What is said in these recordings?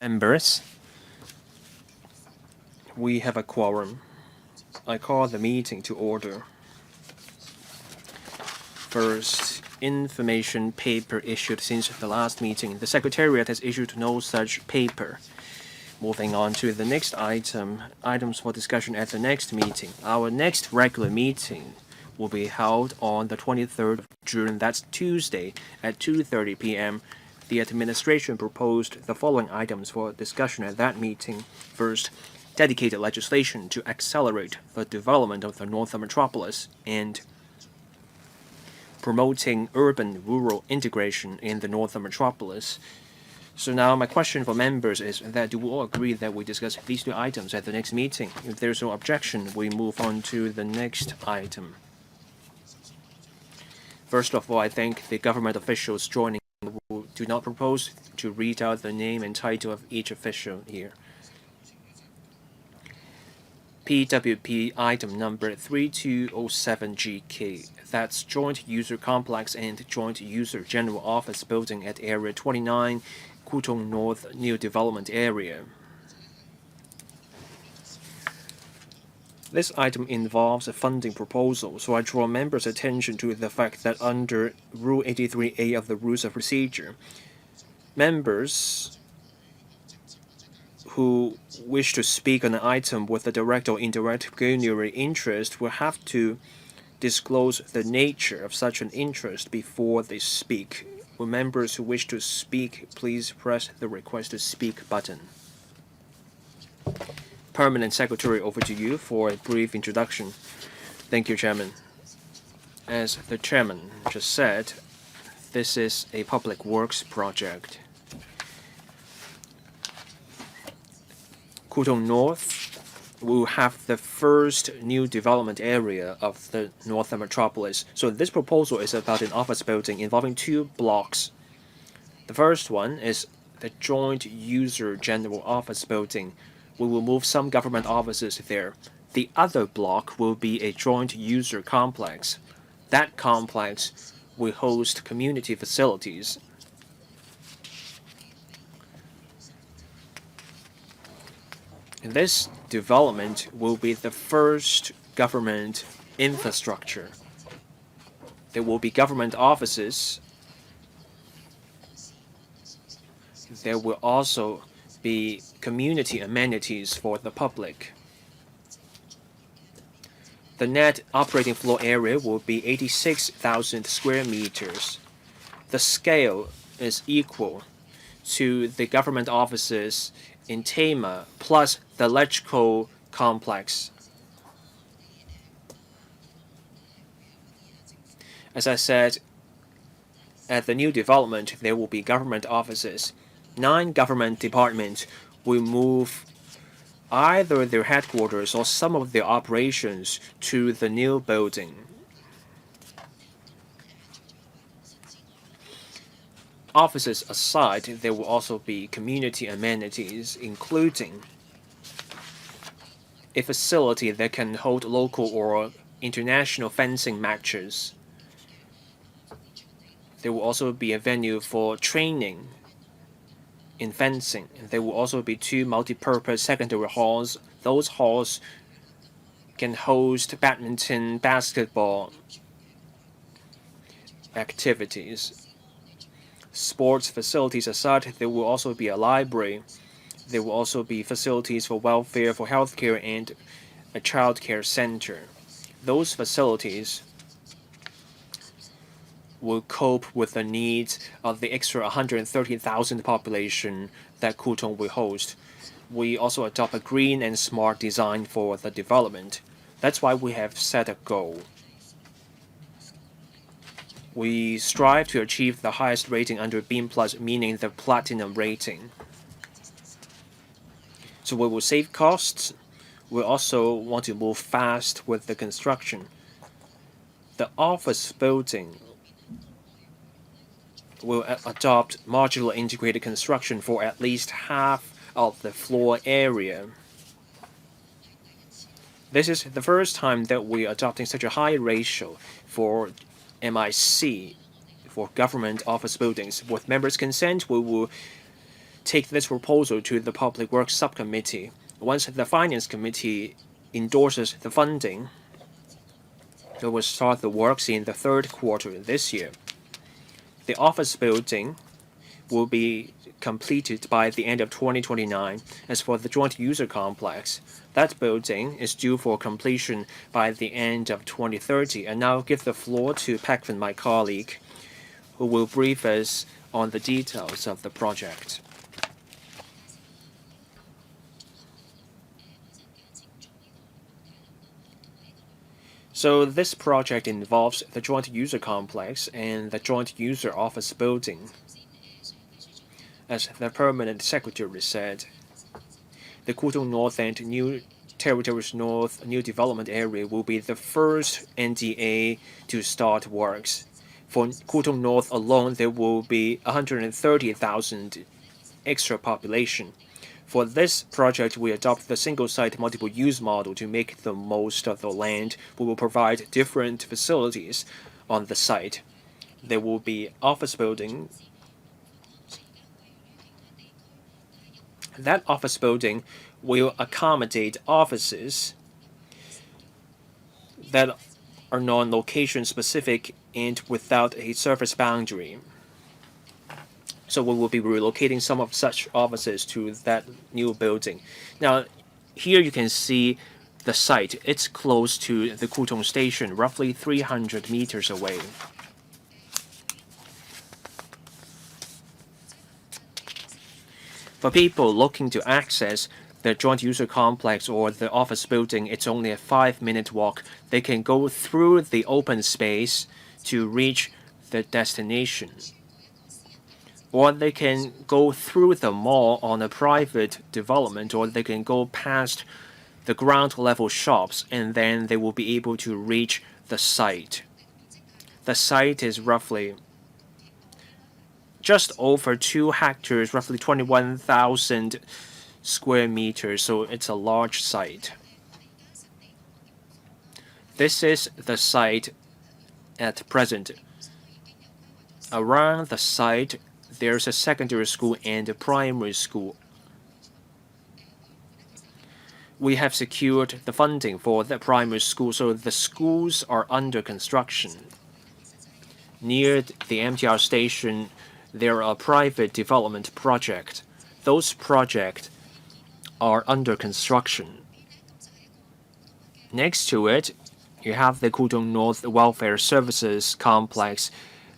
Members, we have a quorum. I call the meeting to order. First, information paper issued since the last meeting. The Secretariat has issued no such paper. Moving on to the next item, items for discussion at the next meeting. Our next regular meeting will be held on the 23rd of June, that's Tuesday, at 2:30 p.m. The administration proposed the following items for discussion at that meeting. First, dedicated legislation to accelerate the development of the Northern Metropolis and promoting urban-rural integration in the Northern Metropolis. So now my question for members is that do we all agree that we discuss these two items at the next meeting? If there's no objection, we move on to the next item. First of all, I thank the government officials joining who do not propose to read out the name and title of each official here. PWP item number 3207GK, that's Joint User Complex and Joint User General Office Building at Area 29, Kwu Tung North New Development Area. This item involves a funding proposal, so I draw members' attention to the fact that under Rule 83A of the Rules of Procedure, members who wish to speak on an item with a direct or indirect pecuniary interest will have to disclose the nature of such an interest before they speak. Will members who wish to speak please press the Request to Speak button. Permanent Secretary, over to you for a brief introduction. Thank you, Chairman. As the Chairman just said, this is a public works project. Kwu Tung North will have the first new development area of the Northern Metropolis. So this proposal is about an office building involving two blocks. The first one is the Joint User General Office Building. We will move some government offices there. The other block will be a joint user complex. That complex will host community facilities. This development will be the first government infrastructure. There will be government offices. There will also be community amenities for the public. The net operating floor area will be 86,000 square meters. The scale is equal to the government offices in Tama plus the electrical complex. As I said, at the new development, there will be government offices. 9 government departments will move either their headquarters or some of their operations to the new building. Offices aside, there will also be community amenities, including a facility that can hold local or international fencing matches. There will also be a venue for training in fencing. There will also be 2 multi-purpose secondary halls. Those halls can host badminton, basketball activities. Sports facilities aside, there will also be a library. There will also be facilities for welfare, for healthcare, and a child care center. Those facilities will cope with the needs of the extra 130,000 population that Kwu Tung will host. We also adopt a green and smart design for the development. That's why we have set a goal. We strive to achieve the highest rating under Beam Plus, meaning the platinum rating. So we will save costs. We also want to move fast with the construction. The office building will adopt modular integrated construction for at least half of the floor area. This is the first time that we are adopting such a high ratio for MIC, for government office buildings. With members' consent, we will take this proposal to the Public Works Subcommittee. Once the Finance Committee endorses the funding, we will start the works in the third quarter this year. The office building will be completed by the end of 2029. As for the joint user complex, that building is due for completion by the end of 2030. And now I'll give the floor to Paquin, my colleague, who will brief us on the details of the project. So this project involves the joint user complex and the joint user office building. As the permanent secretary said, the Kwu Tung North and New Territories North New Development Area will be the first NDA to start works. For Kwu Tung North alone, there will be 130,000 extra population. For this project, we adopt the single-site multiple-use model to make the most of the land. We will provide different facilities on the site. There will be office building. That office building will accommodate offices that are non-location specific and without a surface boundary. So we will be relocating some of such offices to that new building. Now, here you can see the site. It's close to the Kwu Tung Station, roughly 300 meters away. For people looking to access the joint user complex or the office building, it's only a 5-minute walk. They can go through the open space to reach the destination. Or they can go through the mall on a private development, or they can go past the ground level shops, and then they will be able to reach the site. The site is roughly just over 2 hectares, roughly 21,000 square meters, so it's a large site. This is the site at present. Around the site, there's a secondary school and a primary school. We have secured the funding for the primary school, so the schools are under construction. Near the MTR station, there are private development projects. Those projects are under construction. Next to it, you have the Kwu Tung North Welfare Services Complex.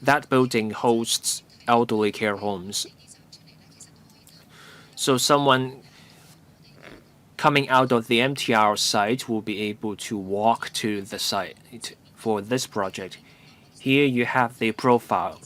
That building hosts elderly care homes. So someone coming out of the MTR site will be able to walk to the site for this project. Here you have the profile.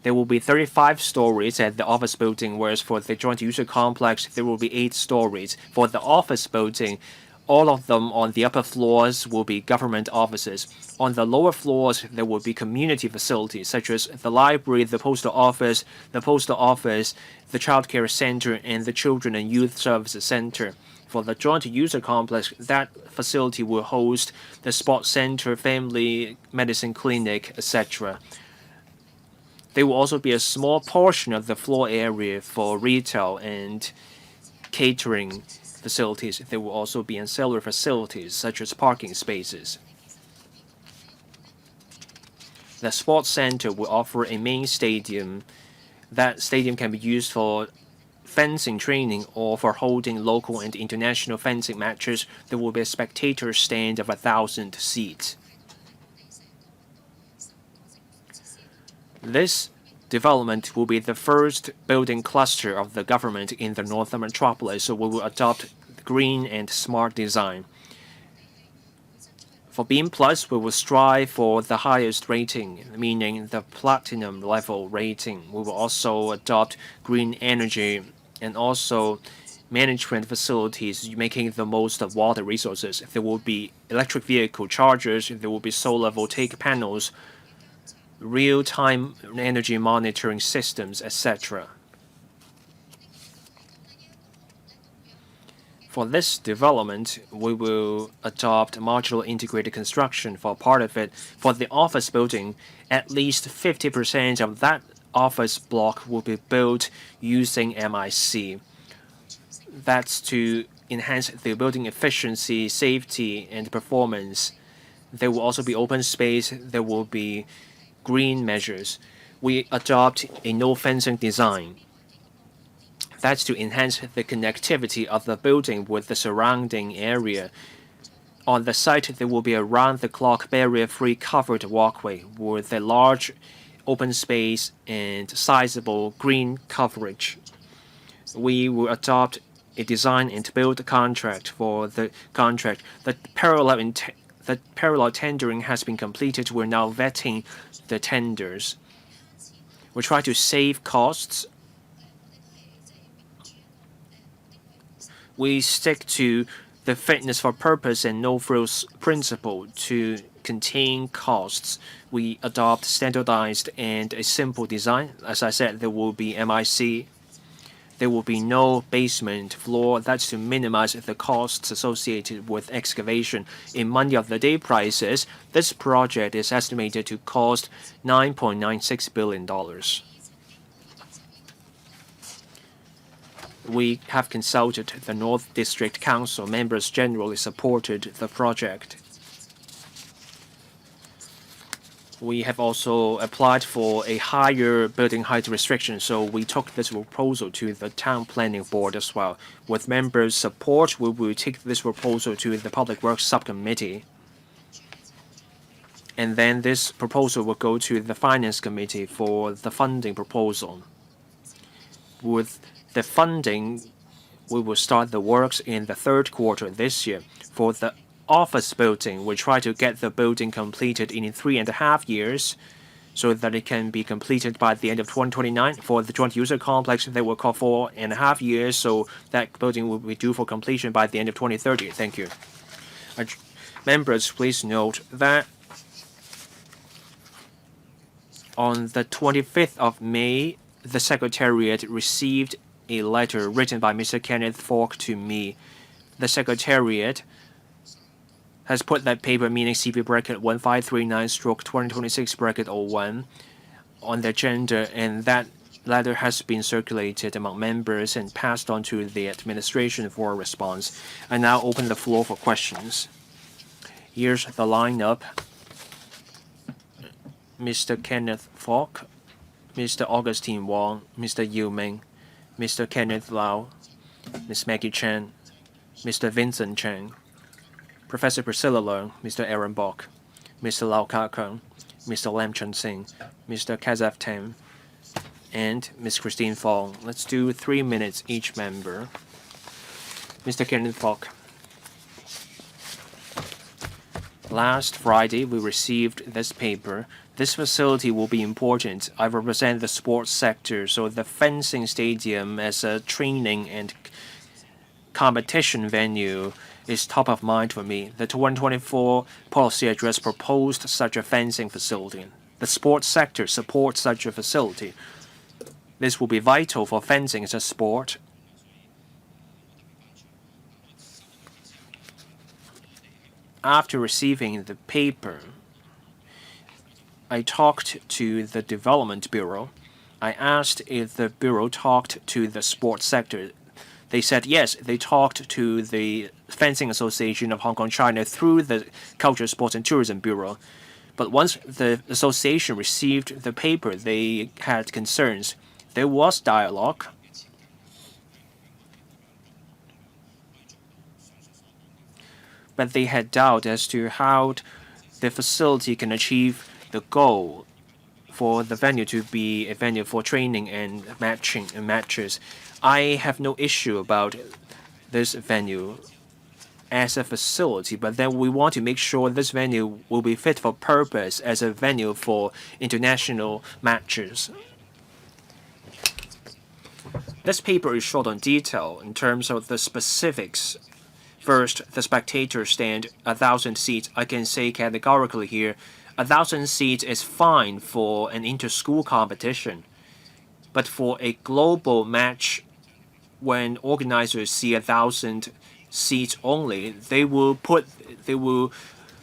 There will be 35 stories at the office building, whereas for the joint user complex, there will be 8 stories. For the office building, all of them on the upper floors will be government offices. On the lower floors, there will be community facilities such as the library, the postal office, the child care center, and the children and youth services center. For the joint user complex, that facility will host the sports center, family medicine clinic, etc. There will also be a small portion of the floor area for retail and catering facilities. There will also be ancillary facilities such as parking spaces. The sports center will offer a main stadium. That stadium can be used for fencing training or for holding local and international fencing matches. There will be a spectator stand of 1,000 seats. This development will be the first building cluster of the government in the northern metropolis, so we will adopt green and smart design. For Beam Plus, we will strive for the highest rating, meaning the platinum level rating. We will also adopt green energy and also management facilities, making the most of water resources. There will be electric vehicle chargers, there will be solar voltaic panels, real-time energy monitoring systems, etc. For this development, we will adopt modular integrated construction for part of it. For the office building, at least 50% of that office block will be built using MIC. That's to enhance the building efficiency, safety, and performance. There will also be open space. There will be green measures. We adopt a no fencing design. That's to enhance the connectivity of the building with the surrounding area. On the site, there will be a round-the-clock barrier-free covered walkway with a large open space and sizable green coverage. We will adopt a design and build contract for the contract. The parallel tendering has been completed. We're now vetting the tenders. We try to save costs. We stick to the fitness for purpose and no-frills principle to contain costs. We adopt standardized and a simple design. As I said, there will be MIC. There will be no basement floor. That's to minimize the costs associated with excavation. In money of the day prices, this project is estimated to cost $9.96 billion. We have consulted the North District Council. Members generally supported the project. We have also applied for a higher building height restriction, so we took this proposal to the Town Planning Board as well. With members' support, we will take this proposal to the Public Works Subcommittee. And then this proposal will go to the Finance Committee for the funding proposal. With the funding, we will start the works in the third quarter this year. For the office building, we try to get the building completed in 3.5 years so that it can be completed by the end of 2029. For the joint user complex, they will call 4.5 years, so that building will be due for completion by the end of 2030. Thank you. Members, please note that on the 25th of May, the Secretariat received a letter written by Mr. Kenneth FOK to me. The Secretariat has put that paper, meaning CP bracket 1539/2026 bracket 01, on the agenda, and that letter has been circulated among members and passed on to the administration for a response. I now open the floor for questions. Here's the lineup. Mr. Kenneth FOK, Mr. Augustine Wong, Mr. Yu Ming, Mr. Kenneth Lau, Ms. Maggie Chen, Mr. Vincent Cheng, Professor Priscilla Leung, Mr. Aaron Bok, Mr. Lau Kai-kong, Mr. Lam Chun Sing, Mr. Kazaf Tam, and Ms. Christine Fong. Let's do 3 minutes each member. Mr. Kenneth FOK. Last Friday, we received this paper. This facility will be important. I represent the sports sector, so the fencing stadium as a training and competition venue is top of mind for me. The 2024 policy address proposed such a fencing facility. The sports sector supports such a facility. This will be vital for fencing as a sport. After receiving the paper, I talked to the Development Bureau. I asked if the Bureau talked to the sports sector. They said yes, they talked to the Fencing Association of Hong Kong, China through the Culture, Sports and Tourism Bureau. But once the association received the paper, they had concerns. There was dialogue. But they had doubt as to how the facility can achieve the goal for the venue to be a venue for training and matches. I have no issue about this venue as a facility, but then we want to make sure this venue will be fit for purpose as a venue for international matches. This paper is short on detail in terms of the specifics. First, the spectator stand, 1,000 seats. I can say categorically here, 1,000 seats is fine for an inter-school competition. But for a global match, when organizers see 1,000 seats only, they will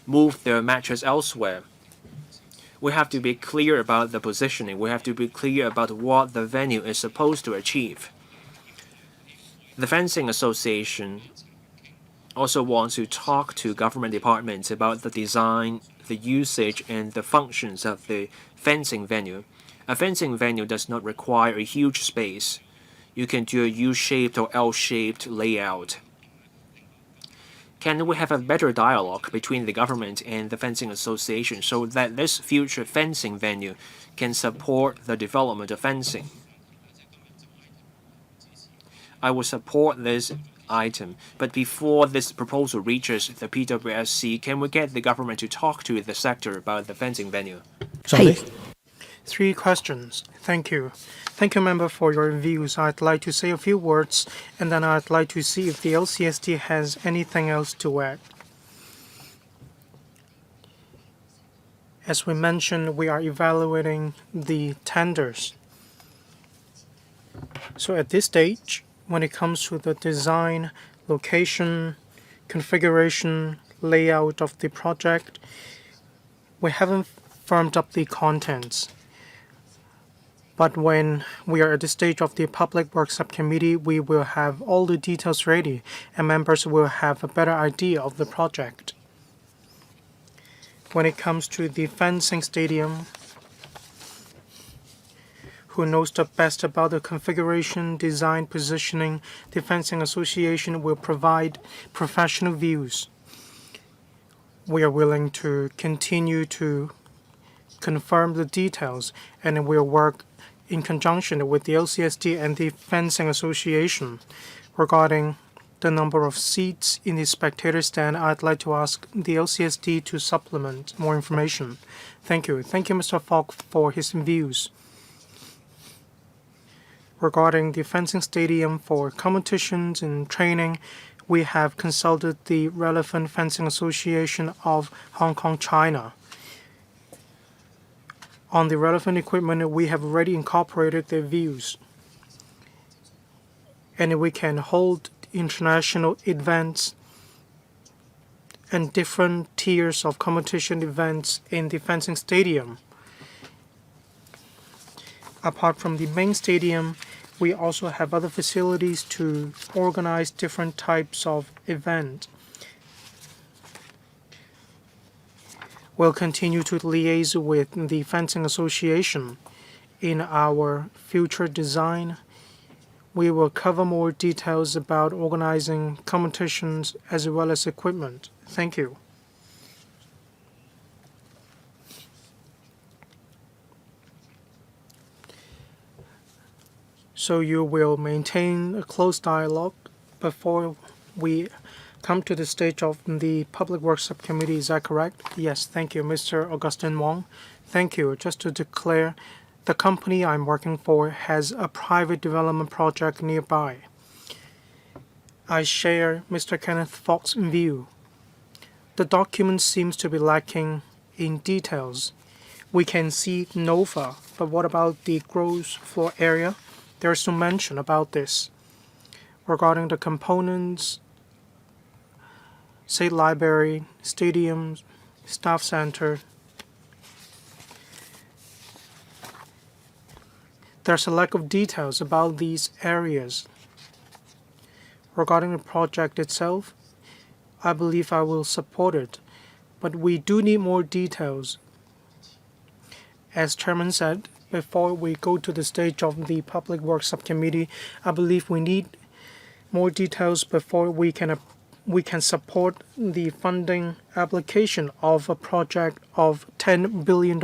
move their matches elsewhere. We have to be clear about the positioning. We have to be clear about what the venue is supposed to achieve. The Fencing Association also wants to talk to government departments about the design, the usage, and the functions of the fencing venue. A fencing venue does not require a huge space. You can do a U-shaped or L-shaped layout. Can we have a better dialogue between the government and the Fencing Association so that this future fencing venue can support the development of fencing? I will support this item, but before this proposal reaches the PWSC, can we get the government to talk to the sector about the fencing venue? Sorry. 3 questions. Thank you. Thank you, member, for your views. I'd like to say a few words, and then I'd like to see if the LCST has anything else to add. As we mentioned, we are evaluating the tenders. So at this stage, when it comes to the design, location, configuration, layout of the project, we haven't firmed up the contents. But when we are at the stage of the Public Works Subcommittee, we will have all the details ready, and members will have a better idea of the project. When it comes to the fencing stadium, who knows the best about the configuration, design, positioning, the Fencing Association will provide professional views. We are willing to continue to confirm the details, and we'll work in conjunction with the LCST and the Fencing Association. Regarding the number of seats in the spectator stand, I'd like to ask the LCST to supplement more information. Thank you. Thank you, Mr. FOK, for his views. Regarding the fencing stadium for competitions and training, we have consulted the relevant Fencing Association of Hong Kong, China. On the relevant equipment, we have already incorporated their views. And we can hold international events and different tiers of competition events in the fencing stadium. Apart from the main stadium, we also have other facilities to organize different types of events. We'll continue to liaise with the Fencing Association in our future design. We will cover more details about organizing competitions as well as equipment. Thank you. So you will maintain a close dialogue before we come to the stage of the Public Works Subcommittee. Is that correct? Yes, thank you, Mr. Augustine Wong. Thank you. Just to declare, the company I'm working for has a private development project nearby. I share Mr. Kenneth FOK's view. The document seems to be lacking in details. We can see NOVA, but what about the gross floor area? There is no mention about this. Regarding the components, State Library, stadiums, staff center, there's a lack of details about these areas. Regarding the project itself, I believe I will support it, but we do need more details. As Chairman said, before we go to the stage of the Public Works Subcommittee, I believe we need more details before we can support the funding application of a project of $10 billion.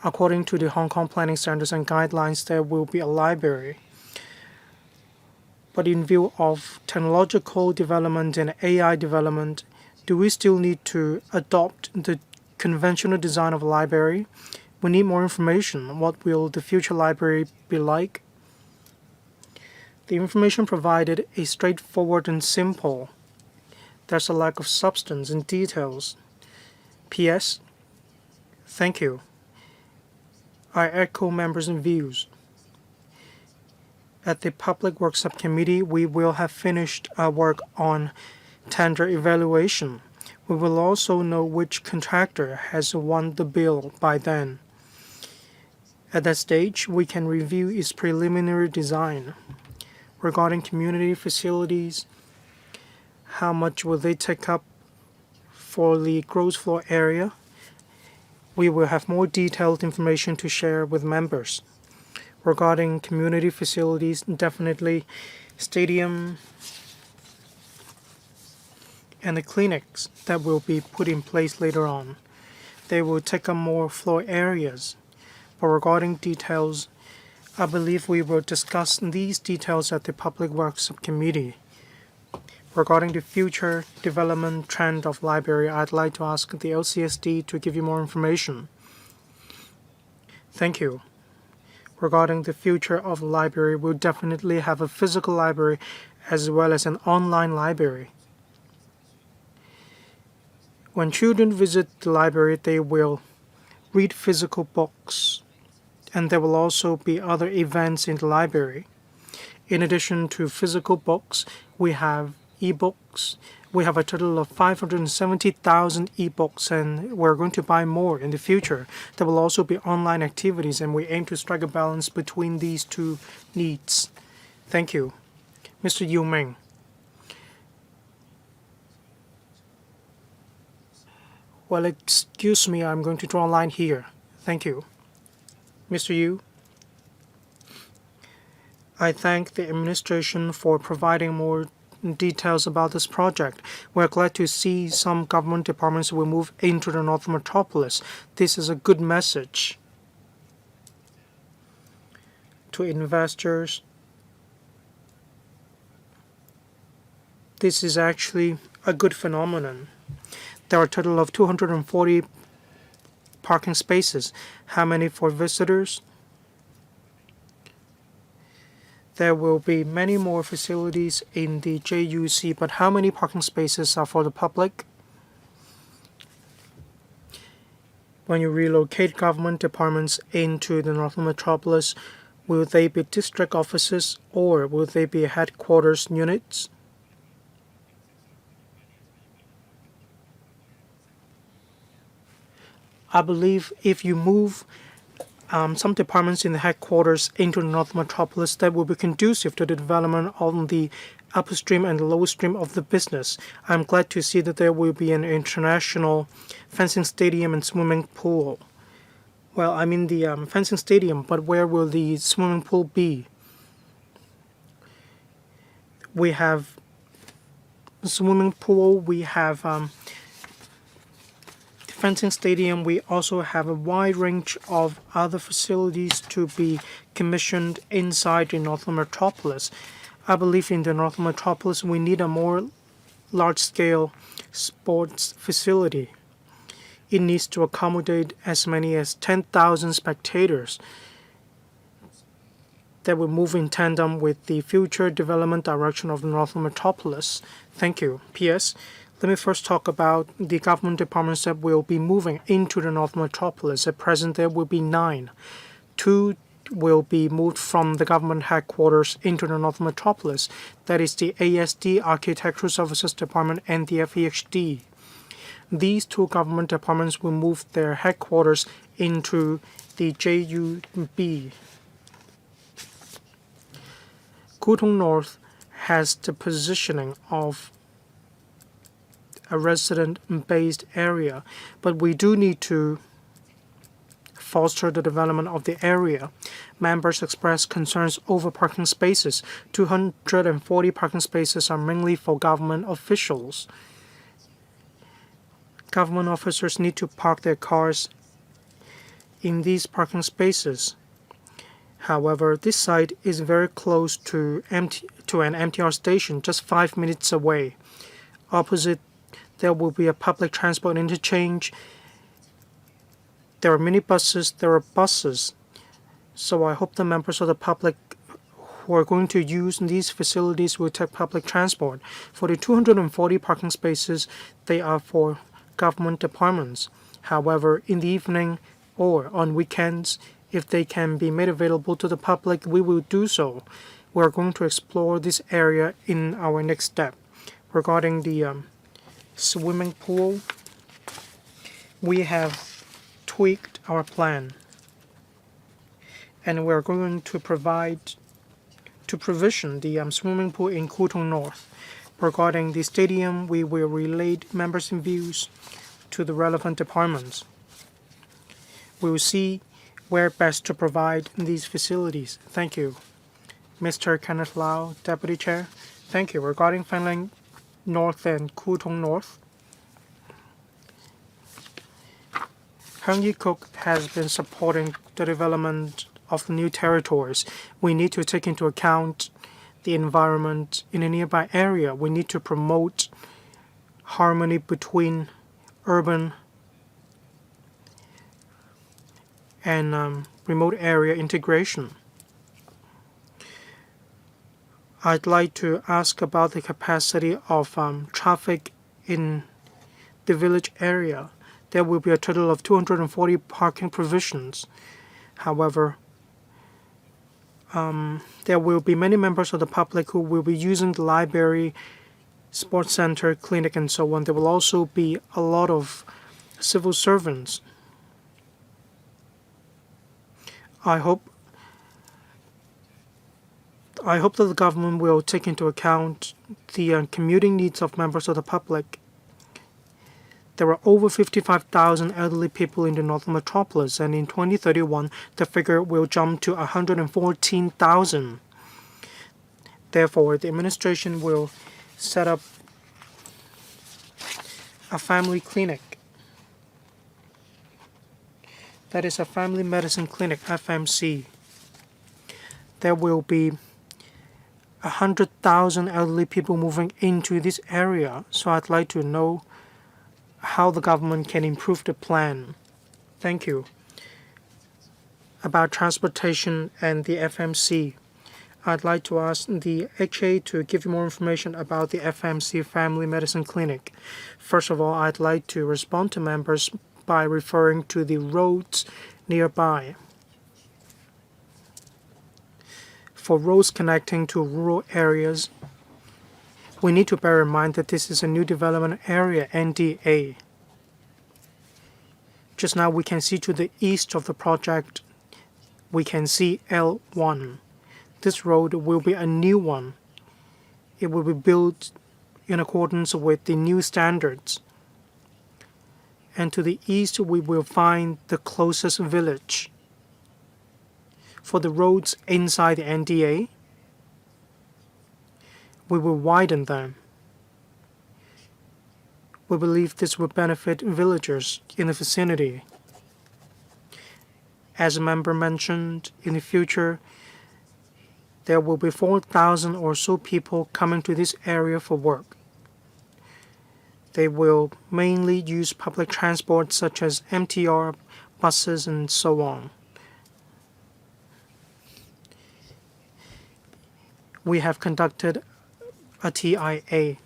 According to the Hong Kong Planning Standards and Guidelines, there will be a library. But in view of technological development and AI development, do we still need to adopt the conventional design of a library? We need more information. What will the future library be like? The information provided is straightforward and simple. There's a lack of substance and details. P.S. Thank you. I echo members' views. At the Public Works Subcommittee, we will have finished our work on tender evaluation. We will also know which contractor has won the bill by then. At that stage, we can review its preliminary design. Regarding community facilities, how much will they take up for the gross floor area? We will have more detailed information to share with members. Regarding community facilities, definitely stadium and the clinics that will be put in place later on. They will take up more floor areas. But regarding details, I believe we will discuss these details at the Public Works Subcommittee. Regarding the future development trend of library, I'd like to ask the LCSD to give you more information. Thank you. Regarding the future of the library, we'll definitely have a physical library as well as an online library. When children visit the library, they will read physical books, and there will also be other events in the library. In addition to physical books, we have e-books. We have a total of 570,000 e-books, and we're going to buy more in the future. There will also be online activities, and we aim to strike a balance between these two needs. Thank you. Mr. Yu Ming. Well, excuse me, I'm going to draw a line here. Thank you. Mr. Yu, I thank the administration for providing more details about this project. We're glad to see some government departments will move into the North Metropolis. This is a good message to investors. This is actually a good phenomenon. There are a total of 240 parking spaces. How many for visitors? There will be many more facilities in the JUC, but how many parking spaces are for the public? When you relocate government departments into the North Metropolis, will they be district offices or will they be headquarters units? I believe if you move some departments in the headquarters into the North Metropolis, that will be conducive to the development on the upper stream and the lower stream of the business. I'm glad to see that there will be an international fencing stadium and swimming pool. Well, I mean the fencing stadium, but where will the swimming pool be? We have a swimming pool, we have fencing stadium. We also have a wide range of other facilities to be commissioned inside the North Metropolis. I believe in the North Metropolis we need a more large-scale sports facility. It needs to accommodate as many as 10,000 spectators that will move in tandem with the future development direction of the North Metropolis. Thank you. P.S. Let me first talk about the government departments that will be moving into the North Metropolis. At present, there will be 9. 2 will be moved from the government headquarters into the North Metropolis. That is the ASD, Architectural Services Department, and the FEHD. These 2 government departments will move their headquarters into the JUB. Kwu Tung North has the positioning of a resident-based area, but we do need to foster the development of the area. Members expressed concerns over parking spaces. 240 parking spaces are mainly for government officials. Government officers need to park their cars in these parking spaces. However, this site is very close to an MTR station, just 5 minutes away. Opposite, there will be a public transport interchange. There are minibuses, there are buses. So I hope the members of the public who are going to use these facilities will take public transport. For the 240 parking spaces, they are for government departments. However, in the evening or on weekends, if they can be made available to the public, we will do so. We are going to explore this area in our next step. Regarding the swimming pool. We have tweaked our plan, and we're going to provision the swimming pool in Kwu Tung North. Regarding the stadium, we will relay members' views to the relevant departments. We will see where best to provide these facilities. Thank you. Mr. Kenneth Lau, Deputy Chair. Thank you. Regarding Fanling North and Kwu Tung North, Hon Kok has been supporting the development of the new territories. We need to take into account the environment in a nearby area. We need to promote harmony between urban and remote area integration. I'd like to ask about the capacity of traffic in the village area. There will be a total of 240 parking provisions. However, there will be many members of the public who will be using the library, sports center, clinic, and so on. There will also be a lot of civil servants. I hope that the government will take into account the commuting needs of members of the public. There are over 55,000 elderly people in the Northern Metropolis, and in 2031, the figure will jump to 114,000. Therefore, the administration will set up a family clinic. That is a family medicine clinic, FMC. There will be 100,000 elderly people moving into this area, so I'd like to know how the government can improve the plan. Thank you. About transportation and the FMC, I'd like to ask the HA to give you more information about the FMC Family Medicine Clinic. First of all, I'd like to respond to members by referring to the roads nearby. For roads connecting to rural areas, we need to bear in mind that this is a new development area, NDA. Just now we can see to the east of the project, we can see L1. This road will be a new one. It will be built in accordance with the new standards. And to the east, we will find the closest village. For the roads inside the NDA, we will widen them. We believe this will benefit villagers in the vicinity. As a member mentioned, in the future, there will be 4,000 or so people coming to this area for work. They will mainly use public transport such as MTR, buses, and so on. We have conducted a TIA,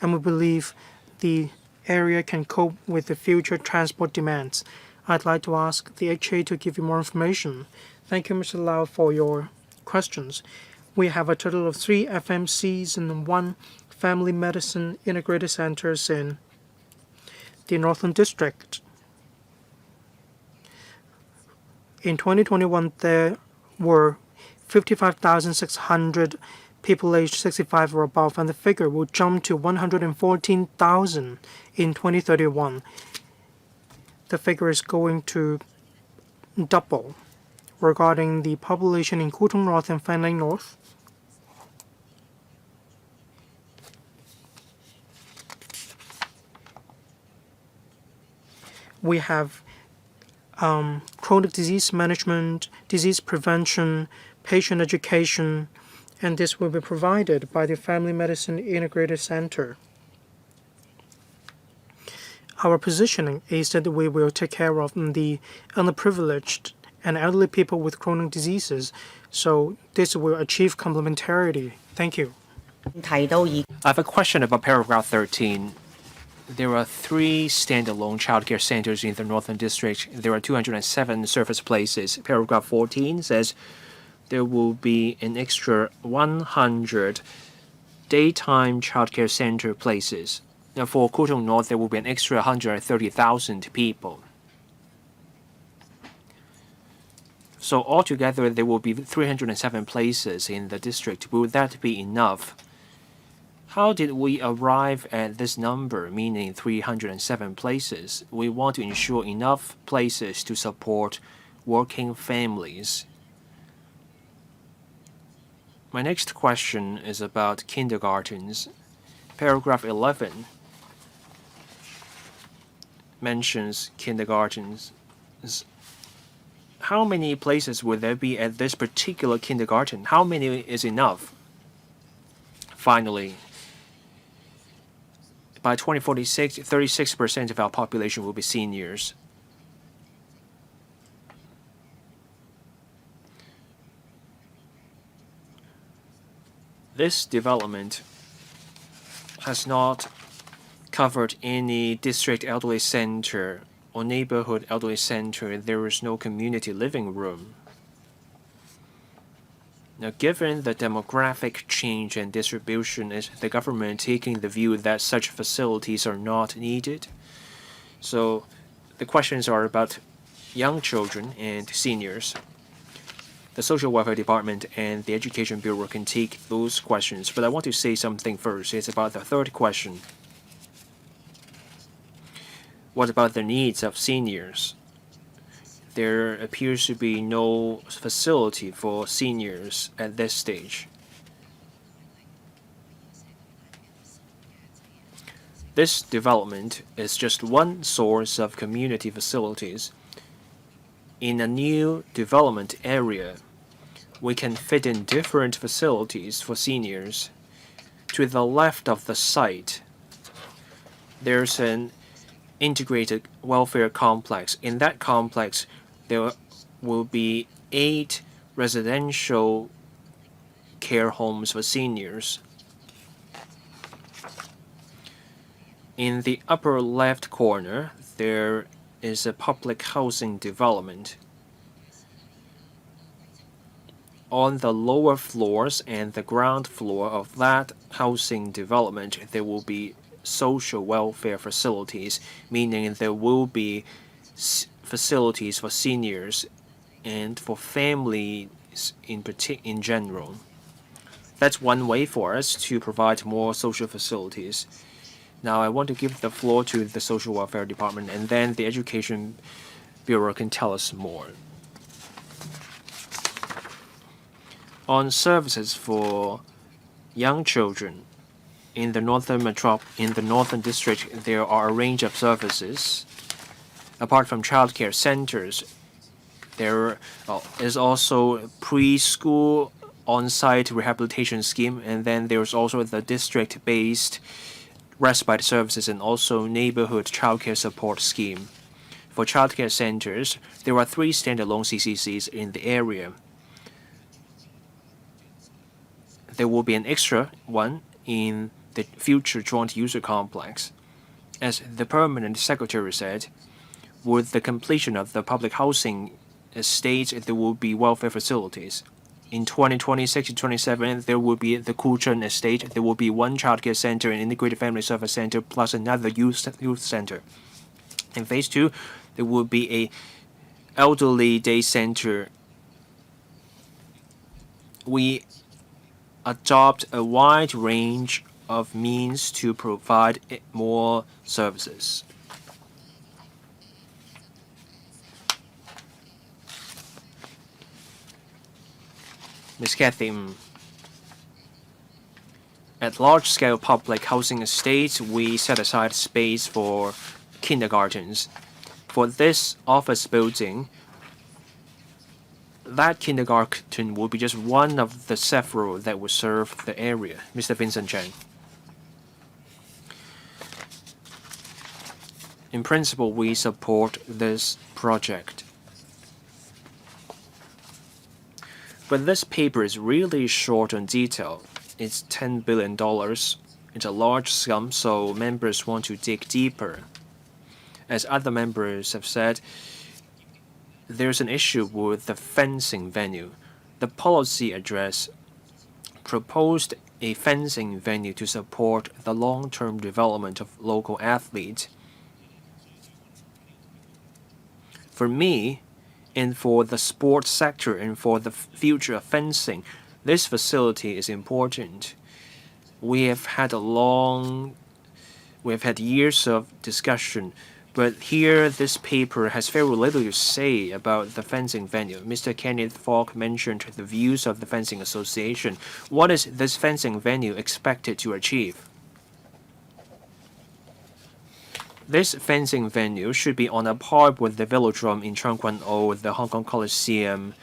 and we believe the area can cope with the future transport demands. I'd like to ask the HA to give you more information. Thank you, Mr. Lau, for your questions. We have a total of 3 FMCs and 1 family medicine integrated centers in the Northern District. In 2021, there were 55,600 people aged 65 or above, and the figure will jump to 114,000 in 2031. The figure is going to double. Regarding the population in Kwu Tung North and Fanling North, we have chronic disease management, disease prevention, patient education, and this will be provided by the Family Medicine Integrated Center. Our positioning is that we will take care of the underprivileged and elderly people with chronic diseases, so this will achieve complementarity. Thank you. I have a question about paragraph 13. There are 3 standalone childcare centers in the Northern District. There are 207 service places. Paragraph 14 says there will be an extra 100 daytime childcare center places. Now, for Kwu Tung North, there will be an extra 130,000 people. So altogether, there will be 307 places in the district. Will that be enough? How did we arrive at this number, meaning 307 places? We want to ensure enough places to support working families. My next question is about kindergartens. Paragraph 11 mentions kindergartens. How many places would there be at this particular kindergarten? How many is enough? Finally, by 2046, 36% of our population will be seniors. This development has not covered any district elderly center or neighborhood elderly center. There is no community living room. Now, given the demographic change and distribution, is the government taking the view that such facilities are not needed? So the questions are about young children and seniors. The Social Welfare Department and the Education Bureau can take those questions, but I want to say something first. It's about the third question. What about the needs of seniors? There appears to be no facility for seniors at this stage. This development is just one source of community facilities. In a new development area, we can fit in different facilities for seniors. To the left of the site, there's an integrated welfare complex. In that complex, there will be 8 residential care homes for seniors. In the upper left corner, there is a public housing development. On the lower floors and the ground floor of that housing development, there will be social welfare facilities, meaning there will be facilities for seniors and for families in general. That's one way for us to provide more social facilities. Now, I want to give the floor to the Social Welfare Department, and then the Education Bureau can tell us more. On services for young children, in the northern district, there are a range of services. Apart from childcare centers, there is also a preschool on-site rehabilitation scheme, and then there's also the district-based respite services and also neighborhood childcare support scheme. For childcare centers, there are 3 standalone CCCs in the area. There will be an extra one in the future joint user complex. As the permanent secretary said, with the completion of the public housing estates, there will be welfare facilities. In 2026 to 27, there will be the Kwu Tung estate. There will be 1 childcare center, an integrated family service center, plus another youth center. In phase 2, there will be a elderly day center. We adopt a wide range of means to provide more services. Ms. Kathy, at large-scale public housing estates, we set aside space for kindergartens. For this office building, that kindergarten will be just one of the several that will serve the area. Mr. Vincent Chang. In principle, we support this project. But this paper is really short on detail. It's $10 billion. It's a large sum, so members want to dig deeper. As other members have said, there's an issue with the fencing venue. The policy address proposed a fencing venue to support the long-term development of local athletes. For me, and for the sports sector and for the future of fencing, this facility is important. We have had years of discussion, but here this paper has very little to say about the fencing venue. Mr. Kenneth FOK mentioned the views of the Fencing Association. What is this fencing venue expected to achieve? This fencing venue should be on a par with the Velodrome in Tseung Kwan O, the Hong Kong Coliseum.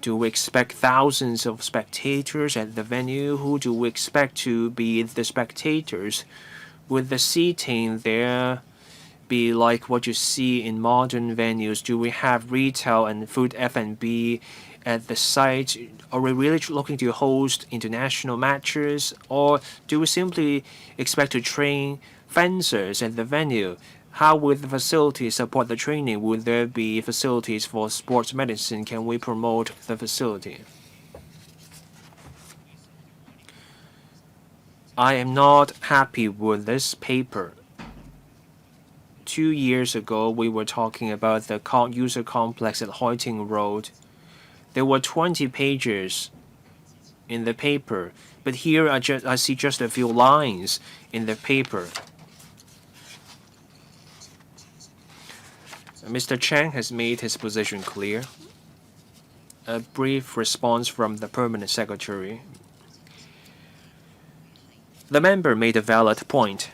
Do we expect thousands of spectators at the venue? Who do we expect to be the spectators? Would the seating there be like what you see in modern venues? Do we have retail and food F&B at the site? Are we really looking to host international matches? Or do we simply expect to train fencers at the venue? How will the facilities support the training? Would there be facilities for sports medicine? Can we promote the facility? I am not happy with this paper. 2 years ago, we were talking about the user complex at Hoiting Road. There were 20 pages in the paper, but here I see just a few lines in the paper. Mr. Chang has made his position clear. A brief response from the Permanent Secretary. The member made a valid point.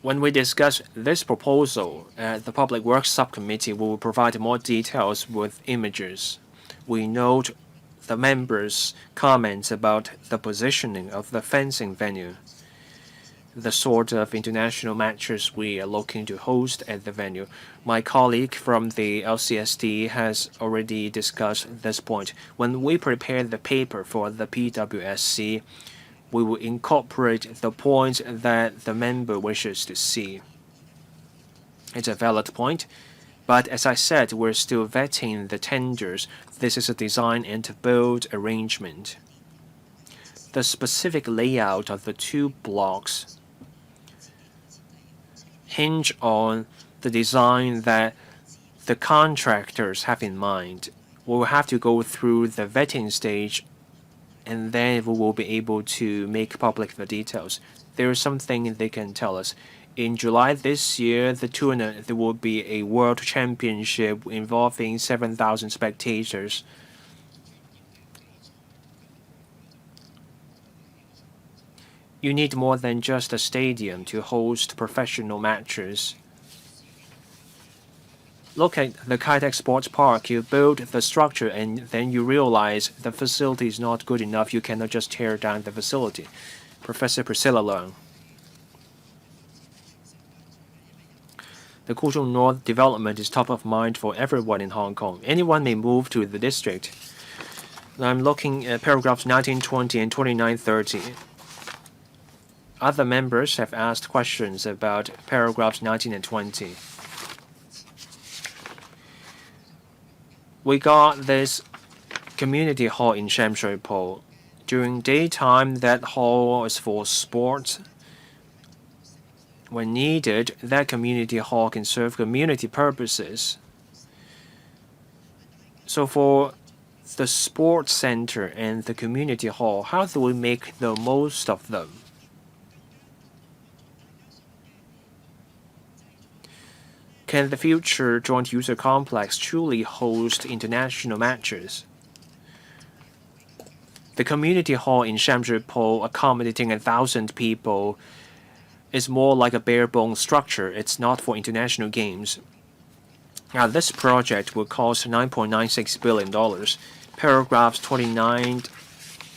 When we discuss this proposal at the Public Works Subcommittee, we will provide more details with images. We note the members' comments about the positioning of the fencing venue, the sort of international matches we are looking to host at the venue. My colleague from the LCSD has already discussed this point. When we prepare the paper for the PWSC, we will incorporate the points that the member wishes to see. It's a valid point, but as I said, we're still vetting the tenders. This is a design and build arrangement. The specific layout of the two blocks hinge on the design that the contractors have in mind. We will have to go through the vetting stage, and then we will be able to make public the details. There is something they can tell us. In July this year, there will be a world championship involving 7,000 spectators. You need more than just a stadium to host professional matches. Look at the Kai-tak Sports Park. You build the structure and then you realize the facility is not good enough. You cannot just tear down the facility. Professor Priscilla Leung. The Kwu Tung North development is top of mind for everyone in Hong Kong. Anyone may move to the district. I'm looking at paragraphs 1920 and 2930. Other members have asked questions about paragraphs 19 and 20. We got this community hall in Sham Shui Po. During daytime, that hall is for sports. When needed, that community hall can serve community purposes. So for the sports center and the community hall, how do we make the most of them? Can the future joint user complex truly host international matches? The community hall in Sham Shui Po, accommodating 1,000 people, is more like a bare-bones structure. It's not for international games. Now, this project will cost $9.96 billion. Paragraphs 29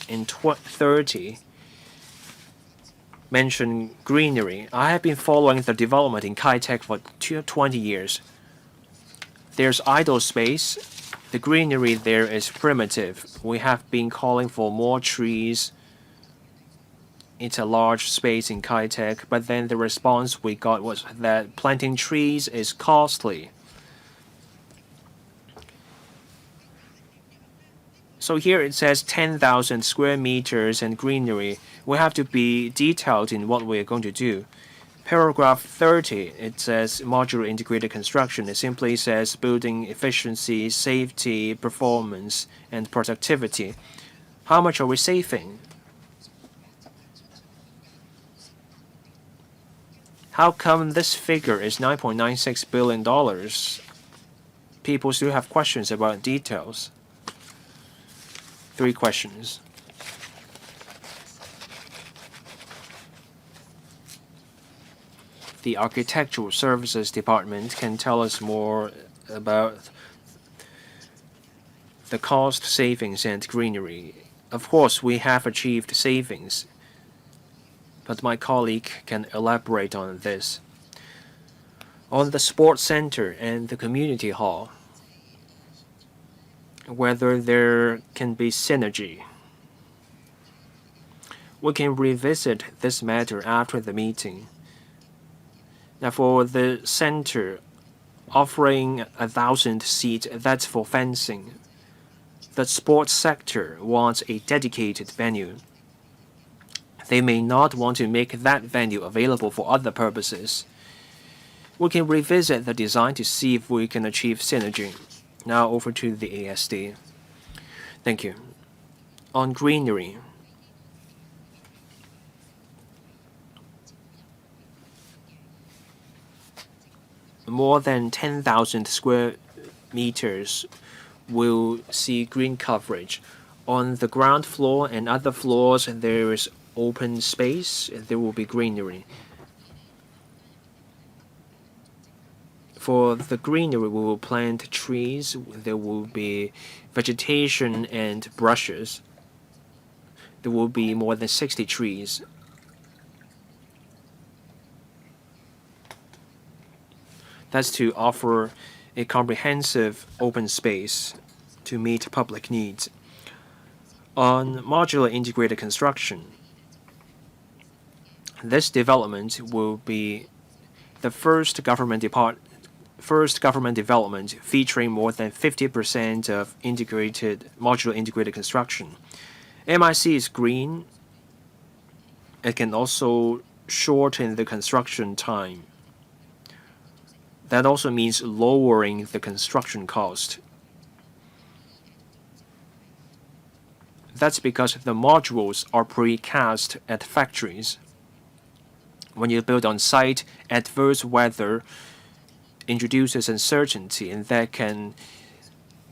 and 30 mention greenery. I have been following the development in Kai-tak for 20 years. There's idle space. The greenery there is primitive. We have been calling for more trees. It's a large space in Kai-tak, but then the response we got was that planting trees is costly. So here it says 10,000 square meters and greenery. We have to be detailed in what we are going to do. Paragraph 30, it says modular integrated construction. It simply says building efficiency, safety, performance, and productivity. How much are we saving? How come this figure is $9.96 billion? People still have questions about details. 3 questions. The Architectural Services Department can tell us more about the cost savings and greenery. Of course, we have achieved savings, but my colleague can elaborate on this. On the sports center and the community hall, whether there can be synergy. We can revisit this matter after the meeting. Now for the center, offering 1,000 seats, that's for fencing. The sports sector wants a dedicated venue. They may not want to make that venue available for other purposes. We can revisit the design to see if we can achieve synergy. Now over to the ASD. Thank you. On greenery, more than 10,000 square meters will see green coverage. On the ground floor and other floors, there is open space, and there will be greenery. For the greenery, we will plant trees. There will be vegetation and brushes. There will be more than 60 trees. That's to offer a comprehensive open space to meet public needs. On modular integrated construction, this development will be the first government development featuring more than 50% of modular integrated construction. MIC is green. It can also shorten the construction time. That also means lowering the construction cost. That's because the modules are precast at factories. When you build on site, adverse weather introduces uncertainty, and that can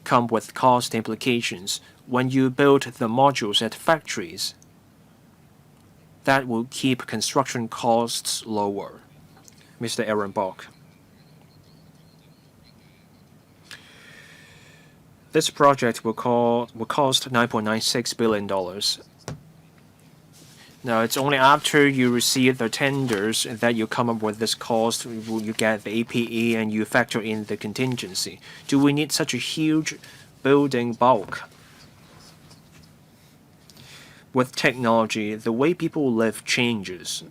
come with cost implications. When you build the modules at factories, that will keep construction costs lower. Mr. Aaron Bok. This project will cost $9.96 billion. Now, it's only after you receive the tenders that you come up with this cost. You get the APE and you factor in the contingency. Do we need such a huge building bulk? With technology, the way people live changes.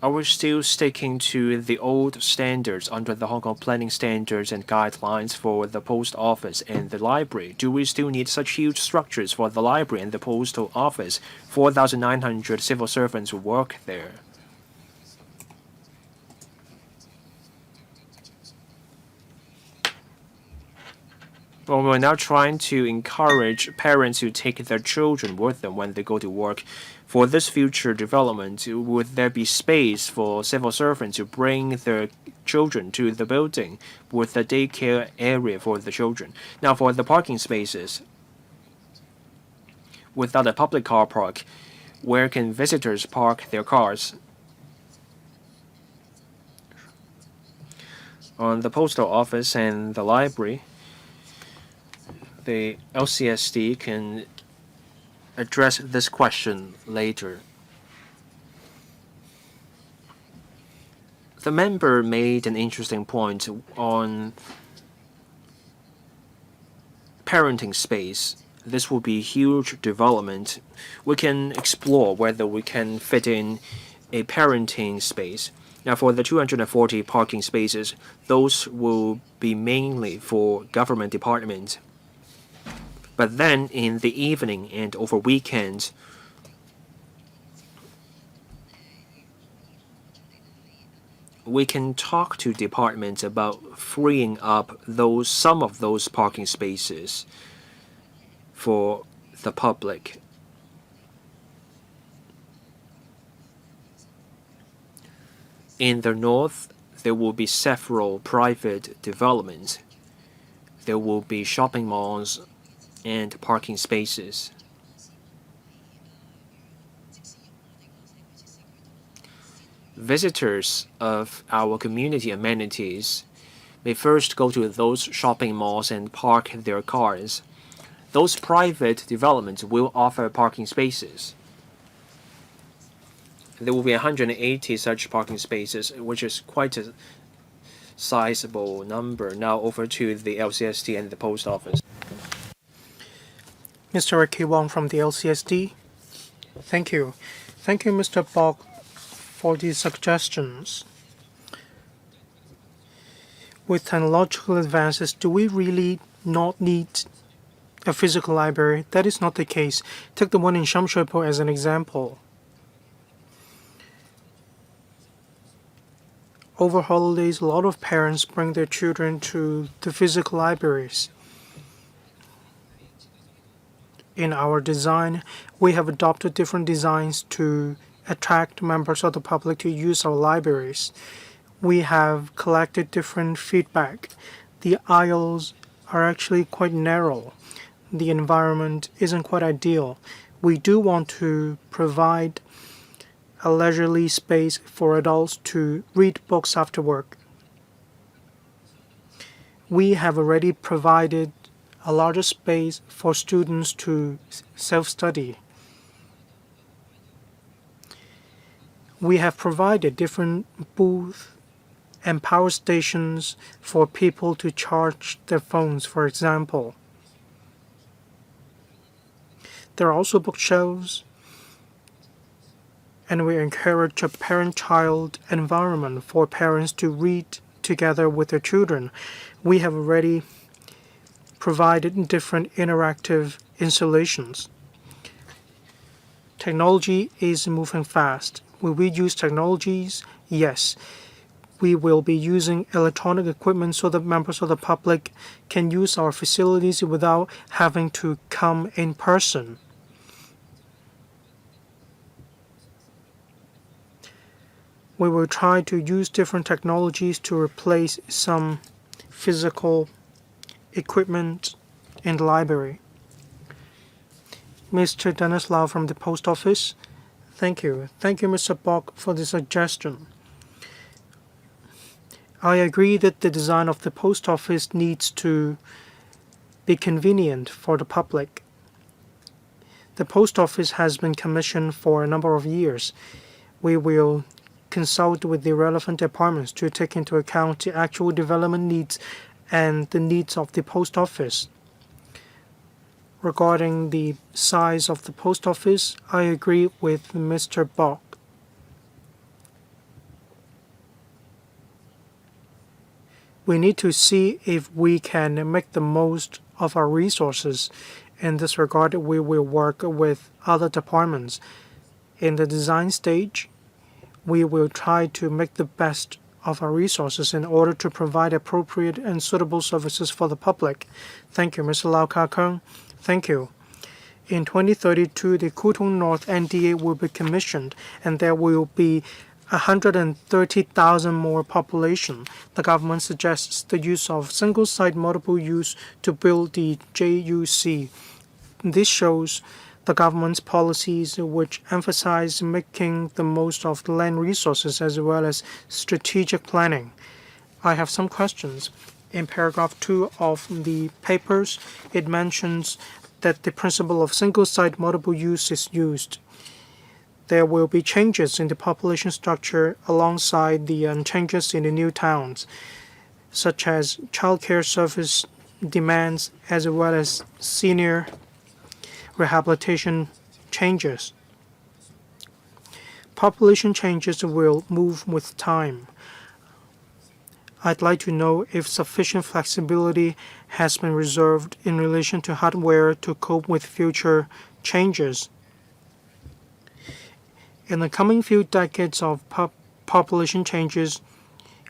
Are we still sticking to the old standards under the Hong Kong Planning Standards and Guidelines for the post office and the library? Do we still need such huge structures for the library and the postal office? 4,900 civil servants who work there. Well, we're now trying to encourage parents to take their children with them when they go to work. For this future development, would there be space for civil servants to bring their children to the building with a daycare area for the children? Now, for the parking spaces, without a public car park, where can visitors park their cars? On the postal office and the library, the LCSD can address this question later. The member made an interesting point on parenting space. This will be a huge development. We can explore whether we can fit in a parenting space. Now, for the 240 parking spaces, those will be mainly for government departments. But then in the evening and over weekends, we can talk to departments about freeing up some of those parking spaces for the public. In the north, there will be several private developments. There will be shopping malls and parking spaces. Visitors of our community amenities may first go to those shopping malls and park their cars. Those private developments will offer parking spaces. There will be 180 such parking spaces, which is quite a sizable number. Now over to the LCSD and the post office. Mr. Ricky Wong from the LCSD. Thank you. Thank you, Mr. Bok, for these suggestions. With technological advances, do we really not need a physical library? That is not the case. Take the one in Shamshuipo as an example. Over holidays, a lot of parents bring their children to the physical libraries. In our design, we have adopted different designs to attract members of the public to use our libraries. We have collected different feedback. The aisles are actually quite narrow. The environment isn't quite ideal. We do want to provide a leisurely space for adults to read books after work. We have already provided a larger space for students to self-study. We have provided different booths and power stations for people to charge their phones, for example. There are also bookshelves, and we encourage a parent-child environment for parents to read together with their children. We have already provided different interactive installations. Technology is moving fast. Will we use technologies? Yes. We will be using electronic equipment so that members of the public can use our facilities without having to come in person. We will try to use different technologies to replace some physical equipment in the library. Mr. Dennis Lau from the post office. Thank you. Thank you, Mr. Bok, for the suggestion. I agree that the design of the post office needs to be convenient for the public. The post office has been commissioned for a number of years. We will consult with the relevant departments to take into account the actual development needs and the needs of the post office. Regarding the size of the post office, I agree with Mr. Bok. We need to see if we can make the most of our resources. In this regard, we will work with other departments. In the design stage, we will try to make the best of our resources in order to provide appropriate and suitable services for the public. Thank you, Mr. Lau Kai-kong. Thank you. In 2032, the Kwu Tung North NDA will be commissioned, and there will be 130,000 more population. The government suggests the use of single-site multiple use to build the JUC. This shows the government's policies which emphasize making the most of the land resources as well as strategic planning. I have some questions. In paragraph 2 of the papers, it mentions that the principle of single-site multiple use is used. There will be changes in the population structure alongside the changes in the new towns, such as childcare service demands as well as senior rehabilitation changes. Population changes will move with time. I'd like to know if sufficient flexibility has been reserved in relation to hardware to cope with future changes. In the coming few decades of population changes,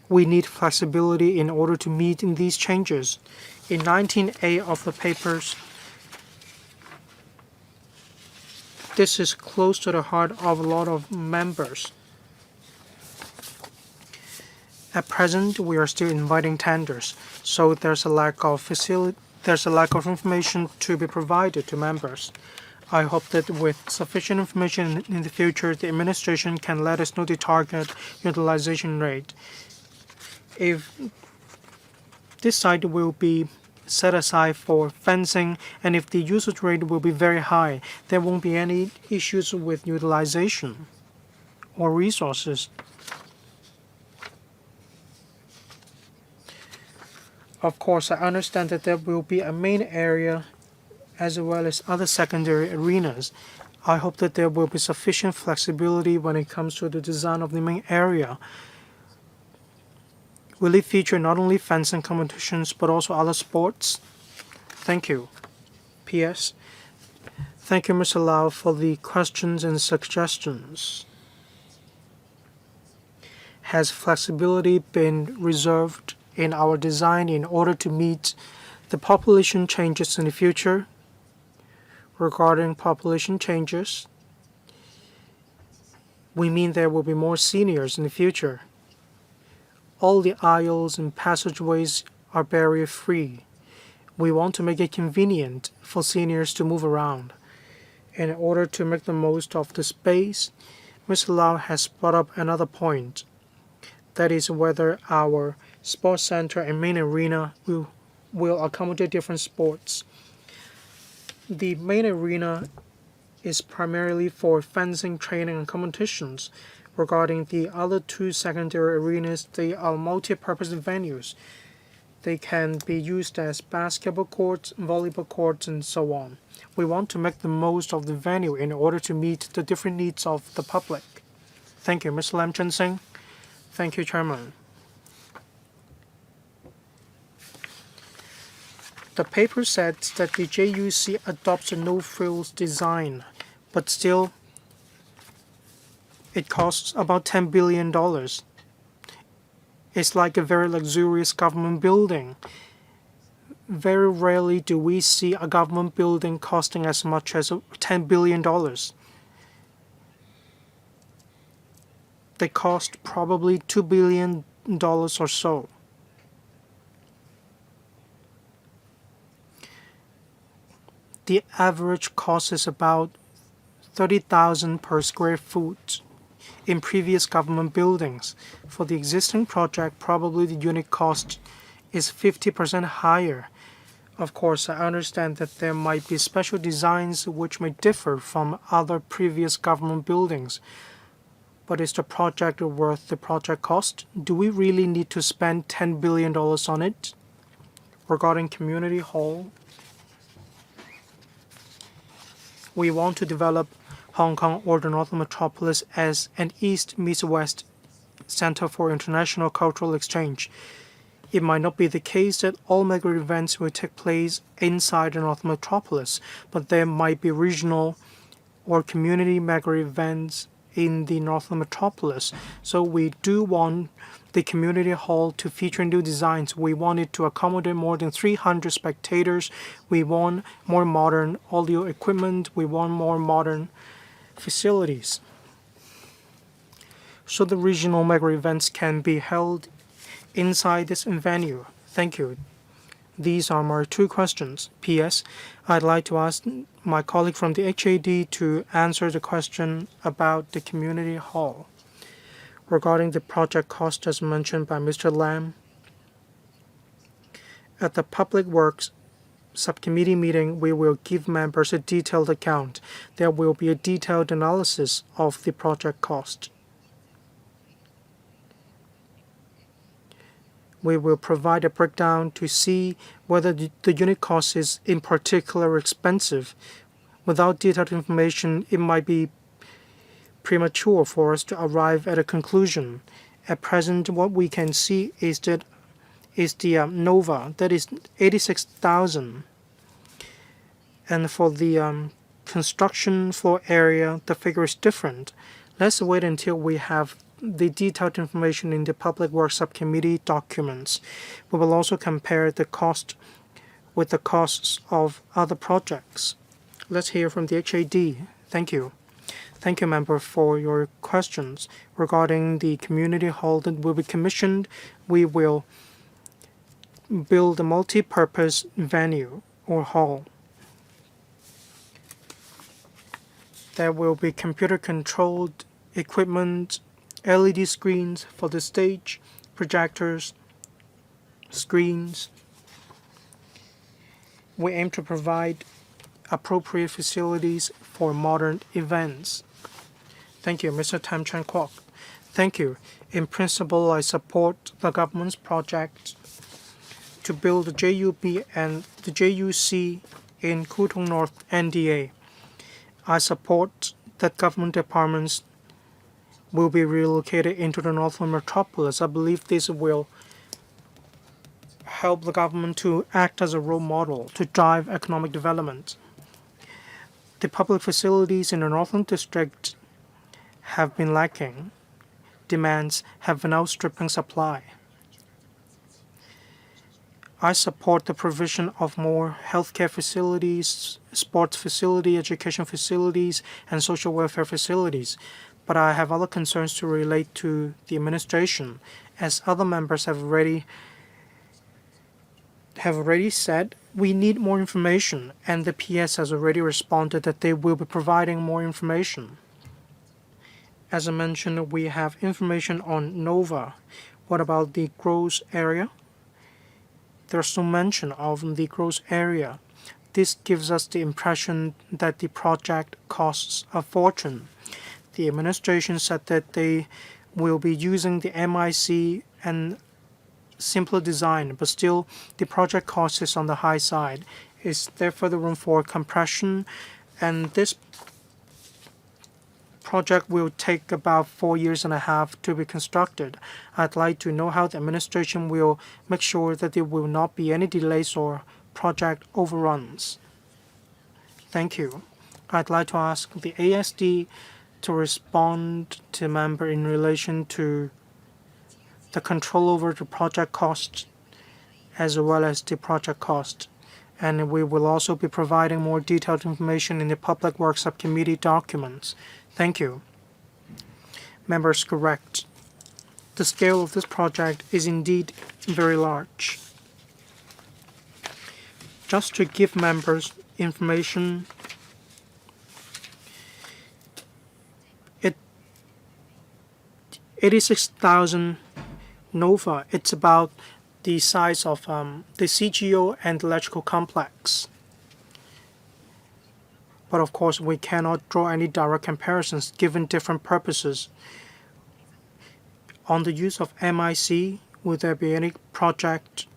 we need flexibility in order to meet these changes. In 19A of the papers, this is close to the heart of a lot of members. At present, we are still inviting tenders, so there's a lack of information to be provided to members. I hope that with sufficient information in the future, the administration can let us know the target utilization rate. If this site will be set aside for fencing, and if the usage rate will be very high, there won't be any issues with utilization or resources. Of course, I understand that there will be a main area as well as other secondary arenas. I hope that there will be sufficient flexibility when it comes to the design of the main area. Will it feature not only fencing competitions but also other sports? Thank you. P.S. Thank you, Mr. Lau, for the questions and suggestions. Has flexibility been reserved in our design in order to meet the population changes in the future? Regarding population changes, we mean there will be more seniors in the future. All the aisles and passageways are barrier-free. We want to make it convenient for seniors to move around. In order to make the most of the space, Mr. Lau has brought up another point. That is whether our sports center and main arena will accommodate different sports. The main arena is primarily for fencing training and competitions. Regarding the other two secondary arenas, they are multi-purpose venues. They can be used as basketball courts, volleyball courts, and so on. We want to make the most of the venue in order to meet the different needs of the public. Thank you, Mr. Lam Chun Sing. Thank you, Chairman. The paper said that the JUC adopts a no-frills design, but still it costs about $10 billion. It's like a very luxurious government building. Very rarely do we see a government building costing as much as $10 billion. They cost probably $2 billion or so. The average cost is about $30,000 per square foot in previous government buildings. For the existing project, probably the unit cost is 50% higher. Of course, I understand that there might be special designs which may differ from other previous government buildings. But is the project worth the project cost? Do we really need to spend $10 billion on it? Regarding community hall, we want to develop Hong Kong or the Northern Metropolis as an East meets West center for international cultural exchange. It might not be the case that all mega events will take place inside the Northern Metropolis, but there might be regional or community mega events in the Northern Metropolis. So we do want the community hall to feature new designs. We want it to accommodate more than 300 spectators. We want more modern audio equipment. We want more modern facilities. So the regional mega events can be held inside this venue. Thank you. These are my two questions. P.S. I'd like to ask my colleague from the HAD to answer the question about the community hall. Regarding the project cost as mentioned by Mr. Lam, at the Public Works Subcommittee meeting, we will give members a detailed account. There will be a detailed analysis of the project cost. We will provide a breakdown to see whether the unit cost is in particular expensive. Without detailed information, it might be premature for us to arrive at a conclusion. At present, what we can see is the Nova, that is 86,000. And for the construction floor area, the figure is different. Let's wait until we have the detailed information in the Public Works Subcommittee documents. We will also compare the cost with the costs of other projects. Let's hear from the HAD. Thank you. Thank you, member, for your questions. Regarding the community hall that will be commissioned, we will build a multi-purpose venue or hall. There will be computer-controlled equipment, LED screens for the stage, projectors, screens. We aim to provide appropriate facilities for modern events. Thank you, Mr. Tam Chan Kwok. Thank you. In principle, I support the government's project to build the JUB and the JUC in Kwu Tung North NDA. I support that government departments will be relocated into the Northern Metropolis. I believe this will help the government to act as a role model to drive economic development. The public facilities in the Northern District have been lacking. Demands have been outstripping supply. I support the provision of more healthcare facilities, sports facilities, education facilities, and social welfare facilities. But I have other concerns to relate to the administration. As other members have already said, we need more information, and the PS has already responded that they will be providing more information. As I mentioned, we have information on Nova. What about the gross area? There's no mention of the gross area. This gives us the impression that the project costs a fortune. The administration said that they will be using the MIC and simpler design, but still the project cost is on the high side. Is there further room for compression? And this project will take about 4.5 years to be constructed. I'd like to know how the administration will make sure that there will not be any delays or project overruns. Thank you. I'd like to ask the ASD to respond to member in relation to the control over the project cost as well as the project cost. And we will also be providing more detailed information in the Public Works Subcommittee documents. Thank you. Members, correct. The scale of this project is indeed very large. Just to give members information, 86,000 Nova, it's about the size of the CGO and electrical complex. But of course, we cannot draw any direct comparisons given different purposes. On the use of MIC, would there be any project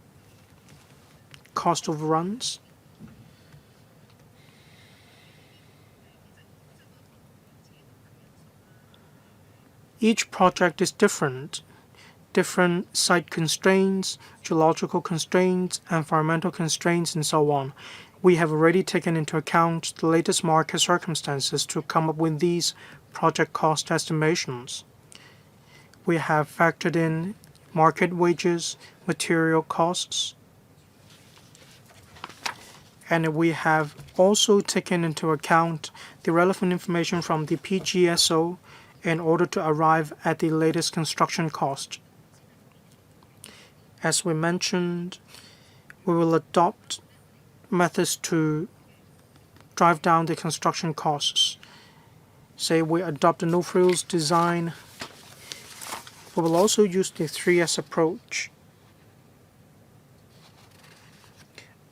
cost overruns? Each project is different. Different site constraints, geological constraints, environmental constraints, and so on. We have already taken into account the latest market circumstances to come up with these project cost estimations. We have factored in market wages, material costs, and we have also taken into account the relevant information from the PGSO in order to arrive at the latest construction cost. As we mentioned, we will adopt methods to drive down the construction costs. Say we adopt a no-frills design. We will also use the 3S approach.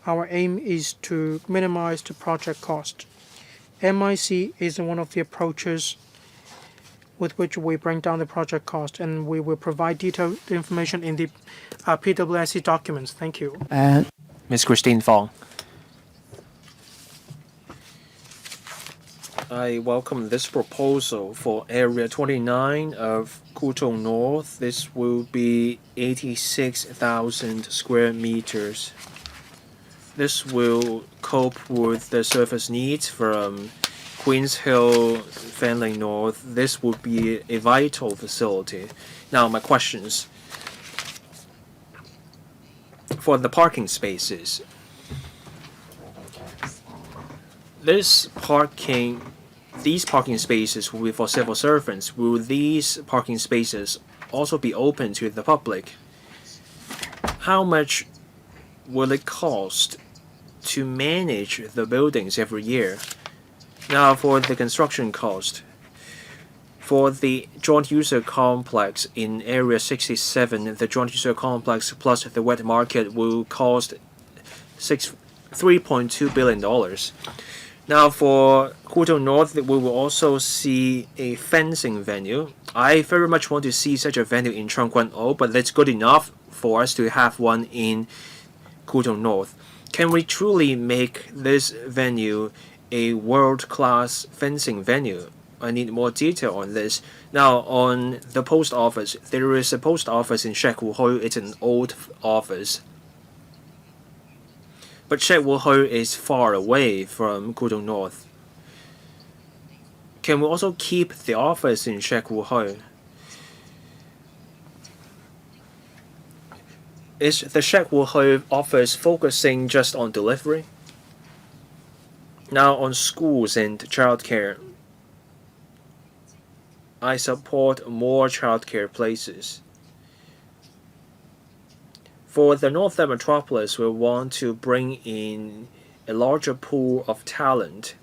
Our aim is to minimize the project cost. MIC is one of the approaches with which we bring down the project cost, and we will provide detailed information in the PWSC documents. Thank you. Ms. Christine Fong. I welcome this proposal for Area 29 of Kwu Tung North. This will be 86,000 square meters. This will cope with the surface needs from Queens Hill, Fanling North. This would be a vital facility. Now, my questions. For the parking spaces, these parking spaces will be for civil servants. Will these parking spaces also be open to the public? How much will it cost to manage the buildings every year? Now, for the construction cost, for the joint user complex in Area 67, the joint user complex plus the wet market will cost $3.2 billion. Now, for Kwu Tung North, we will also see a fencing venue. I very much want to see such a venue in Chung Kwan O, but that's good enough for us to have one in Kwu Tung North. Can we truly make this venue a world-class fencing venue? I need more detail on this. Now, on the post office, there is a post office in Shek Wu Hui. It's an old office. But Shek Wu Hui is far away from Kwu Tung North. Can we also keep the office in Shek Wu Hui? Is the Shek Wu Hui office focusing just on delivery? Now, on schools and childcare, I support more childcare places. For the Northern Metropolis, we want to bring in a larger pool of talent.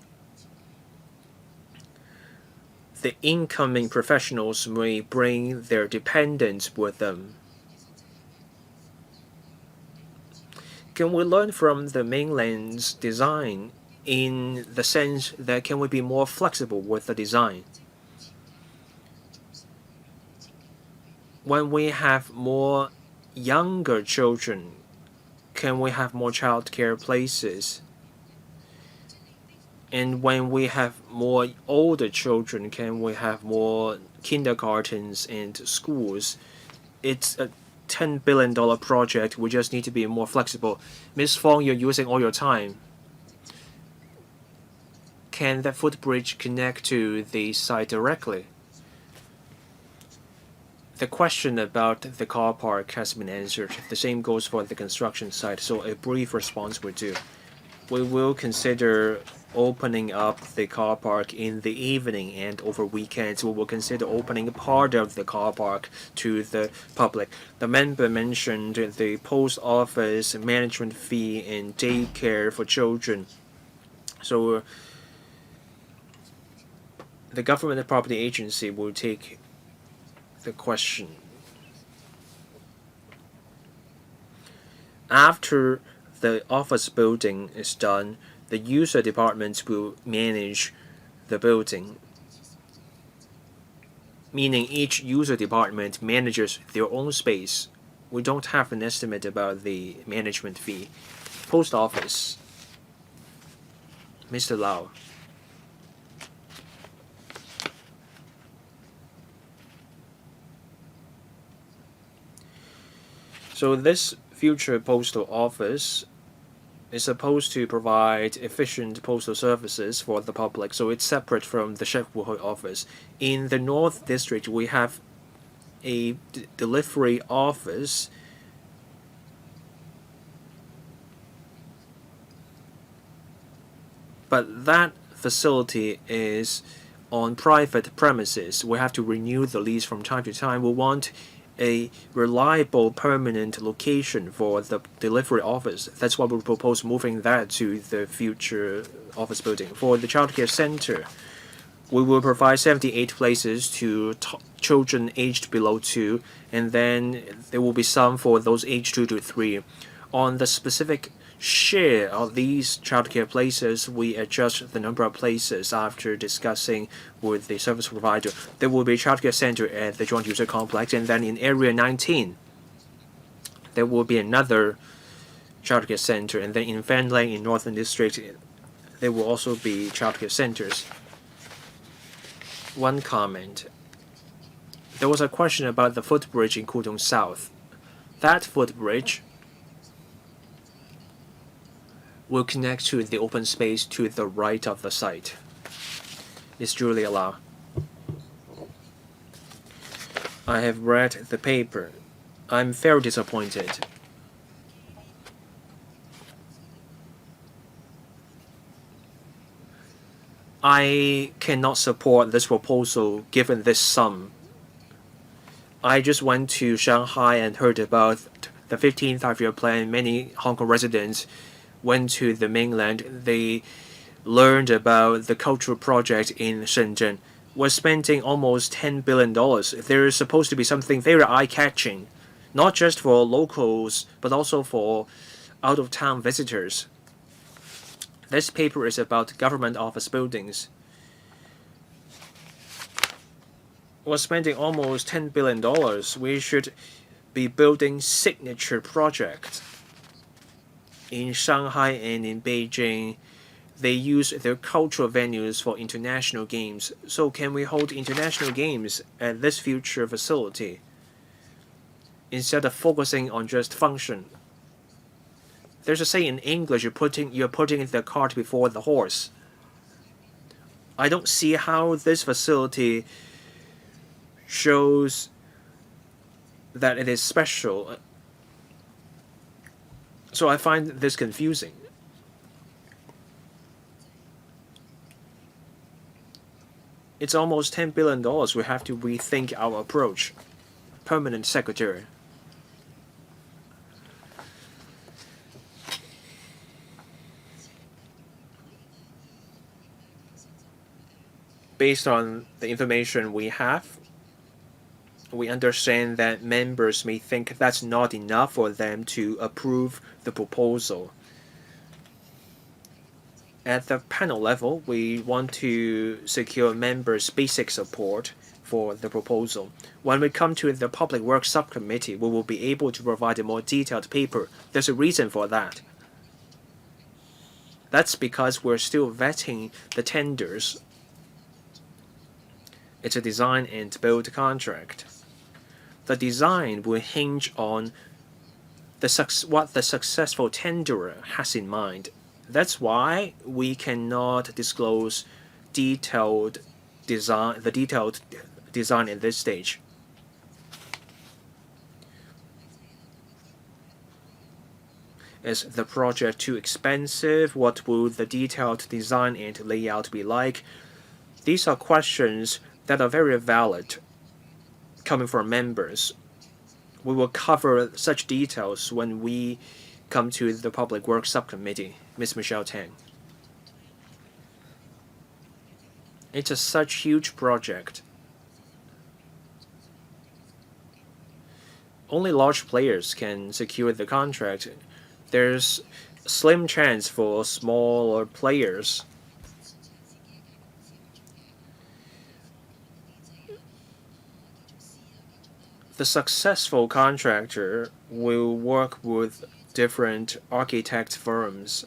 The incoming professionals may bring their dependents with them. Can we learn from the mainland's design in the sense that can we be more flexible with the design? When we have more younger children, can we have more childcare places? And when we have more older children, can we have more kindergartens and schools? It's a $10 billion project. We just need to be more flexible. Ms. Fong, you're using all your time. Can that footbridge connect to the site directly? The question about the car park has been answered. The same goes for the construction site, so a brief response will do. We will consider opening up the car park in the evening and over weekends. We will consider opening part of the car park to the public. The member mentioned the post office management fee and daycare for children. So the government property agency will take the question. After the office building is done, the user departments will manage the building, meaning each user department manages their own space. We don't have an estimate about the management fee. Post office, Mr. Lau. So this future postal office is supposed to provide efficient postal services for the public, so it's separate from the Shek Wu Hui office. In the North District, we have a delivery office. But that facility is on private premises. We have to renew the lease from time to time. We want a reliable permanent location for the delivery office. That's why we propose moving that to the future office building. For the childcare center, we will provide 78 places to children aged below 2, and then there will be some for those aged 2 to 3. On the specific share of these childcare places, we adjust the number of places after discussing with the service provider. There will be a childcare center at the joint user complex, and then in Area 19, there will be another childcare center, and then in Fanling in Northern District, there will also be childcare centers. One comment. There was a question about the footbridge in Kwu Tung South. That footbridge will connect to the open space to the right of the site. Ms. Julia Lau. I have read the paper. I'm very disappointed. I cannot support this proposal given this sum. I just went to Shanghai and heard about the 15th five-year plan. Many Hong Kong residents went to the mainland. They learned about the cultural project in Shenzhen. We're spending almost $10 billion. There is supposed to be something very eye-catching, not just for locals, but also for out-of-town visitors. This paper is about government office buildings. We're spending almost $10 billion. We should be building signature projects. In Shanghai and in Beijing, they use their cultural venues for international games. So can we hold international games at this future facility instead of focusing on just function? There's a saying in English, you're putting the cart before the horse. I don't see how this facility shows that it is special. So I find this confusing. It's almost $10 billion. We have to rethink our approach. Permanent Secretary. Based on the information we have, we understand that members may think that's not enough for them to approve the proposal. At the panel level, we want to secure members' basic support for the proposal. When we come to the Public Works Subcommittee, we will be able to provide a more detailed paper. There's a reason for that. That's because we're still vetting the tenders. It's a design and build contract. The design will hinge on what the successful tenderer has in mind. That's why we cannot disclose the detailed design at this stage. Is the project too expensive? What will the detailed design and layout be like? These are questions that are very valid coming from members. We will cover such details when we come to the Public Works Subcommittee. Ms. Michelle Tang. It's such huge project. Only large players can secure the contract. There's a slim chance for smaller players. The successful contractor will work with different architect firms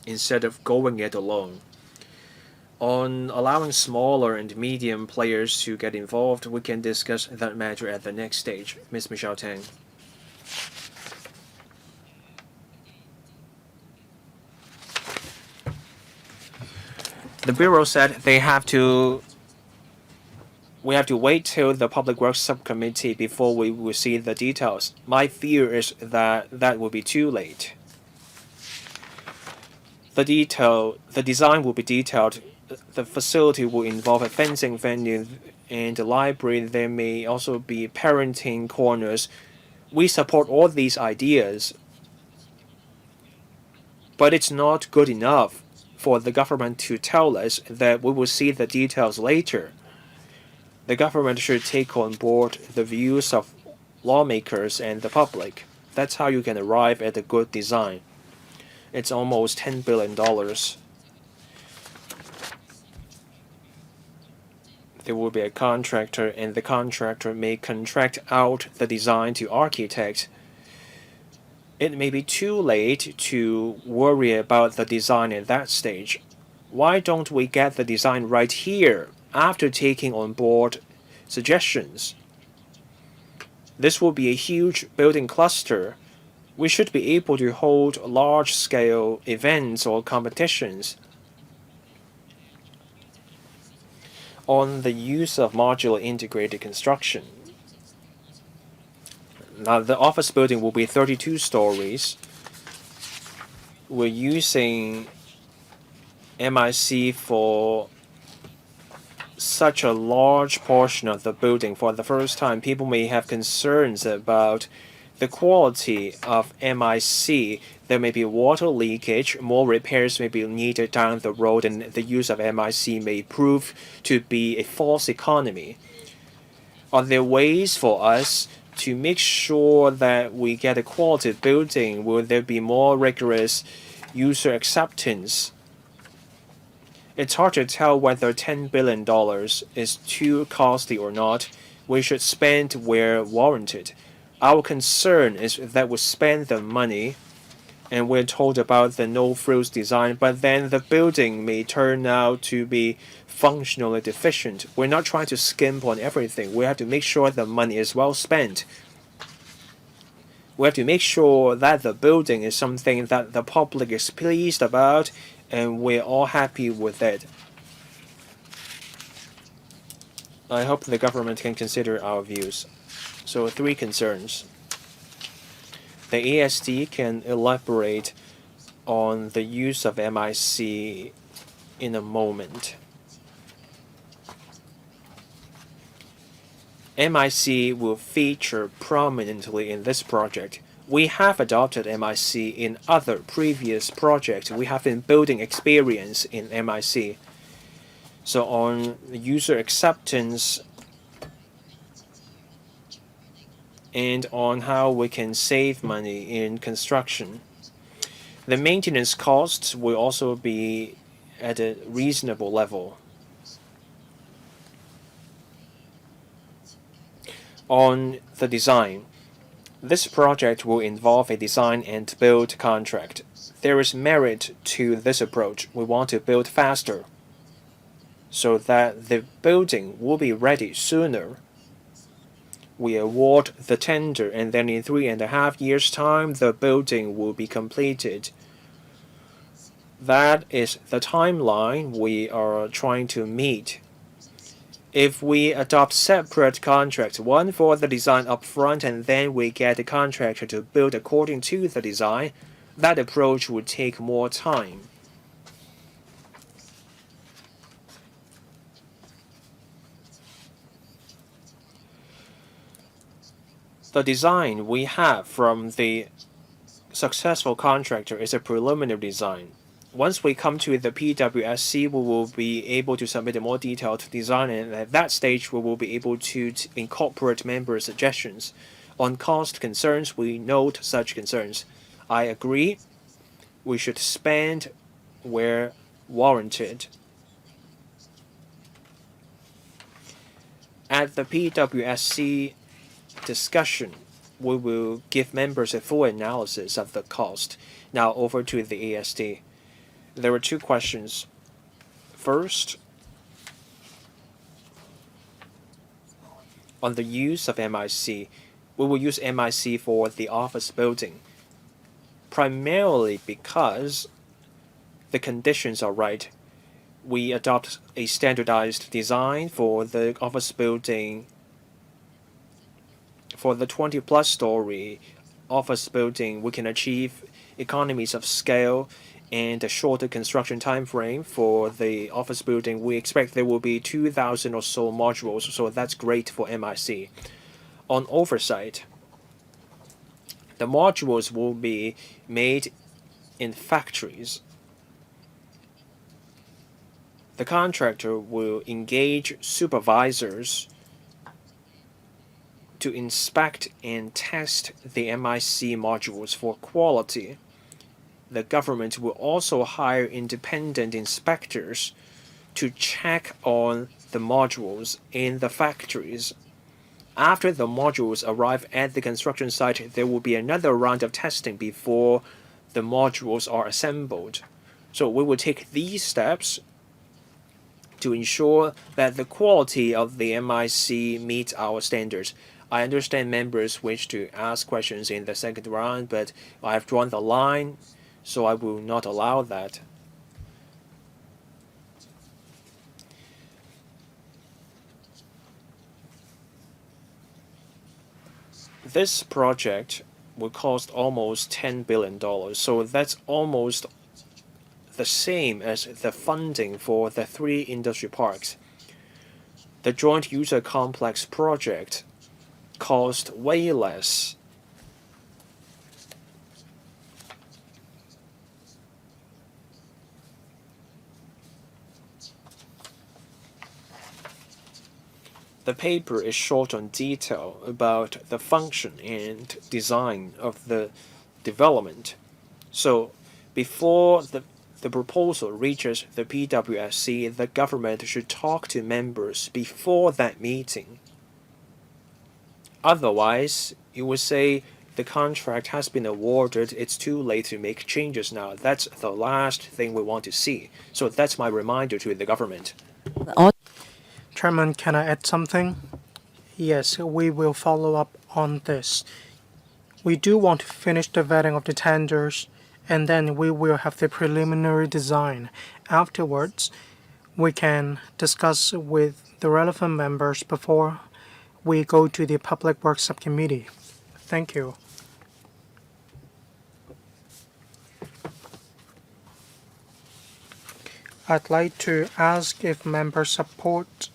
instead of going it alone. On allowing smaller and medium players to get involved, we can discuss that matter at the next stage. Ms. Michelle Tang. The Bureau said we have to wait till the Public Works Subcommittee before we will see the details. My fear is that that will be too late. The design will be detailed. The facility will involve a fencing venue and a library. There may also be parenting corners. We support all these ideas, but it's not good enough for the government to tell us that we will see the details later. The government should take on board the views of lawmakers and the public. That's how you can arrive at a good design. It's almost $10 billion. There will be a contractor, and the contractor may contract out the design to architects. It may be too late to worry about the design at that stage. Why don't we get the design right here after taking on board suggestions. This will be a huge building cluster. We should be able to hold large-scale events or competitions. On the use of modular integrated construction. Now, the office building will be 32 stories. We're using MIC for such a large portion of the building for the first time. People may have concerns about the quality of MIC. There may be water leakage, more repairs may be needed down the road, and the use of MIC may prove to be a false economy. Are there ways for us to make sure that we get a quality building? Will there be more rigorous user acceptance? It's hard to tell whether $10 billion is too costly or not. We should spend where warranted. Our concern is that we spend the money and we're told about the no-frills design, but then the building may turn out to be functionally deficient. We're not trying to skimp on everything. We have to make sure the money is well spent. We have to make sure that the building is something that the public is pleased about and we're all happy with it. I hope the government can consider our views. So 3 concerns. The ASD can elaborate on the use of MIC in a moment. MIC will feature prominently in this project. We have adopted MIC in other previous projects. We have been building experience in MIC. So on user acceptance and on how we can save money in construction, the maintenance costs will also be at a reasonable level. On the design, this project will involve a design and build contract. There is merit to this approach. We want to build faster so that the building will be ready sooner. We award the tender, and then in 3.5 years' time, the building will be completed. That is the timeline we are trying to meet. If we adopt separate contracts, one for the design up front and then we get the contractor to build according to the design, that approach would take more time. The design we have from the successful contractor is a preliminary design. Once we come to the PWSC, we will be able to submit a more detailed design, and at that stage, we will be able to incorporate member suggestions. On cost concerns, we note such concerns. I agree. We should spend where warranted. At the PWSC discussion, we will give members a full analysis of the cost. Now over to the ASD. There were 2 questions. First, on the use of MIC, we will use MIC for the office building, primarily because the conditions are right. We adopt a standardized design for the office building. For the 20-plus story office building, we can achieve economies of scale and a shorter construction time frame. For the office building, we expect there will be 2,000 or so modules, so that's great for MIC. On oversight, the modules will be made in factories. The contractor will engage supervisors to inspect and test the MIC modules for quality. The government will also hire independent inspectors to check on the modules in the factories. After the modules arrive at the construction site, there will be another round of testing before the modules are assembled. So we will take these steps to ensure that the quality of the MIC meets our standards. I understand members wish to ask questions in the second round, but I have drawn the line, so I will not allow that. This project will cost almost $10 billion, so that's almost the same as the funding for the 3 industry parks. The joint user complex project cost way less. The paper is short on detail about the function and design of the development. So before the proposal reaches the PWSC, the government should talk to members before that meeting. Otherwise, you would say the contract has been awarded, it's too late to make changes now. That's the last thing we want to see. So that's my reminder to the government. Chairman, can I add something? Yes, we will follow up on this. We do want to finish the vetting of the tenders, and then we will have the preliminary design. Afterwards, we can discuss with the relevant members before we go to the Public Works Subcommittee. Thank you. I'd like to ask if members support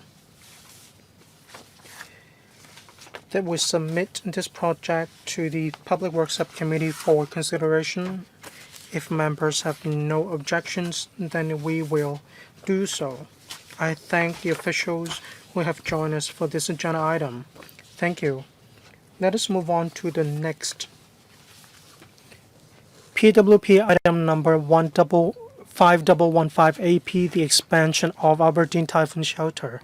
that we submit this project to the Public Works Subcommittee for consideration. If members have no objections, then we will do so. I thank the officials who have joined us for this agenda item. Thank you. Let us move on to the next PWP item number 5115AP, the expansion of Aberdeen Typhoon Shelter.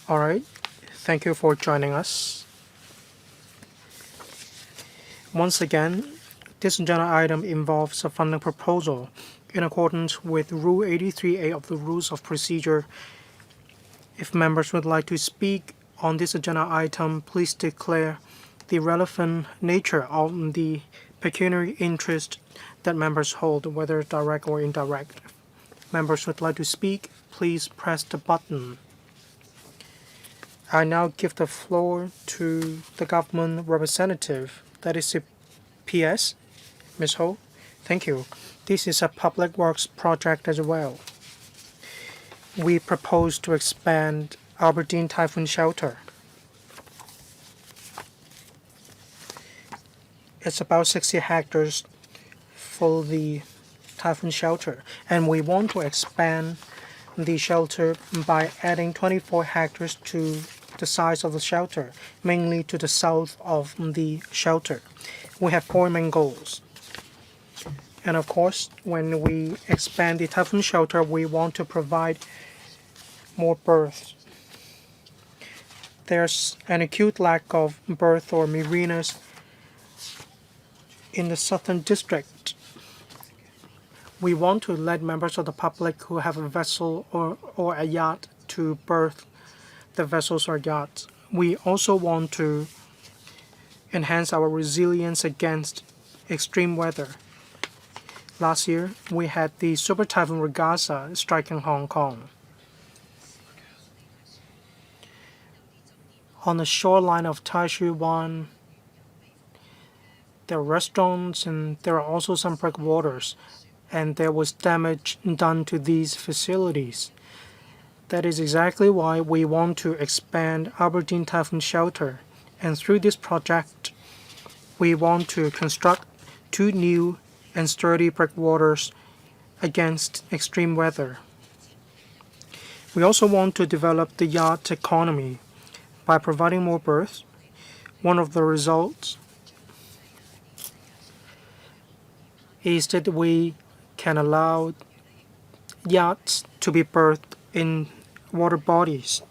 All right. Thank you for joining us. Once again, this agenda item involves a funding proposal. In accordance with Rule 83A of the Rules of Procedure, if members would like to speak on this agenda item, please declare the relevant nature of the pecuniary interest that members hold, whether direct or indirect. If members would like to speak, please press the button. I now give the floor to the government representative, that is the PS, Ms. Ho. Thank you. This is a public works project as well. We propose to expand Aberdeen Typhoon Shelter. It's about 60 hectares for the typhoon shelter, and we want to expand the shelter by adding 24 hectares to the size of the shelter, mainly to the south of the shelter. We have 4 main goals. And of course, when we expand the typhoon shelter, we want to provide more berths. There's an acute lack of berth or marinas in the southern district. We want to let members of the public who have a vessel or a yacht to berth the vessels or yachts. We also want to enhance our resilience against extreme weather. Last year, we had the Super Typhoon Regasa striking Hong Kong. On the shoreline of Taishuwan, there are restaurants and there are also some breakwaters, and there was damage done to these facilities. That is exactly why we want to expand Aberdeen Typhoon Shelter, and through this project, we want to construct 2 new and sturdy breakwaters against extreme weather. We also want to develop the yacht economy by providing more berths. One of the results is that we can allow yachts to be berthed in water bodies.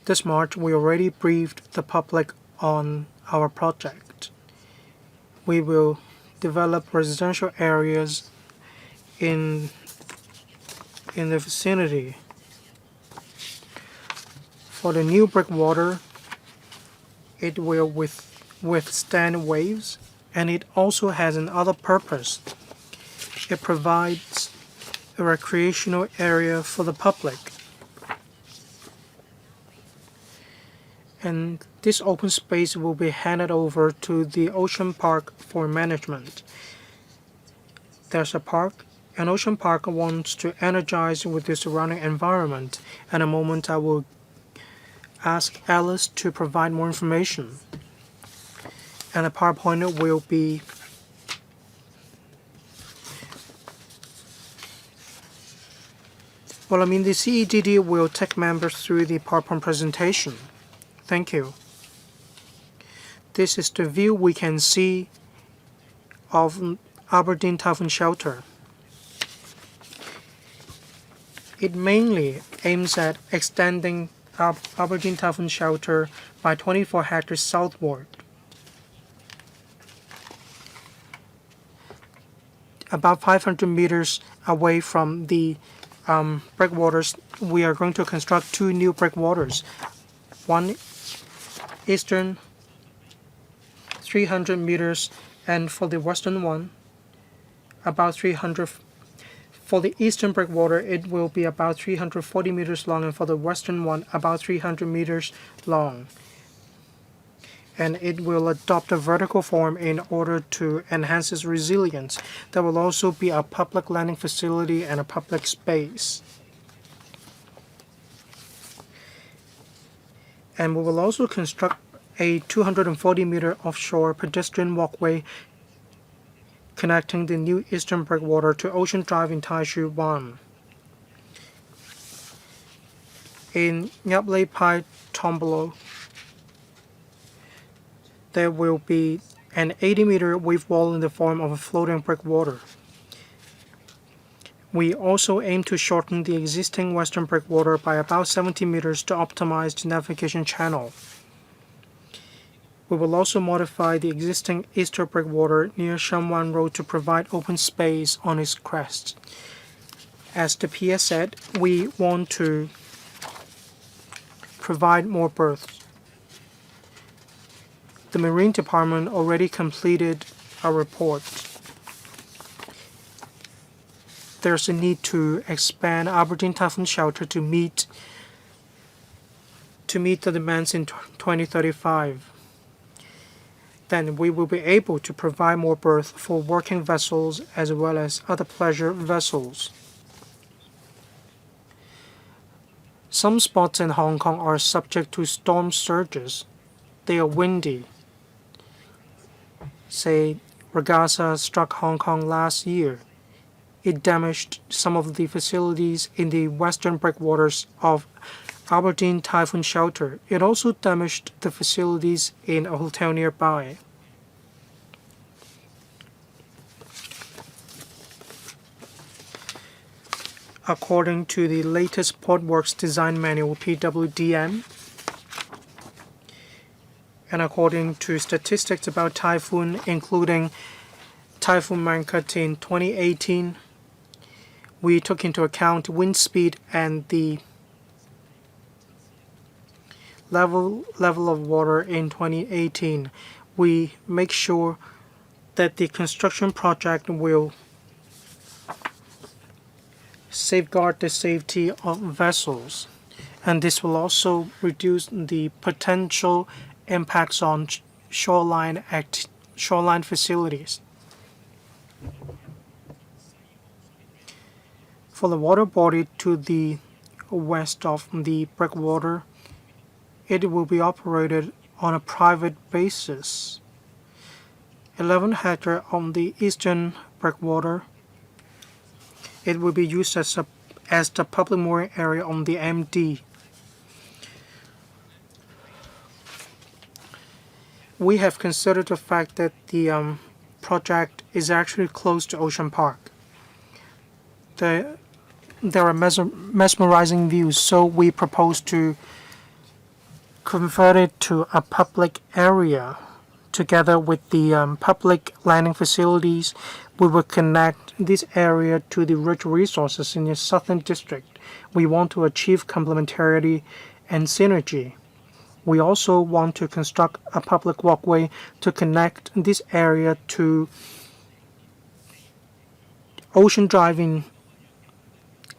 This March, we already briefed the public on our project. We will develop residential areas in the vicinity. For the new breakwater, it will withstand waves, and it also has another purpose. It provides a recreational area for the public. And this open space will be handed over to the Ocean Park for management. There's a park, and Ocean Park wants to energize with the surrounding environment. In a moment, I will ask Alice to provide more information. And the PowerPoint will be the CEDD will take members through the PowerPoint presentation. Thank you. This is the view we can see of Aberdeen Typhoon Shelter. It mainly aims at extending Aberdeen Typhoon Shelter by 24 hectares southward. About 500 meters away from the breakwaters, we are going to construct 2 new breakwaters. One eastern 300 meters, and for the western one about 300. For the eastern breakwater, it will be about 340 meters long, and for the western one about 300 meters long. And it will adopt a vertical form in order to enhance its resilience. There will also be a public landing facility and a public space. And we will also construct a 240-meter offshore pedestrian walkway connecting the new eastern breakwater to Ocean Drive in Taishuwan. In Ngapley Pai Tombolo, there will be an 80-meter wave wall in the form of a floating breakwater. We also aim to shorten the existing western breakwater by about 70 meters to optimize the navigation channel. We will also modify the existing eastern breakwater near Shanwan Road to provide open space on its crest. As the PS said, we want to provide more berths. The Marine Department already completed a report. There's a need to expand Aberdeen Typhoon Shelter to meet the demands in 2035. Then we will be able to provide more berth for working vessels as well as other pleasure vessels. Some spots in Hong Kong are subject to storm surges. They are windy. Say, Ragasa struck Hong Kong last year. It damaged some of the facilities in the western breakwaters of Aberdeen Typhoon Shelter. It also damaged the facilities in a hotel nearby. According to the latest Portworks Design Manual (PWDM), and according to statistics about typhoon, including Typhoon Mangkhut in 2018, we took into account wind speed and the level of water in 2018. We make sure that the construction project will safeguard the safety of vessels. and this will also reduce the potential impacts on shoreline facilities. For the water body to the west of the breakwater, it will be operated on a private basis. 11 hectares on the eastern breakwater. It will be used as the public mooring area on the MD. We have considered the fact that the project is actually close to Ocean Park. There are mesmerizing views, so we propose to convert it to a public area. Together with the public landing facilities, we will connect this area to the rich resources in the southern district. We want to achieve complementarity and synergy. We also want to construct a public walkway to connect this area to Ocean Driving,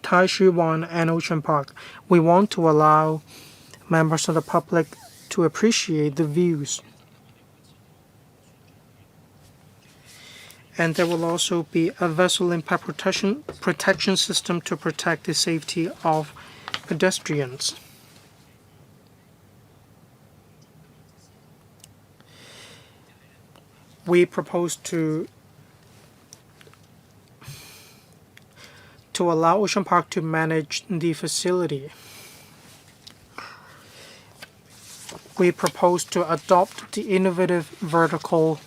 Tai Shi Wan, and Ocean Park. We want to allow members of the public to appreciate the views. And there will also be a vessel impact protection system to protect the safety of pedestrians. We propose to allow Ocean Park to manage the facility. We propose to adopt the innovative vertical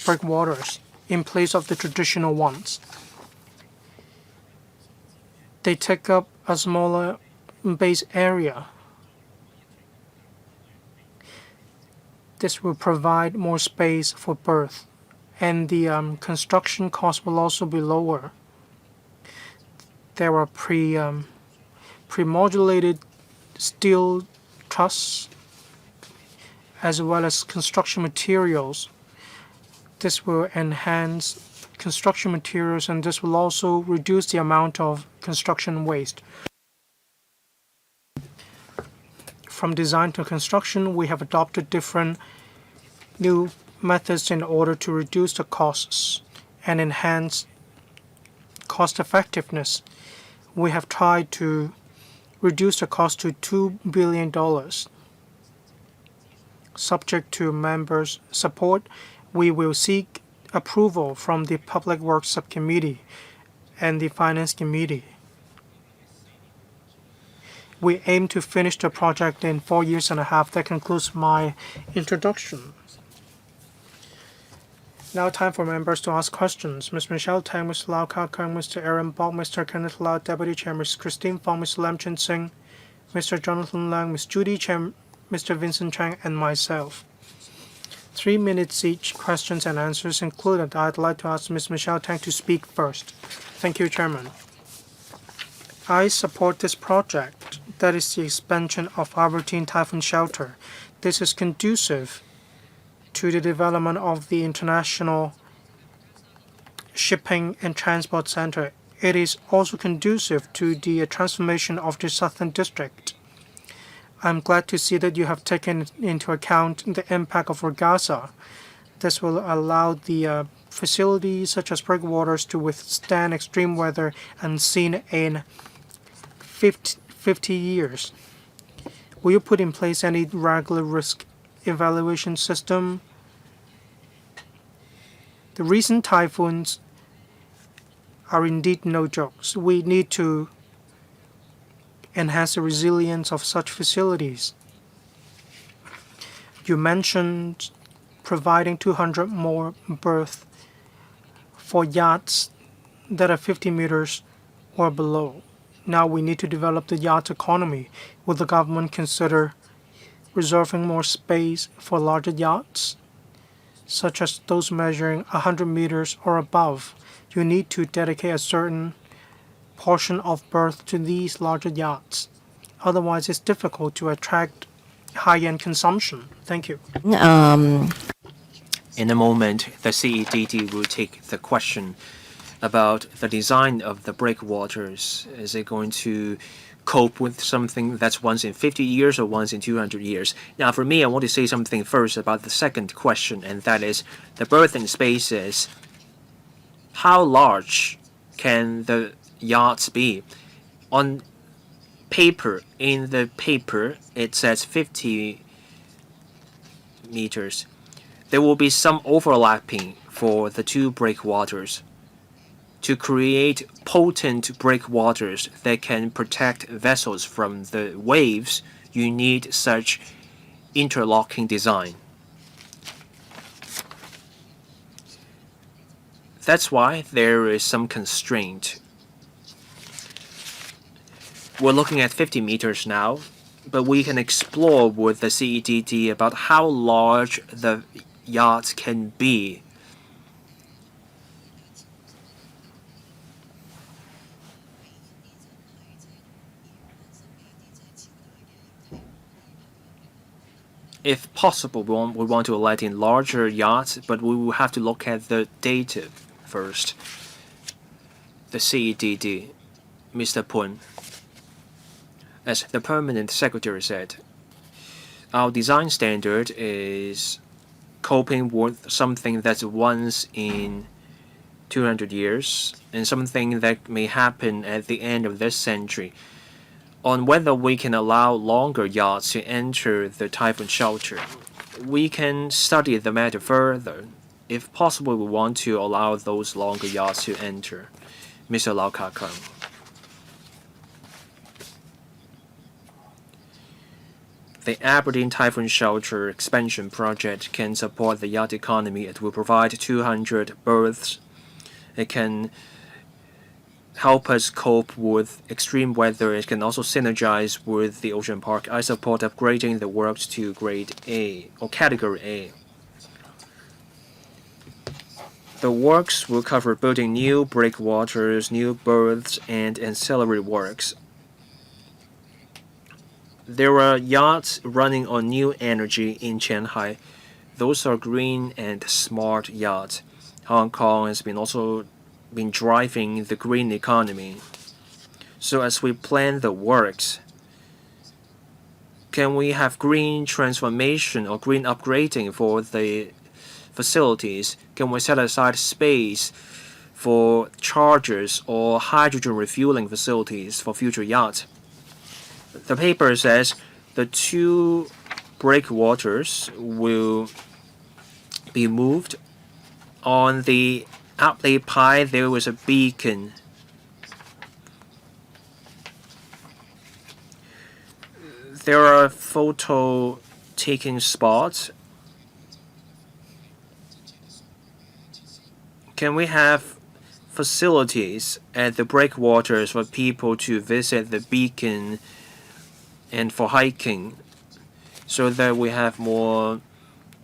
breakwaters in place of the traditional ones. They take up a smaller base area. This will provide more space for berth, and the construction cost will also be lower. There are pre-modulated steel trusses as well as construction materials. This will enhance construction materials, and this will also reduce the amount of construction waste. From design to construction, we have adopted different new methods in order to reduce the costs and enhance cost effectiveness. We have tried to reduce the cost to $2 billion. Subject to members' support, we will seek approval from the Public Works Subcommittee and the Finance Committee. We aim to finish the project in 4 years and a half. That concludes my introduction. Now time for members to ask questions. Ms. Michelle Tang, Mr. Lau Kai-kong, Mr. Aaron Bok, Mr. Kenneth Lau, Deputy Chair, Ms. Christine Fong, Mr. Lam Chin Sing, Mr. Jonathan Lang, Ms. Judy Chen, Mr. Vincent Chang, and myself. 3 minutes each, questions and answers included. I'd like to ask Ms. Michelle Tang to speak first. Thank you, Chairman. I support this project. That is the expansion of Aberdeen Typhoon Shelter. This is conducive to the development of the International Shipping and Transport Center. It is also conducive to the transformation of the Southern District. I'm glad to see that you have taken into account the impact of Orgasa. This will allow the facilities such as breakwaters to withstand extreme weather unseen in 50 years. Will you put in place any regular risk evaluation system? The recent typhoons are indeed no jokes. We need to enhance the resilience of such facilities. You mentioned providing 200 more berths for yachts that are 50 meters or below. Now we need to develop the yacht economy. Will the government consider reserving more space for larger yachts, such as those measuring 100 meters or above? You need to dedicate a certain portion of berth to these larger yachts. Otherwise, it's difficult to attract high-end consumption. Thank you. In a moment, the CEDD will take the question about the design of the breakwaters. Is it going to cope with something that's once in 50 years or once in 200 years. Now, for me, I want to say something first about the second question, and that is the berthing spaces. How large can the yachts be? On paper, in the paper, it says 50 meters. There will be some overlapping for the two breakwaters. To create potent breakwaters that can protect vessels from the waves, you need such interlocking design. That's why there is some constraint. We're looking at 50 meters now, but we can explore with the CEDD about how large the yachts can be. If possible, we want to let in larger yachts, but we will have to look at the data first. The CEDD, Mr. Pun. As the permanent secretary said, our design standard is coping with something that's once in 200 years and something that may happen at the end of this century. On whether we can allow longer yachts to enter the typhoon shelter, we can study the matter further. If possible, we want to allow those longer yachts to enter. Mr. Lau Ka-kong. The Aberdeen Typhoon Shelter expansion project can support the yacht economy. It will provide 200 berths. It can help us cope with extreme weather. It can also synergize with the ocean park. I support upgrading the works to grade A or category A. The works will cover building new breakwaters, new berths, and ancillary works. There are yachts running on new energy in Shanghai. Those are green and smart yachts. Hong Kong has also been driving the green economy. So as we plan the works, can we have green transformation or green upgrading for the facilities? Can we set aside space for chargers or hydrogen refueling facilities for future yachts? The paper says the two breakwaters will be moved. On the Apple Pie, there was a beacon. There are photo taking spots. Can we have facilities at the breakwaters for people to visit the beacon and for hiking, so that we have more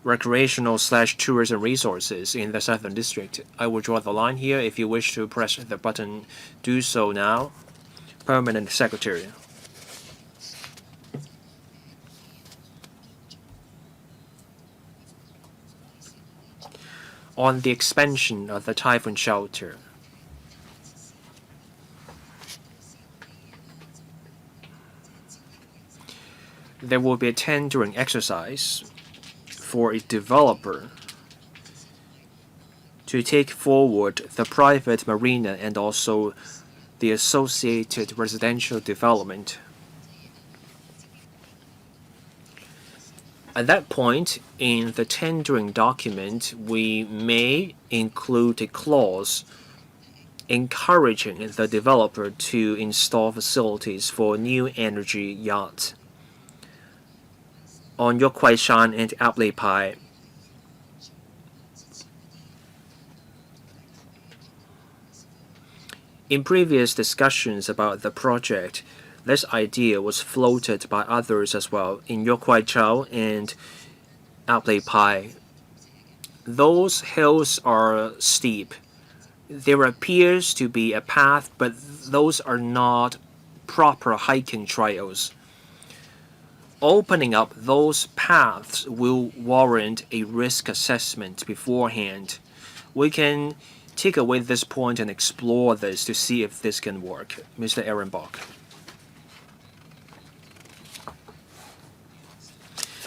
recreational/tourism resources in the Southern District? I will draw the line here. If you wish to press the button, do so now. Permanent Secretary. On the expansion of the typhoon shelter, there will be a tendering exercise for a developer to take forward the private marina and also the associated residential development. At that point, in the tendering document, we may include a clause encouraging the developer to install facilities for new energy yachts. On Yok Kwai Shan and Apple Pie, in previous discussions about the project, this idea was floated by others as well in Yok Kwai Chau and Apple Pie. Those hills are steep. There appears to be a path, but those are not proper hiking trails. Opening up those paths will warrant a risk assessment beforehand. We can take away this point and explore this to see if this can work. Mr. Ehrenbach.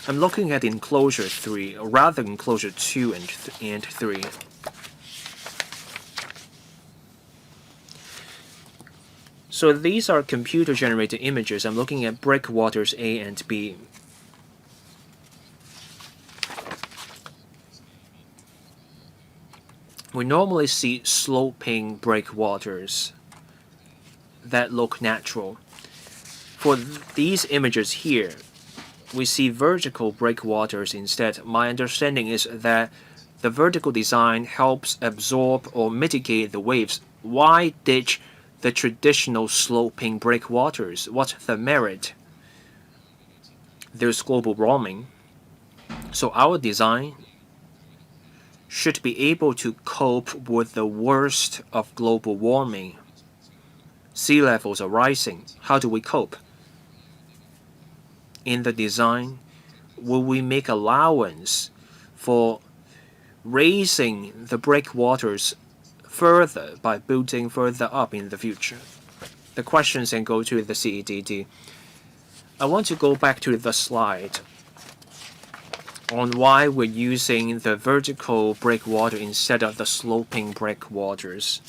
I'm looking at enclosure 3, or rather enclosure 2 and 3. So these are computer-generated images. I'm looking at breakwaters A and B. We normally see sloping breakwaters that look natural. For these images here, we see vertical breakwaters instead. My understanding is that the vertical design helps absorb or mitigate the waves. Why ditch the traditional sloping breakwaters? What's the merit? There's global warming. So our design should be able to cope with the worst of global warming. Sea levels are rising. How do we cope? In the design, will we make allowance for raising the breakwaters further by building further up in the future? The questions then go to the CEDD. I want to go back to the slide on why we're using the vertical breakwater instead of the sloping breakwaters.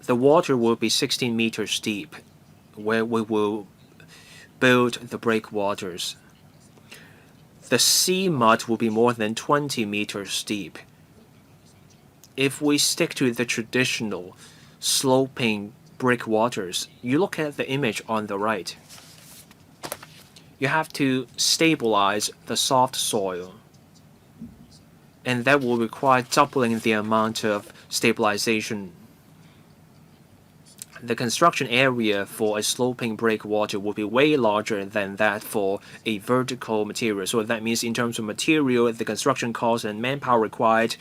The water will be 16 meters deep where we will build the breakwaters. The sea mud will be more than 20 meters deep. If we stick to the traditional sloping breakwaters, you look at the image on the right. You have to stabilize the soft soil, and that will require doubling the amount of stabilization. The construction area for a sloping breakwater will be way larger than that for a vertical material. So that means in terms of material, the construction cost and manpower required,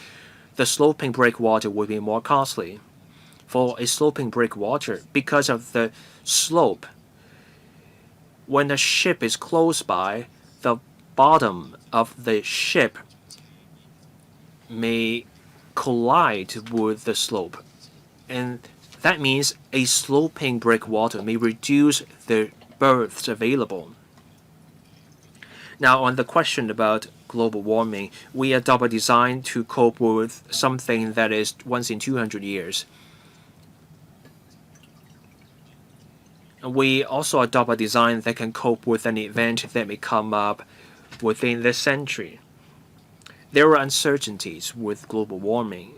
the sloping breakwater will be more costly. For a sloping breakwater, because of the slope, when the ship is close by, the bottom of the ship may collide with the slope, and that means a sloping breakwater may reduce the berths available. Now, on the question about global warming, we adopt a design to cope with something that is once in 200 years. We also adopt a design that can cope with an event that may come up within this century. There are uncertainties with global warming.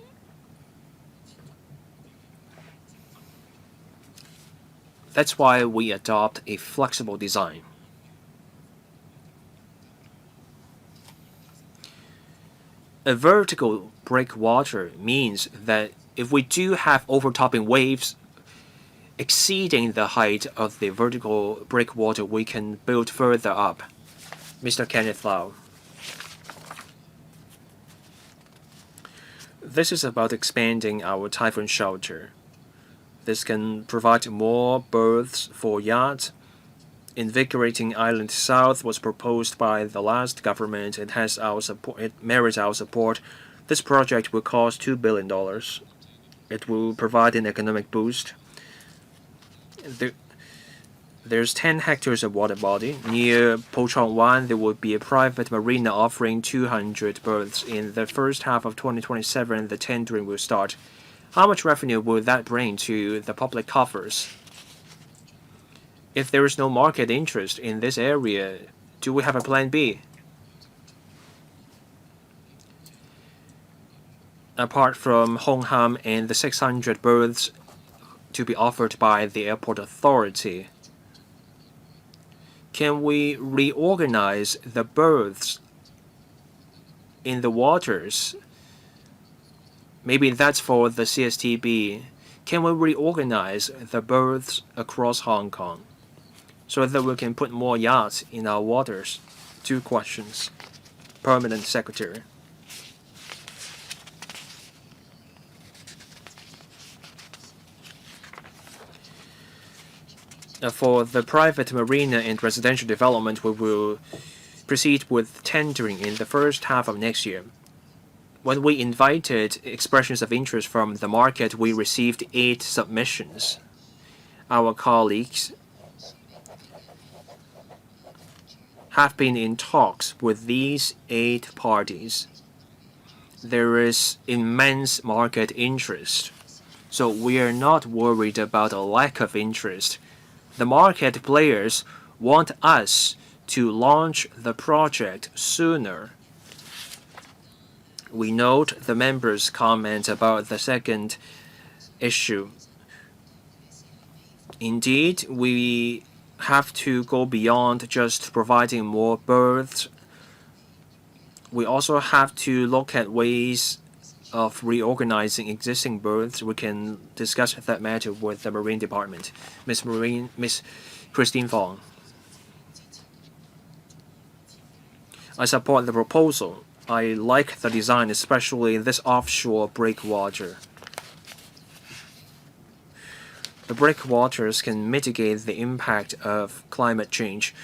That's why we adopt a flexible design. A vertical breakwater means that if we do have overtopping waves exceeding the height of the vertical breakwater, we can build further up. Mr. Kenneth Lau. This is about expanding our typhoon shelter. This can provide more berths for yachts. Invigorating Island South was proposed by the last government. It has our support. It merits our support. This project will cost $2 billion. It will provide an economic boost. There's 10 hectares of water body. Near Po Chong Wan, there will be a private marina offering 200 berths. In the first half of 2027, the tendering will start. How much revenue will that bring to the public coffers? If there is no market interest in this area, do we have a plan B? Apart from Hong Ham and the 600 berths to be offered by the airport authority, can we reorganize the berths in the waters? Maybe that's for the CSTB. Can we reorganize the berths across Hong Kong so that we can put more yachts in our waters? 2 questions. Permanent Secretary. For the private marina and residential development, we will proceed with tendering in the first half of next year. When we invited expressions of interest from the market, we received 8 submissions. our colleagues have been in talks with these 8 parties. There is immense market interest, so we are not worried about a lack of interest. The market players want us to launch the project sooner. We note the members' comment about the second issue. Indeed, we have to go beyond just providing more berths. We also have to look at ways of reorganizing existing berths. We can discuss that matter with the Marine Department. Miss Christine Fong. I support the proposal. I like the design, especially this offshore breakwater. The breakwaters can mitigate the impact of climate change.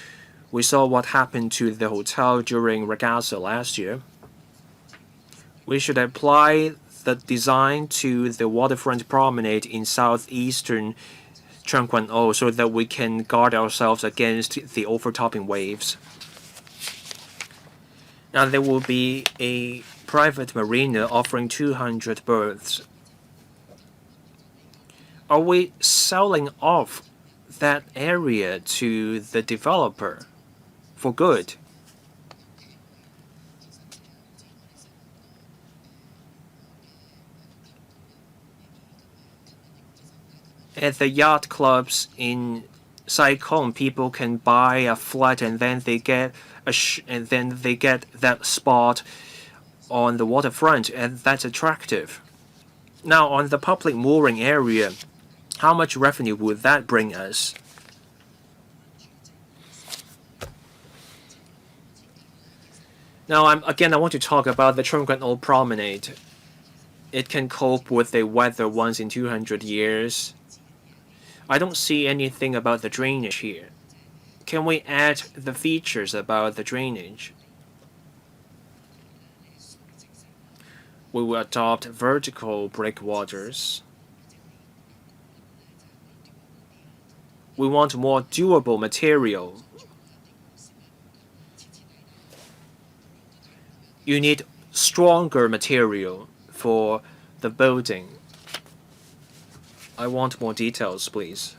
We saw what happened to the hotel during Regatta last year. We should apply the design to the waterfront promenade in southeastern Kwu Tung North so that we can guard ourselves against the overtopping waves. Now there will be a private marina offering 200 berths. Are we selling off that area to the developer for good? At the yacht clubs in Sai-kung, people can buy a flat and then they get that spot on the waterfront, and that's attractive. Now, on the public mooring area, how much revenue would that bring us? Now, I want to talk about the Kwu Tung North promenade. It can cope with the weather once in 200 years. I don't see anything about the drainage here. Can we add the features about the drainage? We will adopt vertical breakwaters. We want more durable material. You need stronger material for the building. I want more details, please.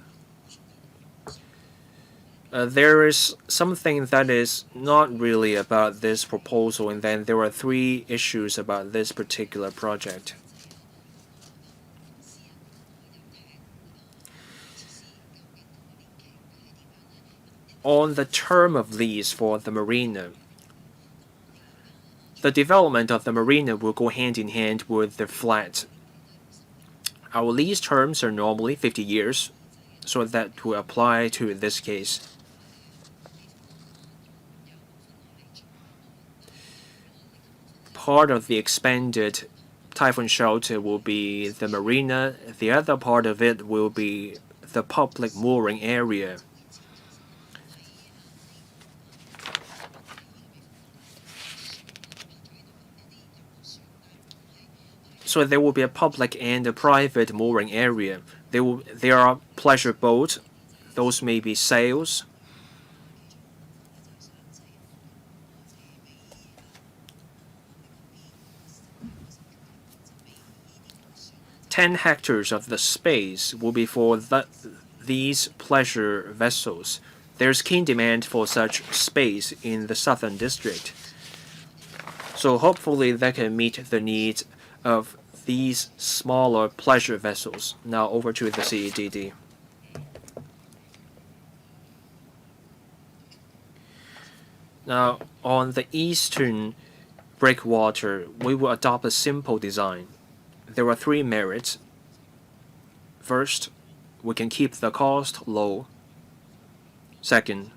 There is something that is not really about this proposal, and then there are 3 issues about this particular project. On the term of lease for the marina, the development of the marina will go hand in hand with the flat. Our lease terms are normally 50 years, so that will apply to this case. Part of the expanded Typhoon shelter will be the marina. The other part of it will be the public mooring area. So there will be a public and a private mooring area. There are pleasure boats. Those may be sails. "10 hectares of the space will be for these pleasure vessels. There's keen demand for such space in the southern district. So hopefully that can meet the needs of these smaller pleasure vessels." Now over to the CEDD. Now on the eastern breakwater, we will adopt a simple design. There are 3 merits. First, we can keep the cost low. Second,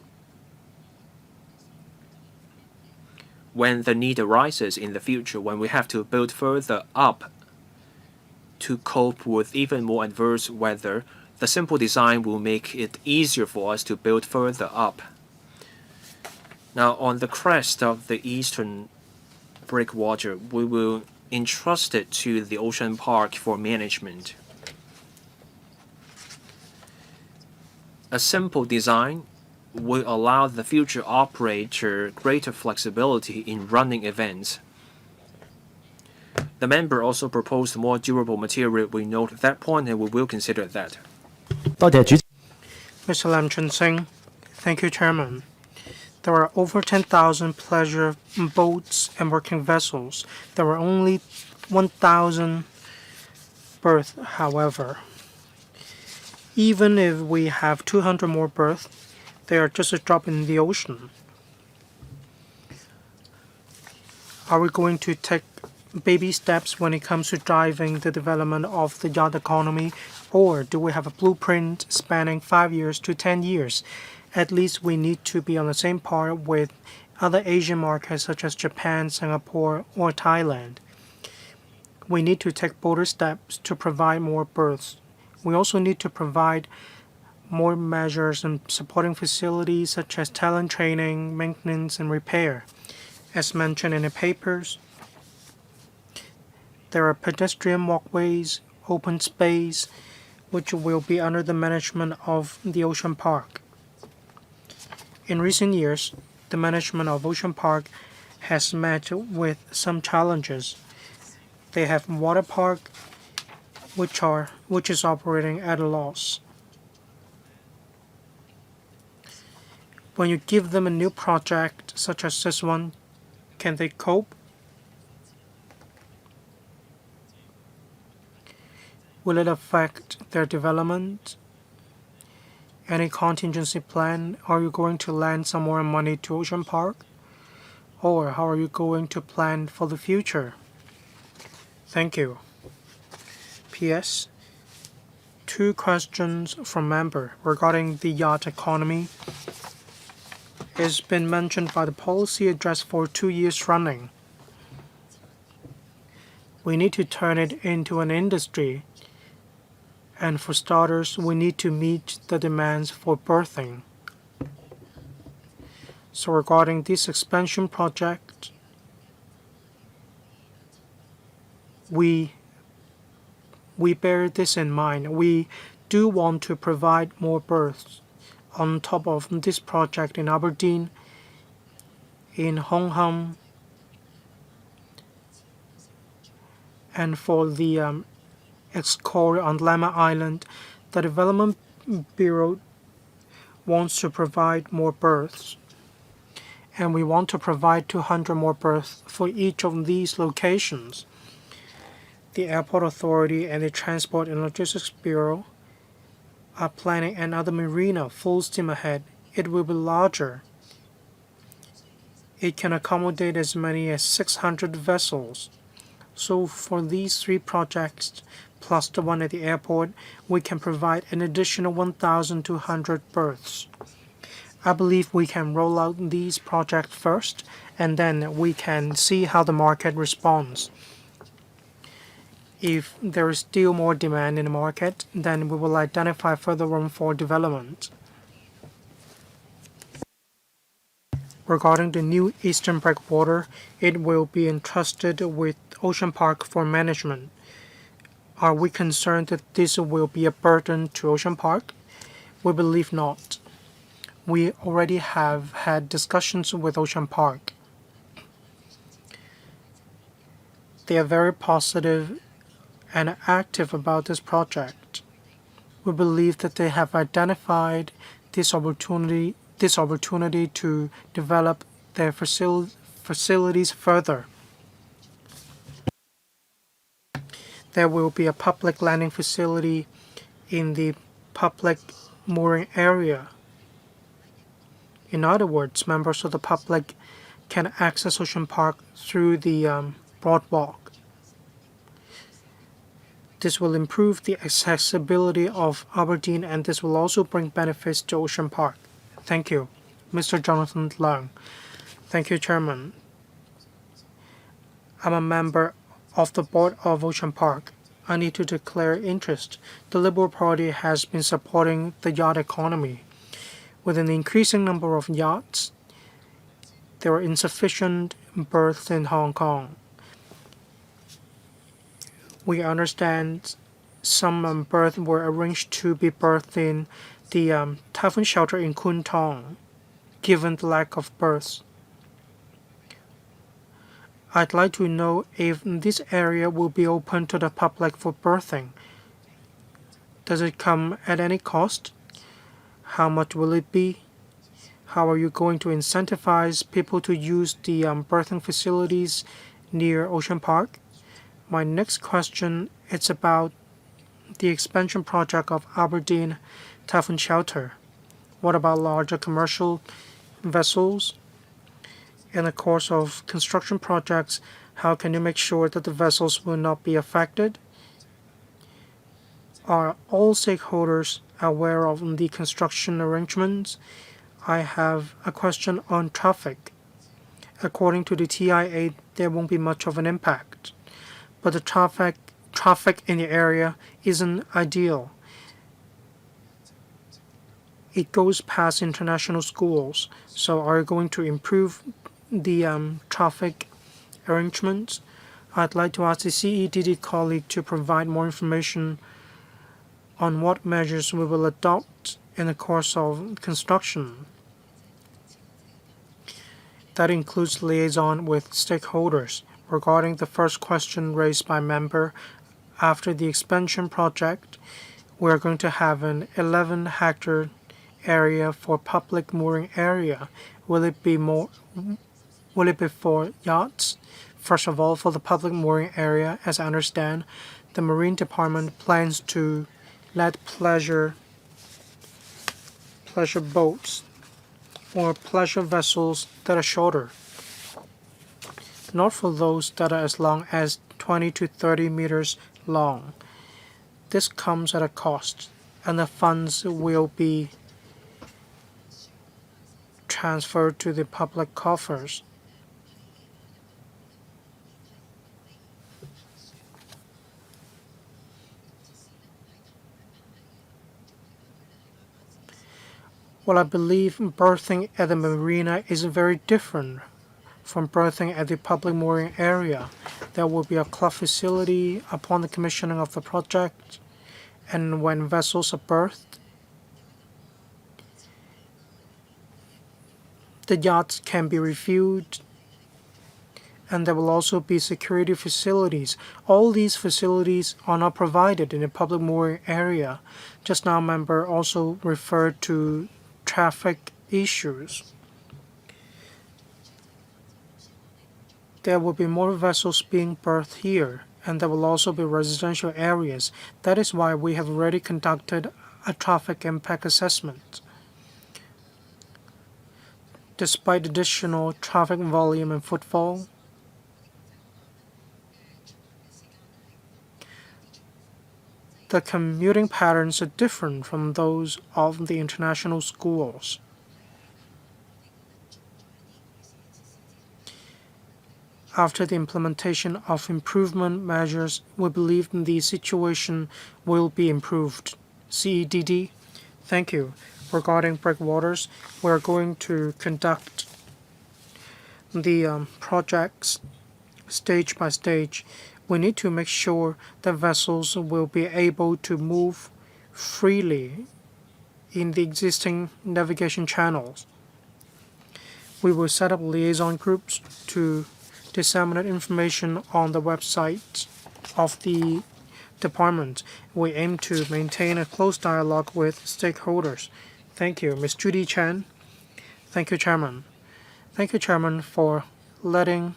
when the need arises in the future, when we have to build further up to cope with even more adverse weather, the simple design will make it easier for us to build further up. Now, on the crest of the eastern breakwater, we will entrust it to the ocean park for management. A simple design will allow the future operator greater flexibility in running events. The member also proposed more durable material. We note that point and we will consider that. 多謝主席。 Mr. Lam Chun Sing. Thank you, Chairman. There are over 10,000 pleasure boats and working vessels. There are only 1,000 berths, however. Even if we have 200 more berths, they are just a drop in the ocean. Are we going to take baby steps when it comes to driving the development of the yacht economy, or do we have a blueprint spanning 5 years to 10 years? At least we need to be on the same par with other Asian markets such as Japan, Singapore, or Thailand. We need to take bolder steps to provide more berths. We also need to provide more measures and supporting facilities such as talent training, maintenance, and repair. As mentioned in the papers, there are pedestrian walkways, open space, which will be under the management of the Ocean Park. In recent years, the management of Ocean Park has met with some challenges. They have water park, which is operating at a loss. When you give them a new project such as this one, can they cope? Will it affect their development? Any contingency plan? Are you going to lend some more money to Ocean Park? Or how are you going to plan for the future? Thank you. P.S. 2 questions from member regarding the yacht economy. It's been mentioned by the policy address for 2 years running. We need to turn it into an industry. And for starters, we need to meet the demands for berthing. So regarding this expansion project, we bear this in mind. We do want to provide more berths on top of this project in Aberdeen, in Hong Kong, and for the Ex-Core on Lamma Island. The Development Bureau wants to provide more berths, and we want to provide 200 more berths for each of these locations. The Airport Authority and the Transport and Logistics Bureau are planning another marina full steam ahead. It will be larger. It can accommodate as many as 600 vessels. So for these 3 projects, plus the one at the airport, we can provide an additional 1,200 berths. I believe we can roll out these projects first, and then we can see how the market responds. If there is still more demand in the market, then we will identify further room for development. Regarding the new Eastern Breakwater, it will be entrusted with Ocean Park for management. Are we concerned that this will be a burden to Ocean Park? We believe not. We already have had discussions with Ocean Park. They are very positive and active about this project. We believe that they have identified this opportunity to develop their facilities further. There will be a public landing facility in the public mooring area. In other words, members of the public can access Ocean Park through the boardwalk. This will improve the accessibility of Aberdeen, and this will also bring benefits to Ocean Park. Thank you. Mr. Jonathan Leung. Thank you, Chairman. I'm a member of the board of Ocean Park. I need to declare interest. The Liberal Party has been supporting the yacht economy. With an increasing number of yachts, there are insufficient berths in Hong Kong. We understand some berths were arranged to be berthed in the typhoon shelter in Kwu Tung, given the lack of berths. I'd like to know if this area will be open to the public for berthing. Does it come at any cost? How much will it be? How are you going to incentivize people to use the berthing facilities near Ocean Park? My next question is about the expansion project of Aberdeen Typhoon Shelter. What about larger commercial vessels? In the course of construction projects, how can you make sure that the vessels will not be affected? Are all stakeholders aware of the construction arrangements? I have a question on traffic. According to the TIA, there won't be much of an impact, but the traffic in the area isn't ideal. It goes past international schools, so are you going to improve the traffic arrangements? I'd like to ask the CEDD colleague to provide more information on what measures we will adopt in the course of construction. That includes liaison with stakeholders. Regarding the first question raised by member, after the expansion project, we are going to have an 11-hectare area for public mooring area. Will it be for yachts? First of all, for the public mooring area, as I understand, the Marine Department plans to let pleasure boats or pleasure vessels that are shorter, not for those that are as long as 20 to 30 meters long. This comes at a cost, and the funds will be transferred to the public coffers. Well, I believe berthing at the marina is very different from berthing at the public mooring area. There will be a club facility upon the commissioning of the project, and when vessels are berthed, the yachts can be refueled, and there will also be security facilities. All these facilities are not provided in the public mooring area. Just now, member also referred to traffic issues. There will be more vessels being berthed here, and there will also be residential areas. That is why we have already conducted a traffic impact assessment. Despite additional traffic volume and footfall, the commuting patterns are different from those of the international schools. After the implementation of improvement measures, we believe the situation will be improved. CEDD, thank you. Regarding breakwaters, we are going to conduct the projects stage by stage. We need to make sure that vessels will be able to move freely in the existing navigation channels. We will set up liaison groups to disseminate information on the website of the department. We aim to maintain a close dialogue with stakeholders. Thank you. Ms. Judy Chen. Thank you, Chairman. Thank you, Chairman, for letting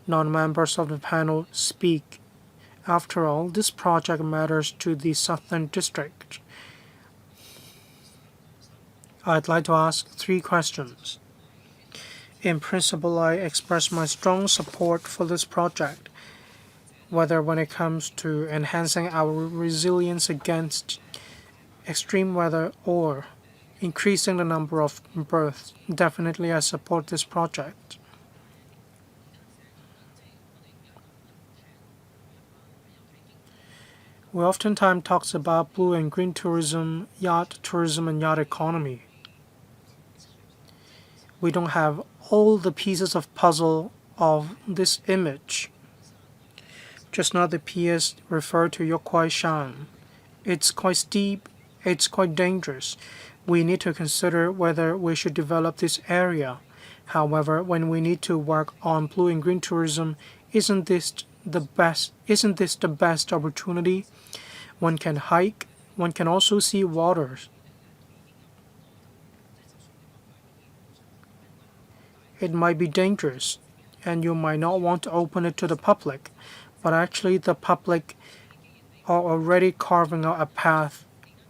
non-members of the panel speak. After all, this project matters to the Southern District. I'd like to ask 3 questions. In principle, I express my strong support for this project, whether when it comes to enhancing our resilience against extreme weather or increasing the number of berths. Definitely, I support this project. We oftentimes talk about blue and green tourism, yacht tourism, and yacht economy. We don't have all the pieces of puzzle of this image. Just now the PS referred to Yokwai Shan. It's quite steep It's quite dangerous. We need to consider whether we should develop this area. However, when we need to work on blue and green tourism, isn't this the best opportunity? One can hike, one can also see waters. It might be dangerous, and you might not want to open it to the public, but actually the public are already carving out a path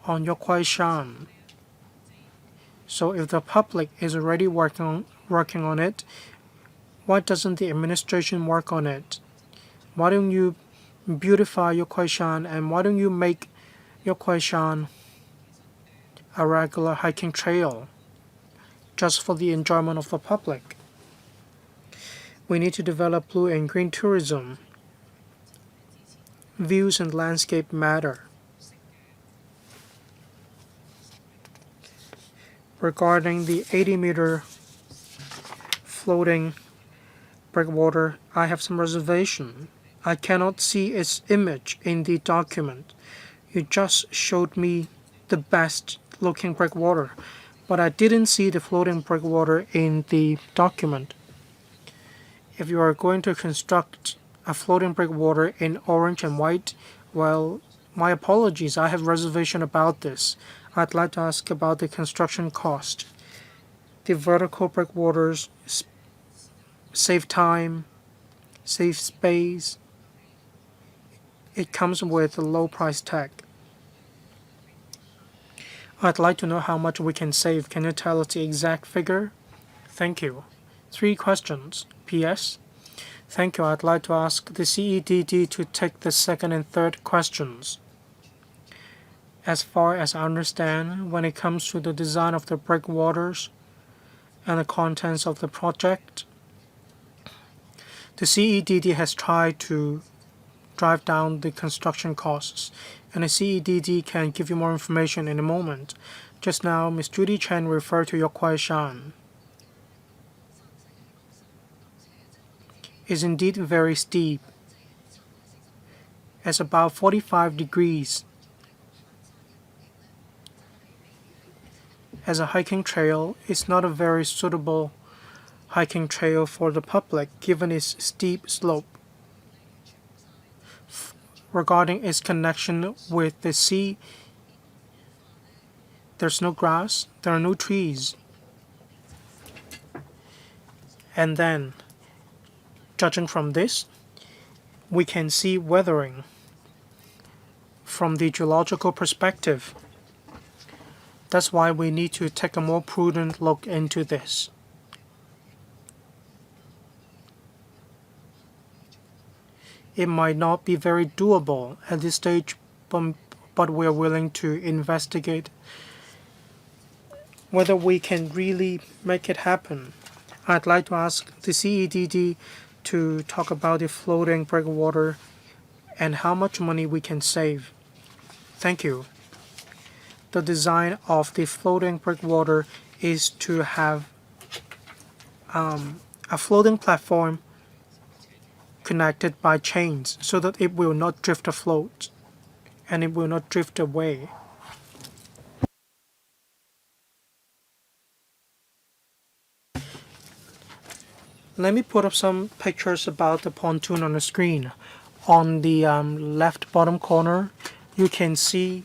on Yokuai-shan. So if the public is already working on it, why doesn't the administration work on it? Why don't you beautify Yokuai-shan, and why don't you make Yokuai-shan a regular hiking trail just for the enjoyment of the public? We need to develop blue and green tourism. Views and landscape matter. Regarding the 80-meter floating breakwater, I have some reservation. I cannot see its image in the document. You just showed me the best looking breakwater, but I didn't see the floating breakwater in the document. If you are going to construct a floating breakwater in orange and white, well, my apologies, I have reservation about this. I'd like to ask about the construction cost. The vertical breakwaters save time, save space. It comes with a low price tag. I'd like to know how much we can save. Can you tell us the exact figure? Thank you. 3 questions. P.S. Thank you. I'd like to ask the CEDD to take the second and third questions. As far as I understand, when it comes to the design of the breakwaters and the contents of the project, the CEDD has tried to drive down the construction costs, and the CEDD can give you more information in a moment. Just now, Ms. Judy Chen referred to Yokuai-shan. Is indeed very steep. It's about 45 degrees. As a hiking trail, it's not a very suitable hiking trail for the public given its steep slope. Regarding its connection with the sea, there's no grass, there are no trees. And then, judging from this, we can see weathering from the geological perspective. That's why we need to take a more prudent look into this. It might not be very doable at this stage, but we're willing to investigate whether we can really make it happen. I'd like to ask the CEDD to talk about the floating breakwater and how much money we can save. Thank you. The design of the floating breakwater is to have a floating platform connected by chains so that it will not drift afloat and it will not drift away. Let me put up some pictures about the pontoon on the screen. On the left bottom corner, you can see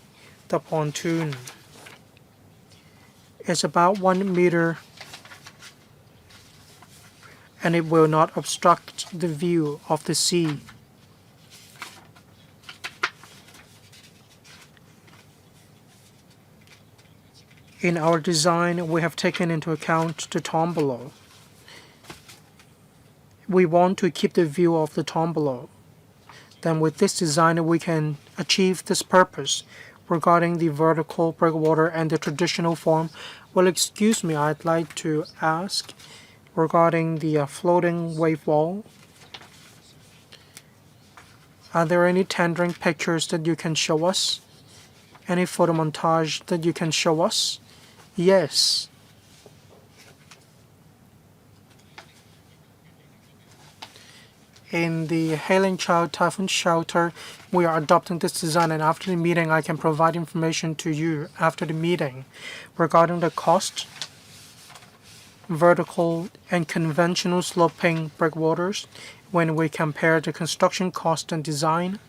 the pontoon. It's about 1 meter and it will not obstruct the view of the sea. In our design, we have taken into account the tombolo. We want to keep the view of the tombolo. Then with this design, we can achieve this purpose. Regarding the vertical breakwater and the traditional form, well, excuse me, I'd like to ask regarding the floating wave wall. Are there any tendering pictures that you can show us? Any photo montage that you can show us? Yes. in the Hailing Child Typhoon Shelter, we are adopting this design, and after the meeting, I can provide information to you after the meeting regarding the cost, vertical and conventional sloping breakwaters. When we compare the construction cost and design,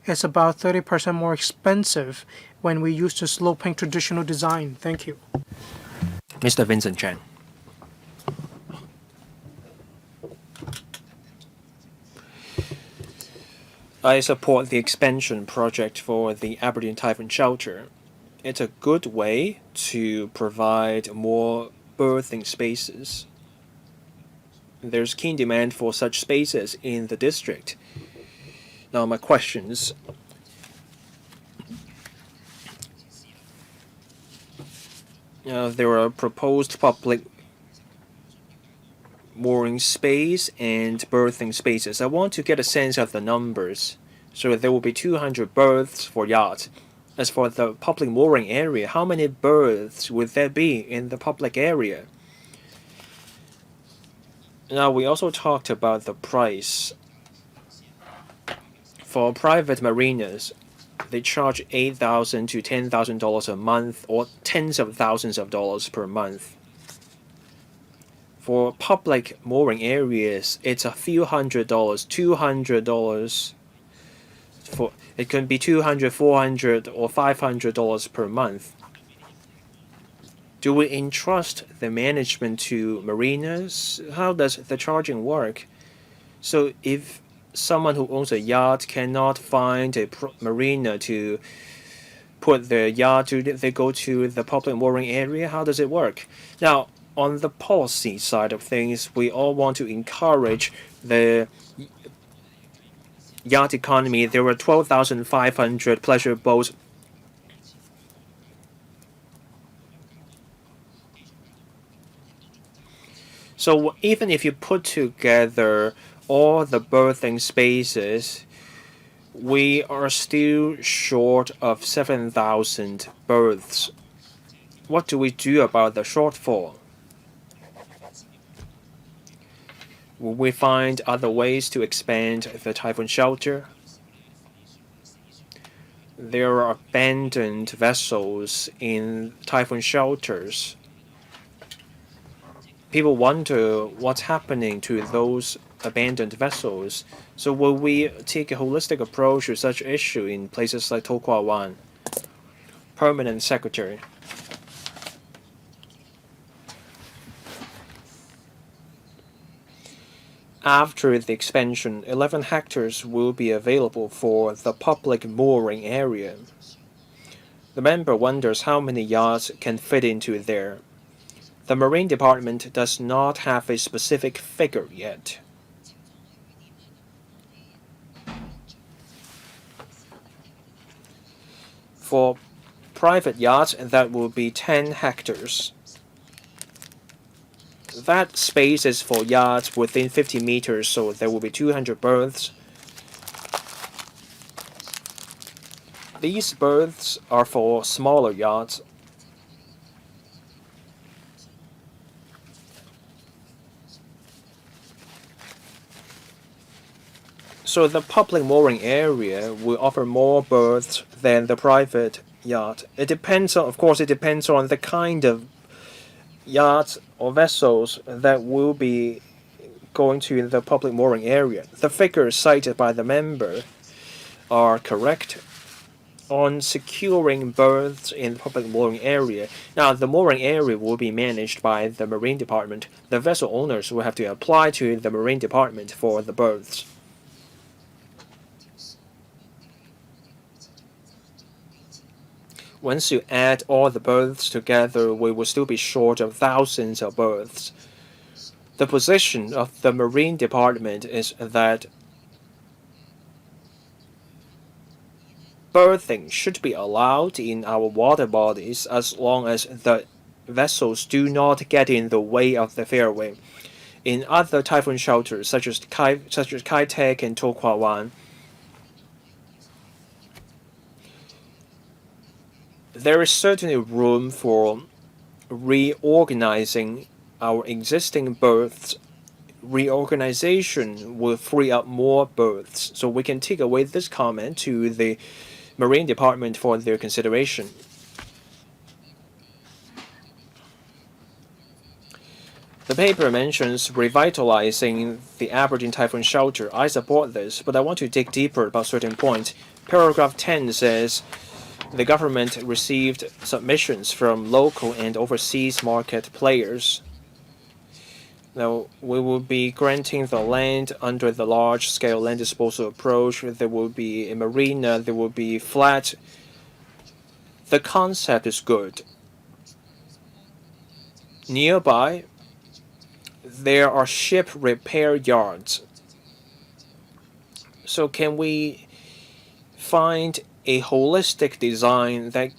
it's about 30% more expensive when we use the sloping traditional design. Thank you. Mr. Vincent Chan. I support the expansion project for the Aberdeen Typhoon Shelter. It's a good way to provide more berthing spaces. There's keen demand for such spaces in the district. Now, my questions. There are proposed public mooring space and berthing spaces. I want to get a sense of the numbers. So there will be 200 berths for yachts. As for the public mooring area, how many berths would there be in the public area? Now, we also talked about the price. For private marinas, they charge $8,000 to $10,000 a month, or tens of thousands of dollars per month. For public mooring areas, it's a few $100s, $200. It can be $200, $400, or $500 per month. Do we entrust the management to marinas? How does the charging work? So if someone who owns a yacht cannot find a marina to put their yacht to, they go to the public mooring area. How does it work? Now, on the policy side of things, we all want to encourage the yacht economy. There were 12,500 pleasure boats. So even if you put together all the berthing spaces, we are still short of 7,000 berths. What do we do about the shortfall? Will we find other ways to expand the typhoon shelter? There are abandoned vessels in typhoon shelters. People wonder what's happening to those abandoned vessels. So will we take a holistic approach to such issue in places like To Kwa Wan? Permanent Secretary. After the expansion, 11 hectares will be available for the public mooring area. The member wonders how many yachts can fit into there. The Marine Department does not have a specific figure yet. For private yachts, that will be 10 hectares. That space is for yachts within 50 meters, so there will be 200 berths. These berths are for smaller yachts. So the public mooring area will offer more berths than the private yacht. It depends on, of course, it depends on the kind of yachts or vessels that will be going to the public mooring area. The figures cited by the member are correct on securing berths in the public mooring area. Now, the mooring area will be managed by the Marine Department. The vessel owners will have to apply to the Marine Department for the berths. Once you add all the berths together, we will still be short of thousands of berths. The position of the Marine Department is that berthing should be allowed in our water bodies as long as the vessels do not get in the way of the fairway. In other typhoon shelters, such as Kai-Tak and To Kwa Wan, there is certainly room for reorganizing our existing berths reorganization will free up more berths. So we can take away this comment to the Marine Department for their consideration. The paper mentions revitalizing the Aberdeen Typhoon shelter. I support this, but I want to dig deeper about certain points. Paragraph 10 says the government received submissions from local and overseas market players. Now, we will be granting the land under the large-scale land disposal approach. There will be a marina, there will be flat. The concept is good. Nearby, there are ship repair yards. So can we find a holistic design that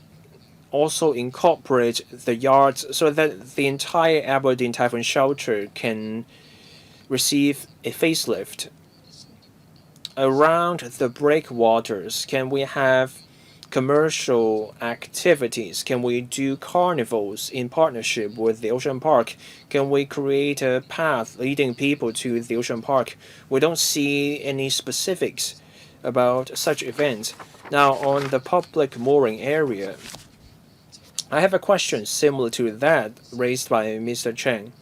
also incorporates the yards so that the entire Aberdeen Typhoon shelter can receive a facelift? Around the breakwaters, can we have commercial activities? Can we do carnivals in partnership with the ocean park? Can we create a path leading people to the ocean park? We don't see any specifics about such events. Now, on the public mooring area, I have a question similar to that raised by Mr. Cheng.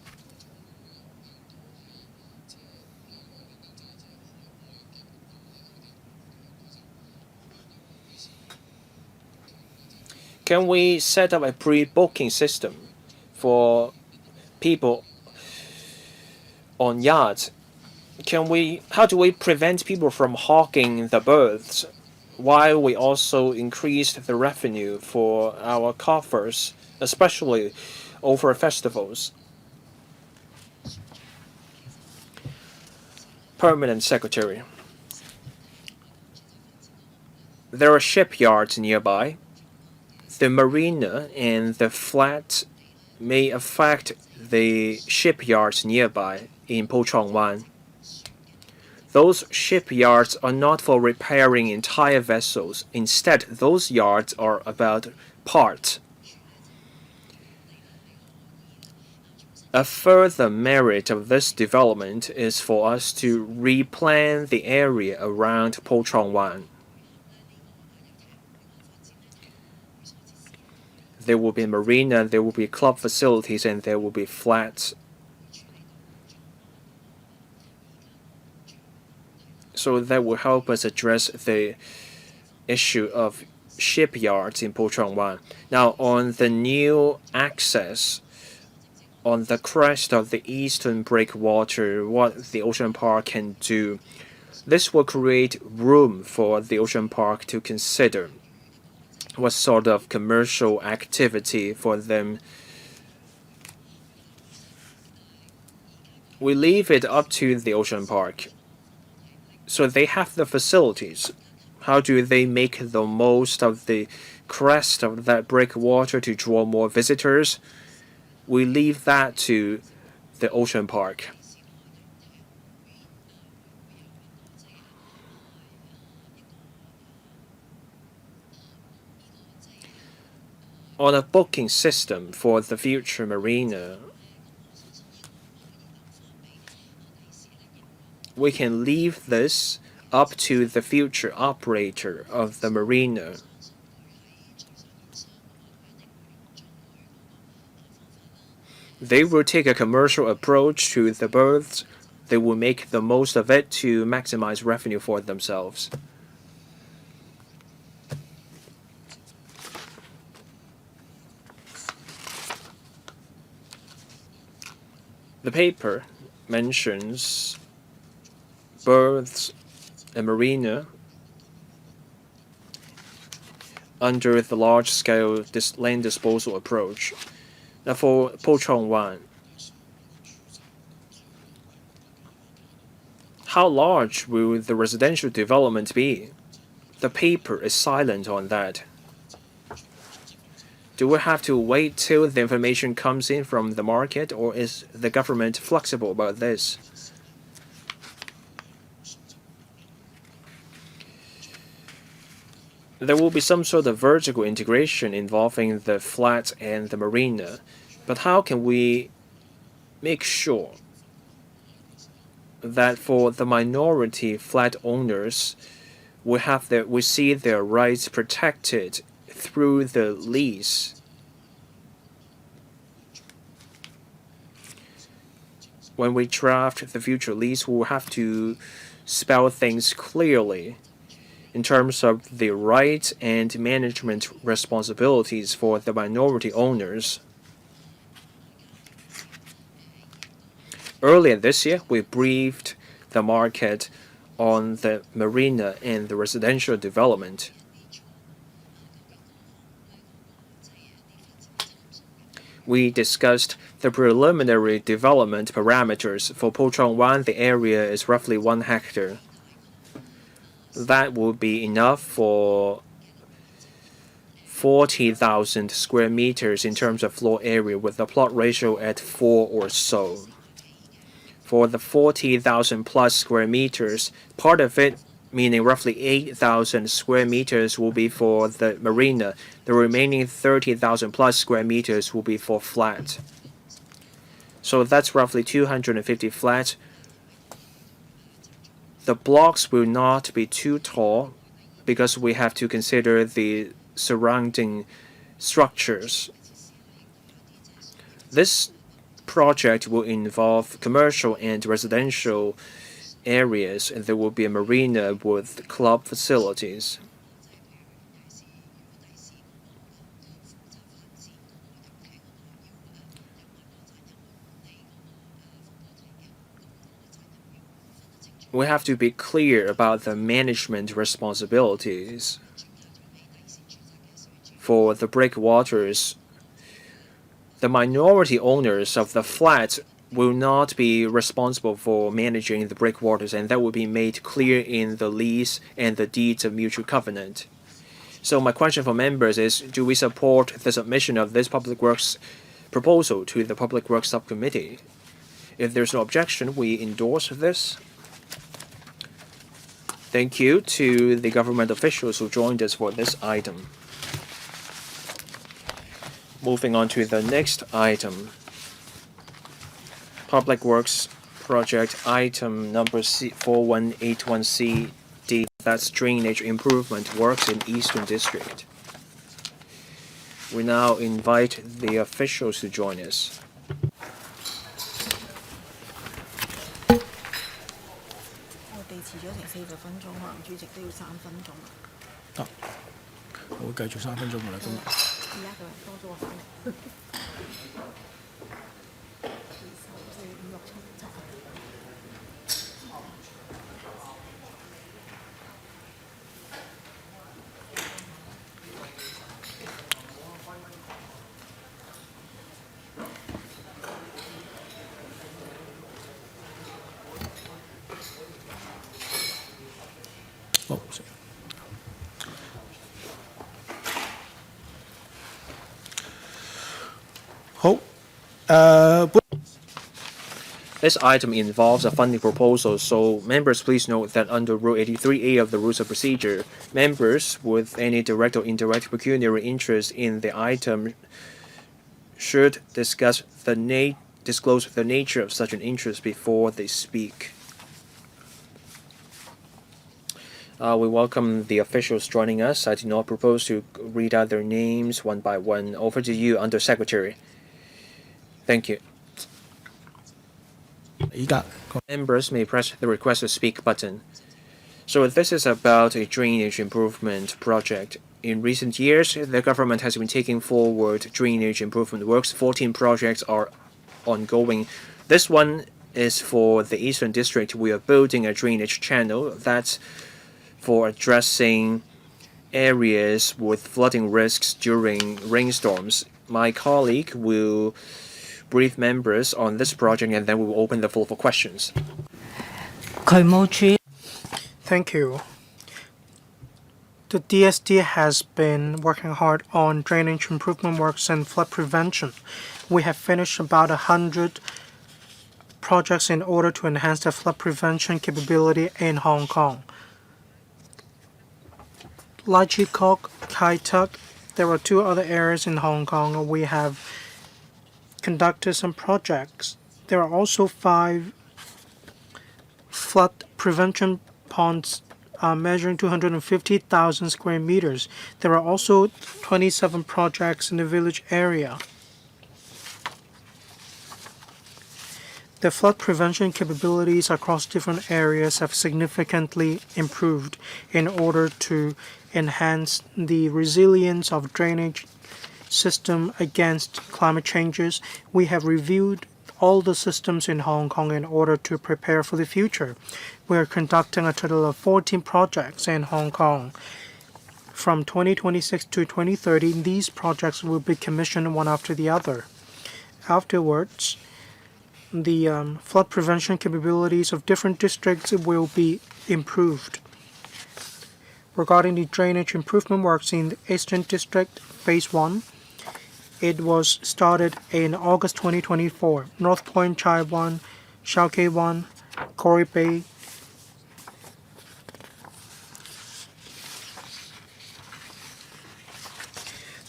Can we set up a pre-booking system for people on yachts? How do we prevent people from hogging the berths while we also increase the revenue for our coffers, especially over festivals? Permanent Secretary. There are shipyards nearby. The marina and the flat may affect the shipyards nearby in Po Chong Wan. Those shipyards are not for repairing entire vessels. Instead, those yards are about parts. A further merit of this development is for us to replan the area around Po Chong Wan. There will be a marina, there will be club facilities, and there will be flats. So that will help us address the issue of shipyards in Po Chong Wan. Now, on the new access on the crest of the eastern breakwater, what the ocean park can do, this will create room for the ocean park to consider what sort of commercial activity for them. We leave it up to the ocean park. So they have the facilities. How do they make the most of the crest of that breakwater to draw more visitors? We leave that to the ocean park. On a booking system for the future marina, we can leave this up to the future operator of the marina. They will take a commercial approach to the berths. They will make the most of it to maximize revenue for themselves. The paper mentions berths and marina under the large-scale land disposal approach. Now for Po Chong Wan, how large will the residential development be? The paper is silent on that. Do we have to wait till the information comes in from the market, or is the government flexible about this? There will be some sort of vertical integration involving the flat and the marina, but how can we make sure that for the minority flat owners, we see their rights protected through the lease. When we draft the future lease, we will have to spell things clearly in terms of the rights and management responsibilities for the minority owners. Earlier this year, we briefed the market on the marina and the residential development. We discussed the preliminary development parameters. For Po Chong Wan, the area is roughly 1 hectare. That will be enough for 40,000 square meters in terms of floor area, with the plot ratio at 4 or so. For the 40,000 plus square meters, part of it, meaning roughly 8,000 square meters, will be for the marina. The remaining 30,000 plus square meters will be for flat. So that's roughly 250 flats. The blocks will not be too tall because we have to consider the surrounding structures. This project will involve commercial and residential areas, and there will be a marina with club facilities. We have to be clear about the management responsibilities. For the breakwaters, the minority owners of the flats will not be responsible for managing the breakwaters, and that will be made clear in the lease and the deeds of mutual covenant. So my question for members is, do we support the submission of this Public Works proposal to the Public Works Subcommittee? If there's no objection, we endorse this. Thank you to the government officials who joined us for this item. Moving on to the next item. Public Works Project item number 4181CD, that's drainage improvement works in Eastern District. We now invite the officials to join us. 我哋遲咗成40分鐘，可能主席都要3分鐘。得，我會繼續3分鐘㗎啦，今日。而家佢多咗我翻嚟。好， This item involves a funding proposal, so members please note that under Rule 83A of the Rules of Procedure, members with any direct or indirect pecuniary interest in the item should disclose the nature of such an interest before they speak. We welcome the officials joining us. I do not propose to read out their names one by one. Over to you, Under Secretary. Thank you. 依家 Members may press the request to speak button. So this is about a drainage improvement project. In recent years, the government has been taking forward drainage improvement works. 14 projects are ongoing. This one is for the Eastern District. We are building a drainage channel that's for addressing areas with flooding risks during rainstorms. My colleague will brief members on this project, and then we will open the floor for questions. 渠務處 Thank you. The DSD has been working hard on drainage improvement works and flood prevention. We have finished about 100 projects in order to enhance the flood prevention capability in Hong Kong. Kok, Kai Tuk, there are 2 other areas in Hong Kong we have conducted some projects. There are also 5 flood prevention ponds measuring 250,000 square meters. There are also 27 projects in the village area. The flood prevention capabilities across different areas have significantly improved in order to enhance the resilience of drainage system against climate changes. We have reviewed all the systems in Hong Kong in order to prepare for the future. We are conducting a total of 14 projects in Hong Kong. From 2026 to 2030, these projects will be commissioned one after the other. Afterwards, the flood prevention capabilities of different districts will be improved. Regarding the drainage improvement works in the Eastern District, Phase 1, it was started in August 2024. North Point, Chai 1, Shao Kei 1, Corey Bay.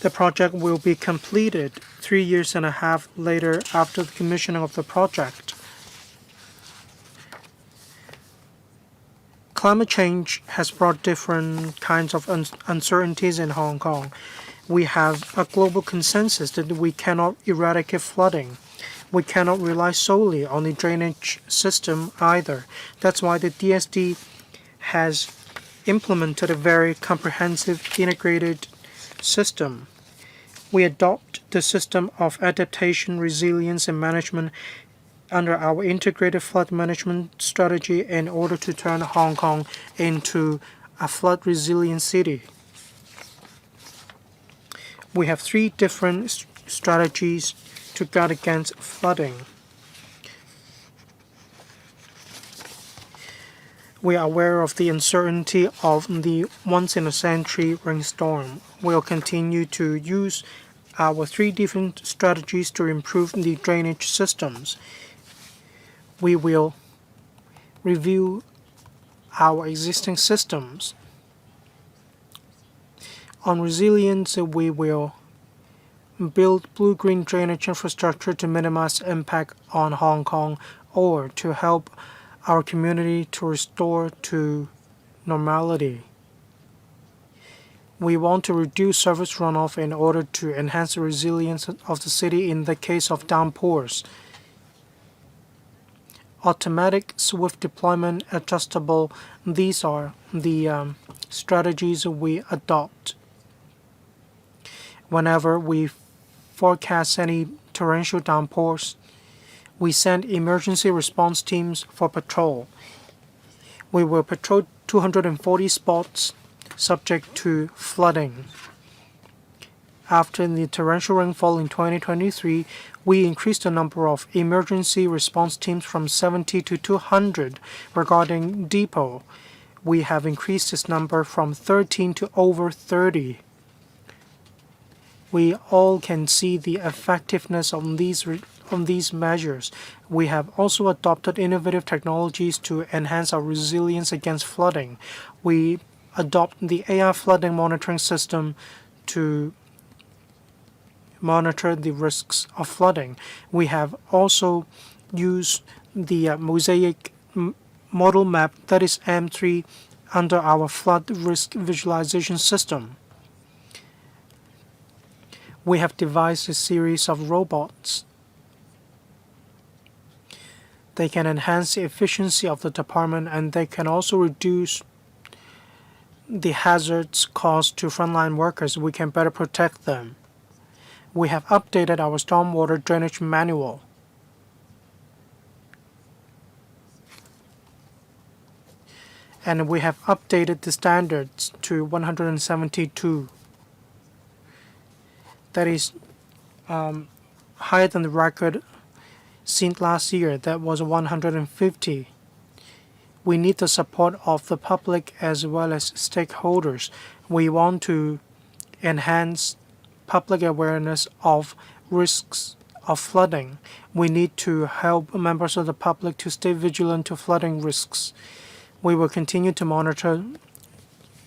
The project will be completed 3 years and a half later after the commissioning of the project. Climate change has brought different kinds of uncertainties in Hong Kong. We have a global consensus that we cannot eradicate flooding. We cannot rely solely on the drainage system either. That's why the DSD has implemented a very comprehensive integrated system. We adopt the system of adaptation, resilience, and management under our integrated flood management strategy in order to turn Hong Kong into a flood resilient city. We have 3 different strategies to guard against flooding. We are aware of the uncertainty of the once-in-a-century rainstorm. We'll continue to use our 3 different strategies to improve the drainage systems. We will review our existing systems. On resilience, we will build blue-green drainage infrastructure to minimize impact on Hong Kong or to help our community to restore to normality. We want to reduce surface runoff in order to enhance the resilience of the city in the case of downpours. Automatic swift deployment adjustable, these are the strategies we adopt. Whenever we forecast any torrential downpours, we send emergency response teams for patrol. We will patrol 240 spots subject to flooding. After the torrential rainfall in 2023, we increased the number of emergency response teams from 70 to 200. Regarding depot, we have increased this number from 13 to over 30. We all can see the effectiveness of these measures. We have also adopted innovative technologies to enhance our resilience against flooding. We adopt the AI flooding monitoring system to monitor the risks of flooding. We have also used the mosaic model map, that is M3, under our flood risk visualization system. We have devised a series of robots. They can enhance the efficiency of the department, and they can also reduce the hazards caused to frontline workers. We can better protect them. We have updated our stormwater drainage manual. And we have updated the standards to 172. That is higher than the record seen last year, that was 150. We need the support of the public as well as stakeholders. We want to enhance public awareness of risks of flooding. We need to help members of the public to stay vigilant to flooding risks. We will continue to monitor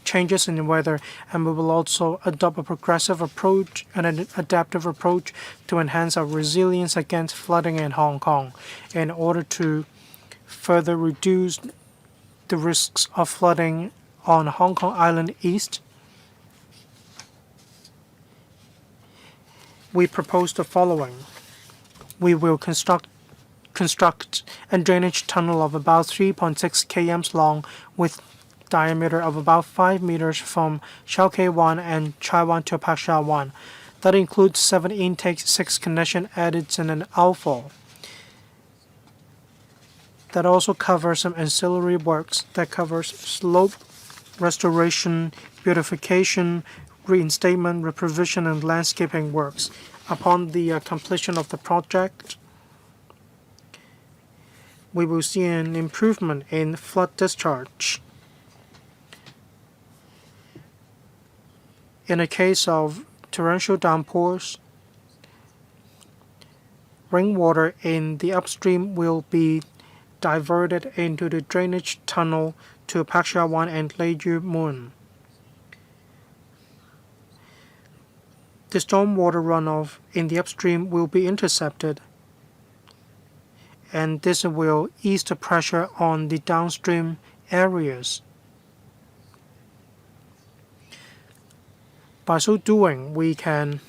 changes in the weather, and we will also adopt a progressive approach and an adaptive approach to enhance our resilience against flooding in Hong Kong in order to further reduce the risks of flooding on Hong Kong Island East, we propose the following. We will construct a drainage tunnel of about 3.6 km long with diameter of about 5 meters from Shao Kei 1 and Chai 1 to Pak Sha 1. That includes 7 intakes, 6 connection adits, and an outfall. That also covers some ancillary works that covers slope restoration, beautification, reinstatement, reprovision, and landscaping works. Upon the completion of the project, we will see an improvement in flood discharge. In the case of torrential downpours, rainwater in the upstream will be diverted into the drainage tunnel to Pak Sha 1 and Lei Yu Mun. The stormwater runoff in the upstream will be intercepted, and this will ease the pressure on the downstream areas. By so doing, we can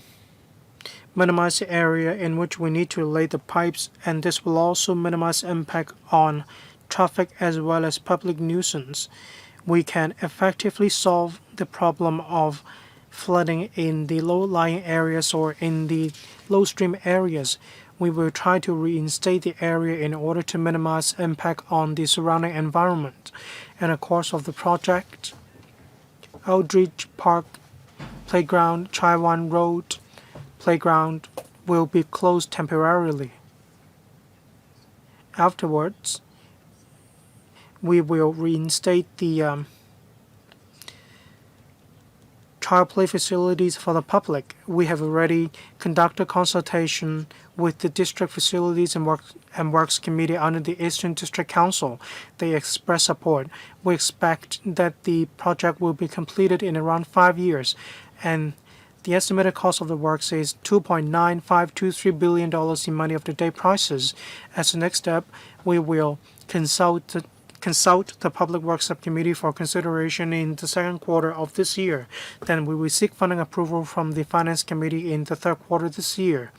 minimize the area in which we need to lay the pipes, and this will also minimize impact on traffic as well as public nuisance. We can effectively solve the problem of flooding in the low-lying areas or in the low-stream areas. We will try to reinstate the area in order to minimize impact on the surrounding environment. In the course of the project, Eldridge Park Playground, Chai Wan Road Playground will be closed temporarily. Afterwards, we will reinstate the child play facilities for the public. We have already conducted consultation with the District Facilities and Works Committee under the Eastern District Council. They express support. We expect that the project will be completed in around 5 years, and the estimated cost of the works is $2.9523 billion in money of the day prices. As the next step, we will consult the Public Works Subcommittee for consideration in the second quarter of this year. Then we will seek funding approval from the Finance Committee in the third quarter this year.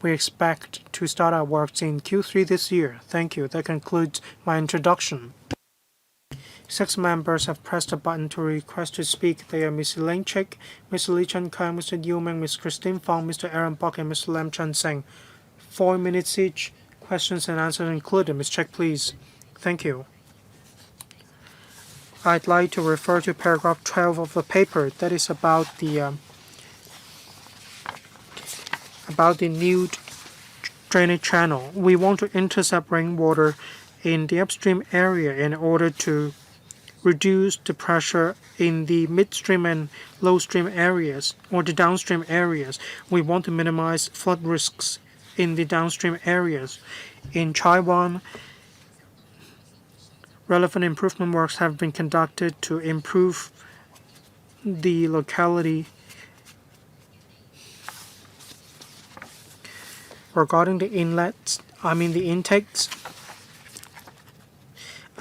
We expect to start our works in Q3 this year. Thank you. That concludes my introduction. 6 members have pressed the button to request to speak. They are Ms. Elaine Chick, Mr. Lee Chen Kang, Mr. Yu Ming, Ms. Christine Fong, Mr. Aaron Bok, and Mr. Lam Chen Sing. 4 minutes each. Questions and answers included. Ms. Chick, please. Thank you. I'd like to refer to paragraph 12 of the paper. That is about the new drainage channel. We want to intercept rainwater in the upstream area in order to reduce the pressure in the midstream and low-stream areas or the downstream areas. We want to minimize flood risks in the downstream areas. In Chai Wan, relevant improvement works have been conducted to improve the locality. Regarding the intakes,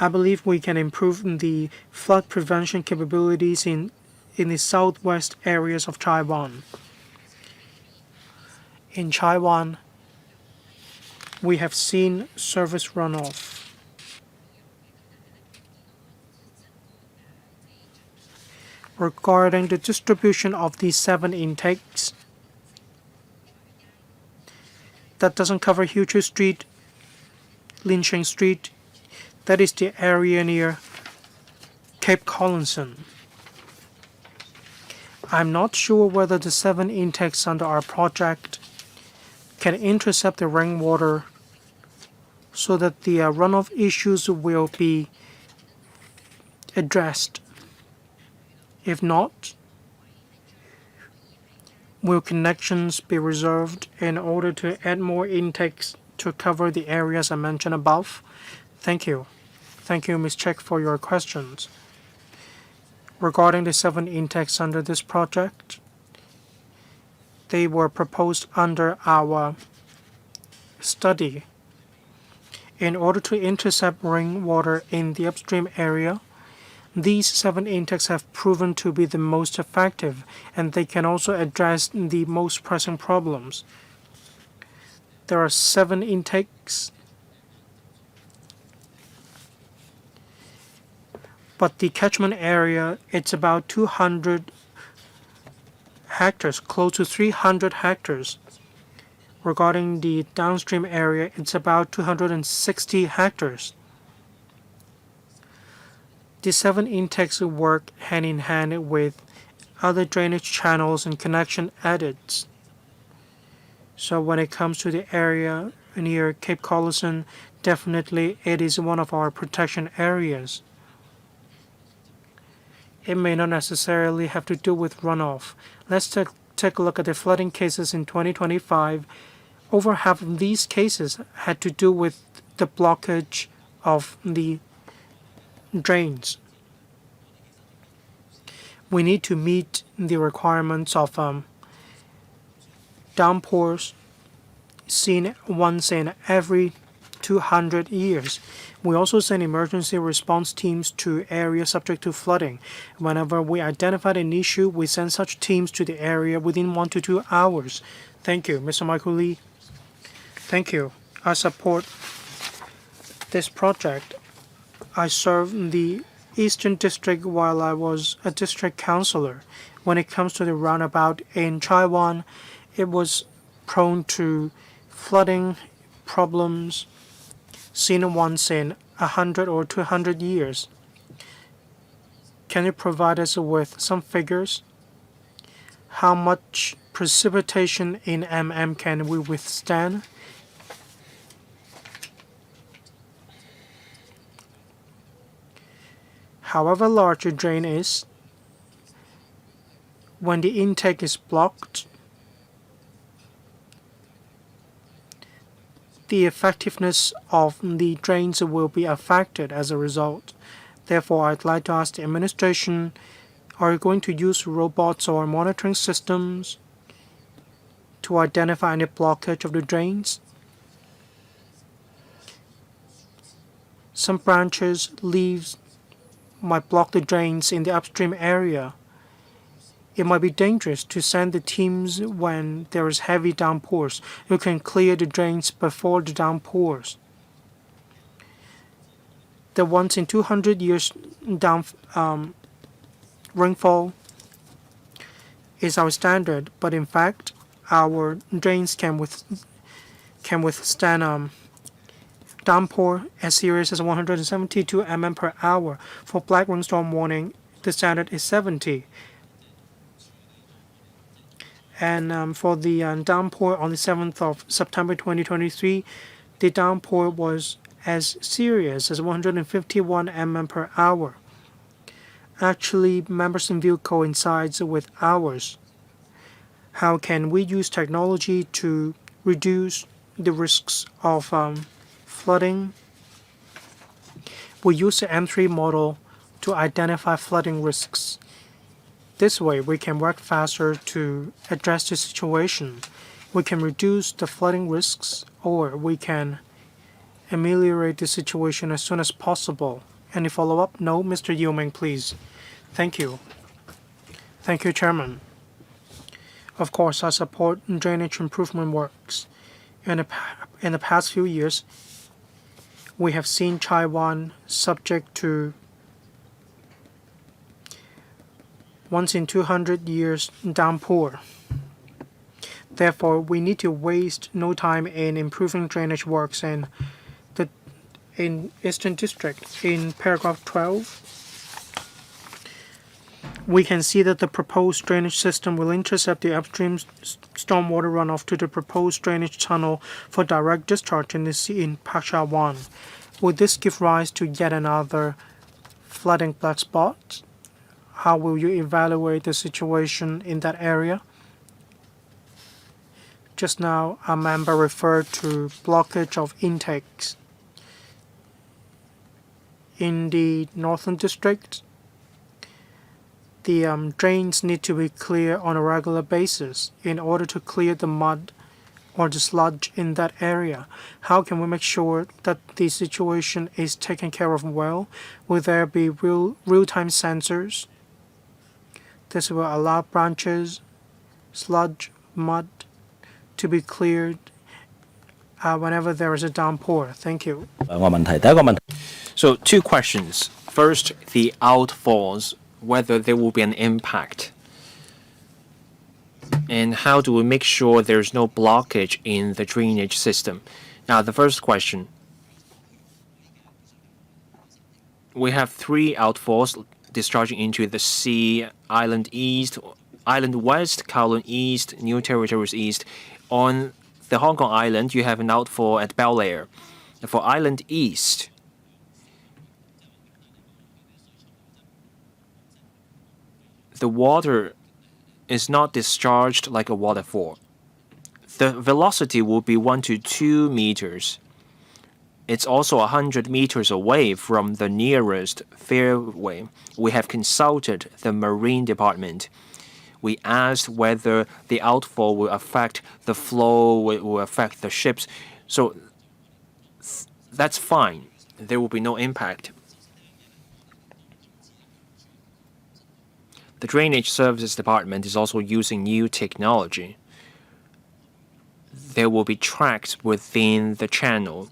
I believe we can improve the flood prevention capabilities in the southwest areas of Chai Wan. In Chai Wan, we have seen surface runoff. Regarding the distribution of these 7 intakes, that doesn't cover Huchu Street, Lin Cheng Street. That is the area near Cape Collinson. I'm not sure whether the 7 intakes under our project can intercept the rainwater so that the runoff issues will be addressed. If not, will connections be reserved in order to add more intakes to cover the areas I mentioned above? Thank you. Thank you, Ms. Check, for your questions. Regarding the 7 intakes under this project, they were proposed under our study. In order to intercept rainwater in the upstream area, these 7 intakes have proven to be the most effective, and they can also address the most pressing problems. There are 7 intakes, but the catchment area, it's about 200 hectares, close to 300 hectares. Regarding the downstream area, it's about 260 hectares. The 7 intakes work hand in hand with other drainage channels and connection adits. So when it comes to the area near Cape Collison, definitely it is one of our protection areas. It may not necessarily have to do with runoff. Let's take a look at the flooding cases in 2025. Over half of these cases had to do with the blockage of the drains. We need to meet the requirements of downpours seen once in every 200 years. We also send emergency response teams to areas subject to flooding. Whenever we identify an issue, we send such teams to the area within 1 to 2 hours. Thank you. Mr. Michael Lee. Thank you. I support this project. I served the Eastern District while I was a district councillor. When it comes to the roundabout in Taiwan, it was prone to flooding problems seen once in 100 or 200 years. Can you provide us with some figures? How much precipitation in mm can we withstand? However large a drain is, when the intake is blocked, the effectiveness of the drains will be affected as a result. Therefore, I'd like to ask the administration, are you going to use robots or monitoring systems to identify any blockage of the drains? Some branches, leaves might block the drains in the upstream area. It might be dangerous to send the teams when there is heavy downpours. You can clear the drains before the downpours. The once in 200 years rainfall is our standard, but in fact, our drains can withstand downpour as serious as 172 mm per hour. For black rainstorm warning, the standard is 70. And for the downpour on the 7th of September 2023, the downpour was as serious as 151 mm per hour. Actually, Memberson view coincides with ours. How can we use technology to reduce the risks of flooding? We use the M3 model to identify flooding risks. This way, we can work faster to address the situation. We can reduce the flooding risks, or we can ameliorate the situation as soon as possible. Any follow-up? No, Mr. Yuming, please. Thank you. Thank you, Chairman. Of course, I support drainage improvement works. In the past few years, we have seen Taiwan subject to once in 200 years downpour. Therefore, we need to waste no time in improving drainage works in Eastern District. In paragraph 12, we can see that the proposed drainage system will intercept the upstream stormwater runoff to the proposed drainage tunnel for direct discharge in the sea in Pasha 1. Would this give rise to yet another flooding black spot? How will you evaluate the situation in that area? Just now, a member referred to blockage of intakes. In the Northern District, the drains need to be cleared on a regular basis in order to clear the mud or the sludge in that area? How can we make sure that the situation is taken care of well? Will there be real-time sensors? This will allow branches, sludge, mud to be cleared whenever there is a downpour. Thank you. 兩個問題，第一個問題 So, two questions. First, the outfalls, whether there will be an impact. And how do we make sure there's no blockage in the drainage system? Now, the first question. We have 3 outfalls discharging into the sea: Island East, Island West, Kowloon East, New Territories East. On the Hong Kong Island, you have an outfall at Bel Air. For Island East, the water is not discharged like a waterfall. The velocity will be 1 to 2 meters. It's also 100 meters away from the nearest fairway. We have consulted the Marine Department. We asked whether the outfall will affect the flow, will affect the ships. So that's fine. There will be no impact. The Drainage Services Department is also using new technology. There will be tracks within the channel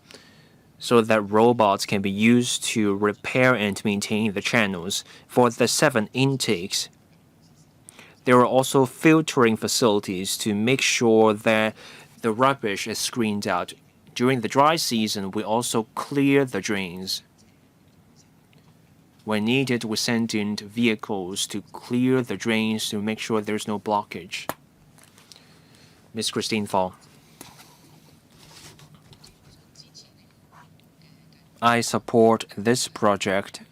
so that robots can be used to repair and maintain the channels. For the 7 intakes, there are also filtering facilities to make sure that the rubbish is screened out. During the dry season, we also clear the drains. When needed, we send in vehicles to clear the drains to make sure there's no blockage. Ms. Christine Fong. I support this project.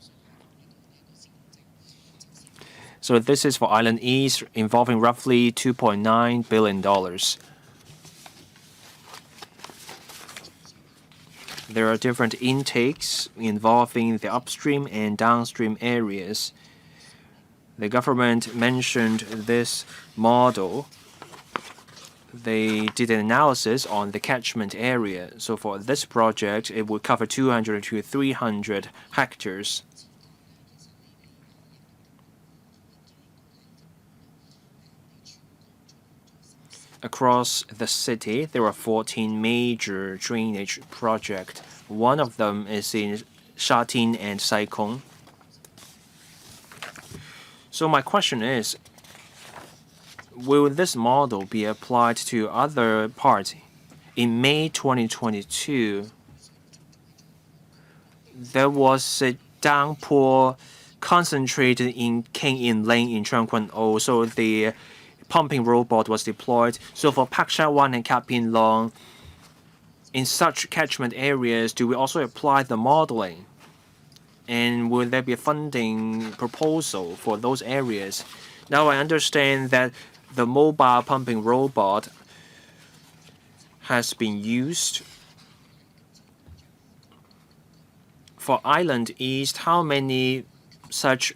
So this is for Island East, involving roughly $2.9 billion. There are different intakes involving the upstream and downstream areas. The government mentioned this model. They did an analysis on the catchment area. So for this project, it would cover 200 to 300 hectares. Across the city, there are 14 major drainage projects. One of them is in Sha Tin and Sai Kung. So my question is, will this model be applied to other parts? In May 2022, there was a downpour concentrated in King In Lane in Cheung Kwan O. So the pumping robot was deployed. So for Pak Sha Wan and Kap Pin Long, in such catchment areas, do we also apply the modeling? And will there be a funding proposal for those areas? Now I understand that the mobile pumping robot has been used. For Island East, how many such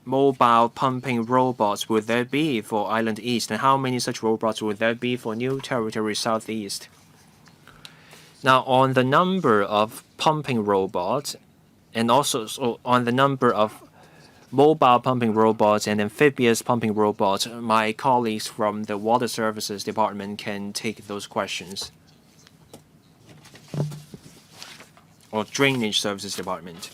mobile pumping robots would there be for Island East, and how many such robots would there be for New Territory Southeast? Now, on the number of pumping robots, and also on the number of mobile pumping robots and amphibious pumping robots, my colleagues from the Water Services Department can take those questions. Or Drainage Services Department.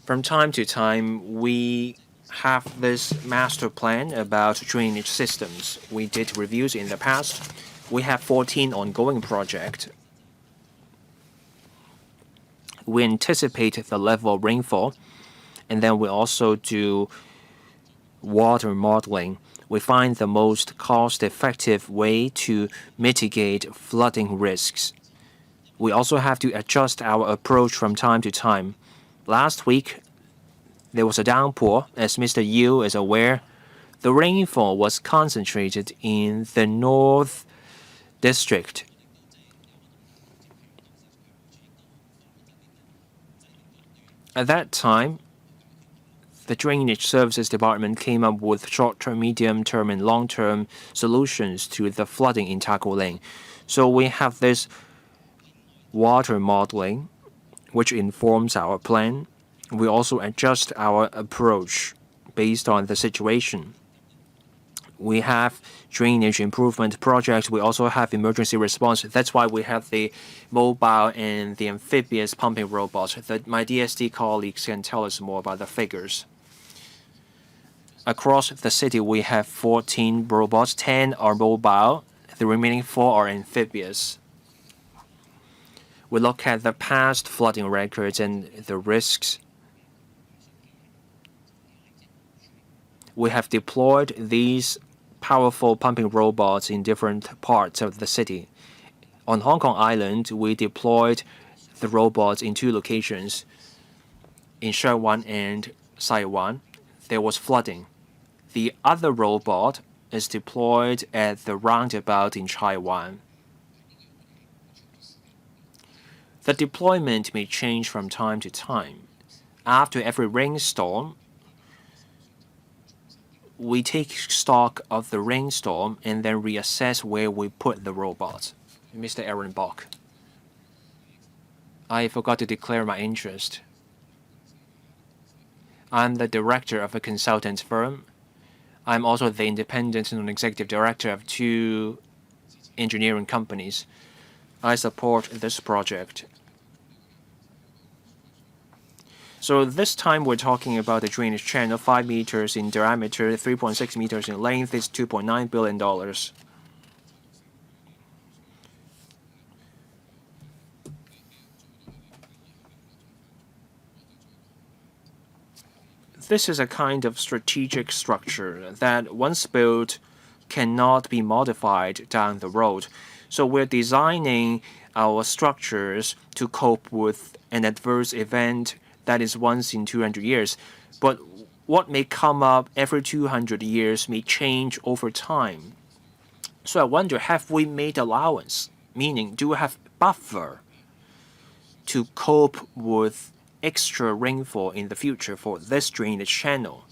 From time to time, we have this master plan about drainage systems. We did reviews in the past. We have 14 ongoing projects. We anticipate the level of rainfall, and then we also do water modeling. We find the most cost-effective way to mitigate flooding risks. We also have to adjust our approach from time to time. Last week, there was a downpour. As Mr. Yu is aware, the rainfall was concentrated in the North District. At that time, the Drainage Services Department came up with short-term, medium-term, and long-term solutions to the flooding in Taco Lane. So we have this water modeling, which informs our plan. We also adjust our approach based on the situation. We have drainage improvement projects. We also have emergency response. That's why we have the mobile and the amphibious pumping robots. My DSD colleagues can tell us more about the figures. Across the city, we have 14 robots. 10 are mobile. The remaining 4 are amphibious. We look at the past flooding records and the risks. We have deployed these powerful pumping robots in different parts of the city. On Hong Kong Island, we deployed the robots in 2 locations. In Shai Wan and Sai Wan, there was flooding. The other robot is deployed at the roundabout in Chai Wan. The deployment may change from time to time. After every rainstorm, we take stock of the rainstorm and then reassess where we put the robots. Mr. Aaron Bok. I forgot to declare my interest. I'm the director of a consultant firm. I'm also the independent non-executive director of 2 engineering companies. I support this project. So this time we're talking about a drainage channel 5 meters in diameter, 3.6 meters in length. It's $2.9 billion. This is a kind of strategic structure that once built cannot be modified down the road. So we're designing our structures to cope with an adverse event that is once in 200 years. But what may come up every 200 years may change over time. So I wonder, have we made allowance? Meaning, do we have buffer to cope with extra rainfall in the future for this drainage channel?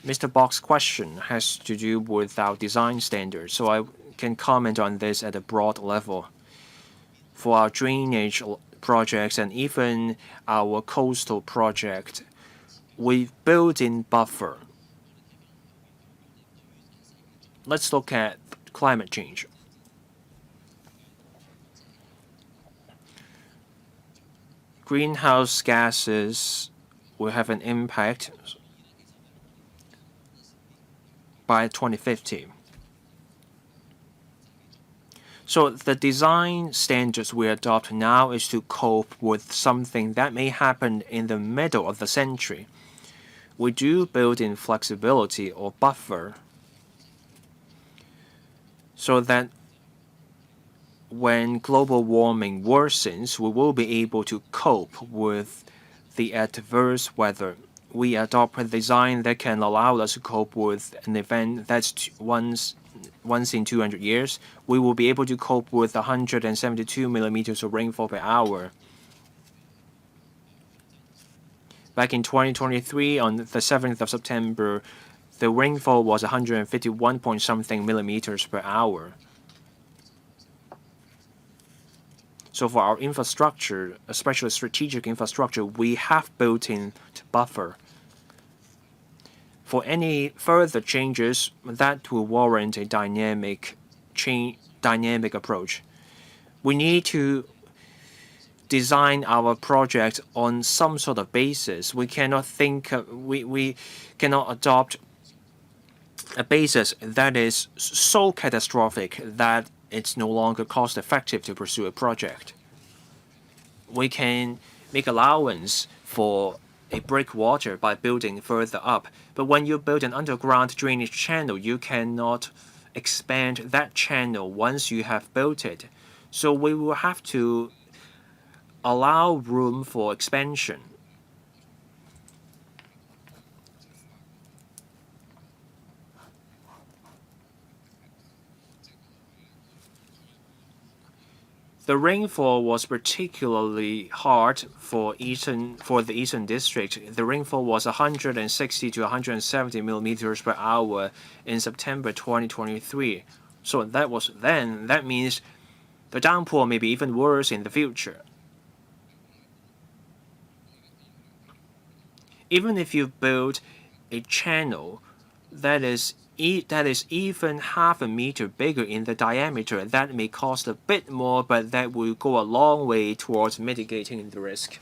Mr. Bok's question has to do with our design standards, so I can comment on this at a broad level. For our drainage projects and even our coastal project, we build in buffer. Let's look at climate change. Greenhouse gases will have an impact by 2050. So the design standards we adopt now is to cope with something that may happen in the middle of the century. We do build in flexibility or buffer so that when global warming worsens, we will be able to cope with the adverse weather. We adopt a design that can allow us to cope with an event that's once in 200 years. We will be able to cope with 172 millimeters of rainfall per hour. Back in 2023, on the 7th of September, the rainfall was 151 point something millimeters per hour. So for our infrastructure, especially strategic infrastructure, we have built in buffer. For any further changes, that will warrant a dynamic approach. We need to design our project on some sort of basis. We cannot we cannot adopt a basis that is so catastrophic that it's no longer cost effective to pursue a project. We can make allowance for a breakwater by building further up. But when you build an underground drainage channel, you cannot expand that channel once you have built it. So we will have to allow room for expansion. The rainfall was particularly hard for the eastern district. The rainfall was 160 to 170 millimeters per hour in September 2023. So that was then. That means the downpour may be even worse in the future. Even if you build a channel that is even half a meter bigger in the diameter, that may cost a bit more, but that will go a long way towards mitigating the risk.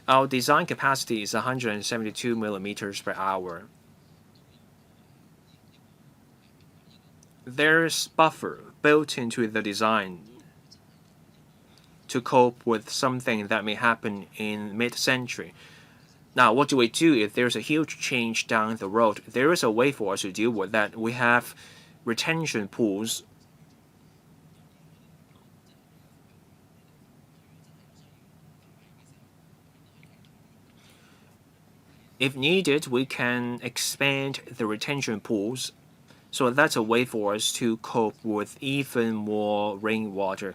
Our design capacity is 172 millimeters per hour. There's buffer built into the design to cope with something that may happen in mid-century. Now, what do we do if there's a huge change down the road? There is a way for us to deal with that. We have retention pools. If needed, we can expand the retention pools. So that's a way for us to cope with even more rainwater.